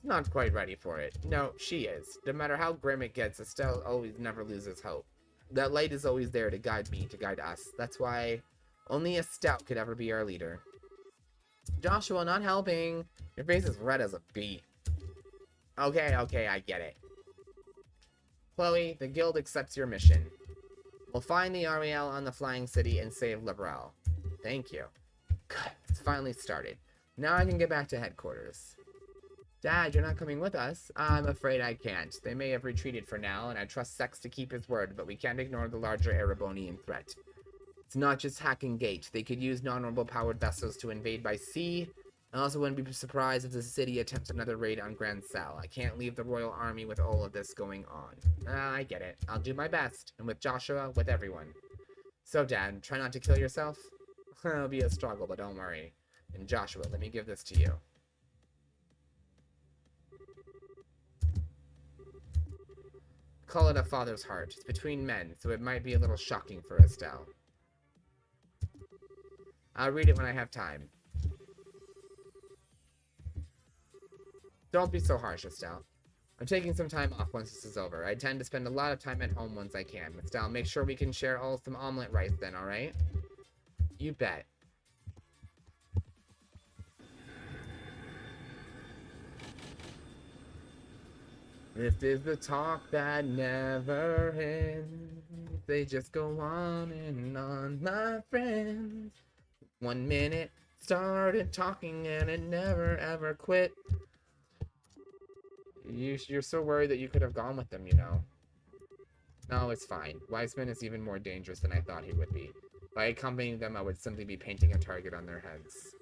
Not quite ready for it. No, she is. No matter how grim it gets, Estelle always never loses hope. That light is always there to guide me, to guide us. That's why only Estelle could ever be our leader. Joshua, not helping. Your face is red as a bee. Okay, I get it. Chloe, the guild accepts your mission. We'll find the Ariel on the flying city and save Lebrel. Thank you. Good, it's finally started. Now I can get back to headquarters. Dad, you're not coming with us? I'm afraid I can't. They may have retreated for now, and I trust Sex to keep his word, but we can't ignore the larger Erebonian threat. It's not just hacking Gate. They could use non-orbital powered vessels to invade by sea. I also wouldn't be surprised if the city attempts another raid on Grancel. I can't leave the Royal Army with all of this going on. I get it. I'll do my best, and with Joshua, with everyone. So, Dad, try not to kill yourself. It'll be a struggle, but don't worry. And Joshua, let me give this to you. Call it a father's heart. It's between men, so it might be a little shocking for Estelle. I'll read it when I have time. Don't be so harsh, Estelle. I'm taking some time off once this is over. I tend to spend a lot of time at home once I can. Estelle, make sure we can share some omelet rice then, alright? You bet. This is the talk that never ends. They just go on and on, my friends. 1 minute, started talking and it never ever quit. You're so worried that you could have gone with them, you know. No, it's fine. Wiseman is even more dangerous than I thought he would be. By accompanying them, I would simply be painting a target on their heads.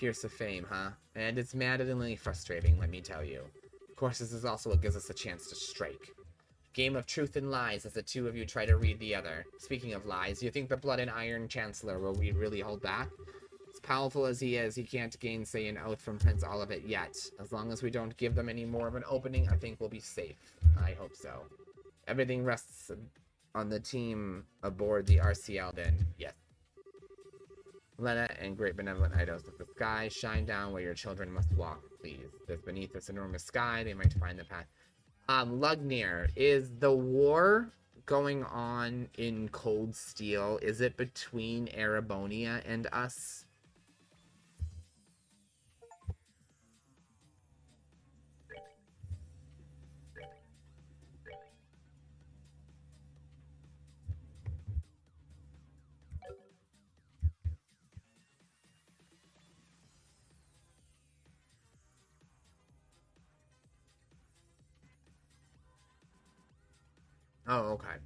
Pierce of Fame, huh? And it's maddeningly frustrating, let me tell you. Of course, this is also what gives us a chance to strike. Game of truth and lies as the two of you try to read the other. Speaking of lies, you think the Blood and Iron Chancellor will really hold back? As powerful as he is, he can't gainsay an oath from Prince Olivert yet. As long as we don't give them any more of an opening, I think we'll be safe. I hope so. Everything rests on the team aboard the RCL then. Yes. Lena and great benevolent idols of the sky, shine down where your children must walk, please. There's beneath this enormous sky, they might find the path. Lugnir, is the war going on in Cold Steel? Is it between Erebonia and us? Oh, okay.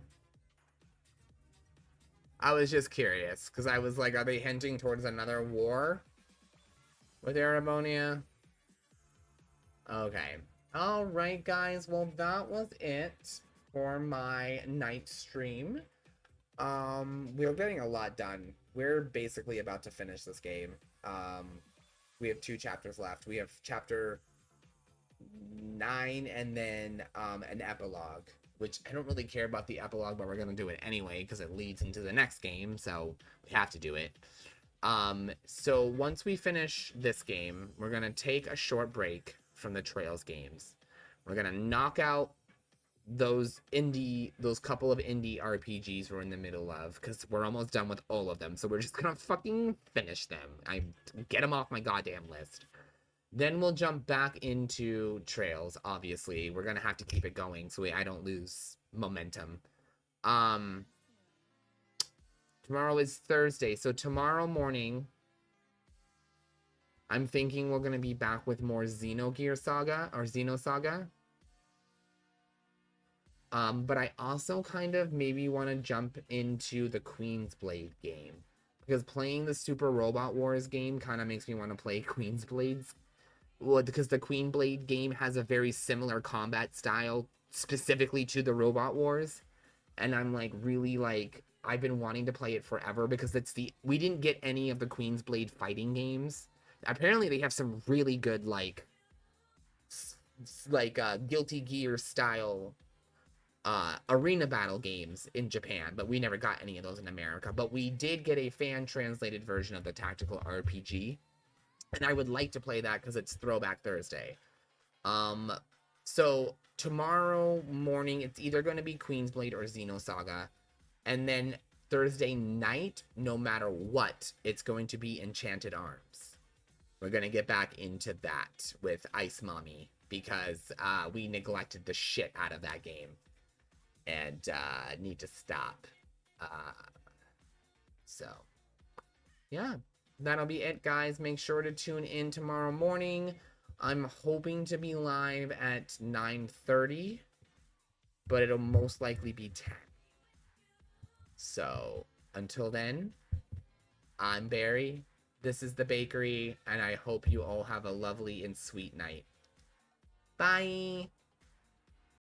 I was just curious, because I was like, are they hinting towards another war with Erebonia? Okay. Alright, guys. Well, that was it for my night stream. We're getting a lot done. We're basically about to finish this game. We have 2 chapters left. We have chapter 9 and then an epilogue, which I don't really care about the epilogue, but we're gonna do it anyway because it leads into the next game, so we have to do it. So once we finish this game, we're gonna take a short break from the Trails games. We're gonna knock out those couple of indie RPGs we're in the middle of, because we're almost done with all of them, so we're just gonna fucking finish them. I get them off my goddamn list. Then we'll jump back into Trails, obviously. We're gonna have to keep it going so I don't lose momentum. Tomorrow is Thursday, so tomorrow morning, I'm thinking we're gonna be back with more Xenogear Saga, or Xenosaga. But I also kind of maybe want to jump into the Queen's Blade game. Because playing the Super Robot Wars game kind of makes me want to play Queen's Blades. Well, because the Queen Blade game has a very similar combat style, specifically to the Robot Wars. And I'm like, really like, I've been wanting to play it forever because we didn't get any of the Queen's Blade fighting games. Apparently they have some really good, Guilty Gear style arena battle games in Japan, but we never got any of those in America. But we did get a fan-translated version of the tactical RPG, and I would like to play that because it's Throwback Thursday. So tomorrow morning, it's either going to be Queen's Blade or Xenosaga, and then Thursday night, no matter what, it's going to be Enchanted Arms. We're going to get back into that with Ice Mommy, because we neglected the shit out of that game. And need to stop. So, yeah, that'll be it, guys. Make sure to tune in tomorrow morning. I'm hoping to be live at 9:30, but it'll most likely be 10. So, until then, I'm Barry. This is The Bakery, and I hope you all have a lovely and sweet night. Bye!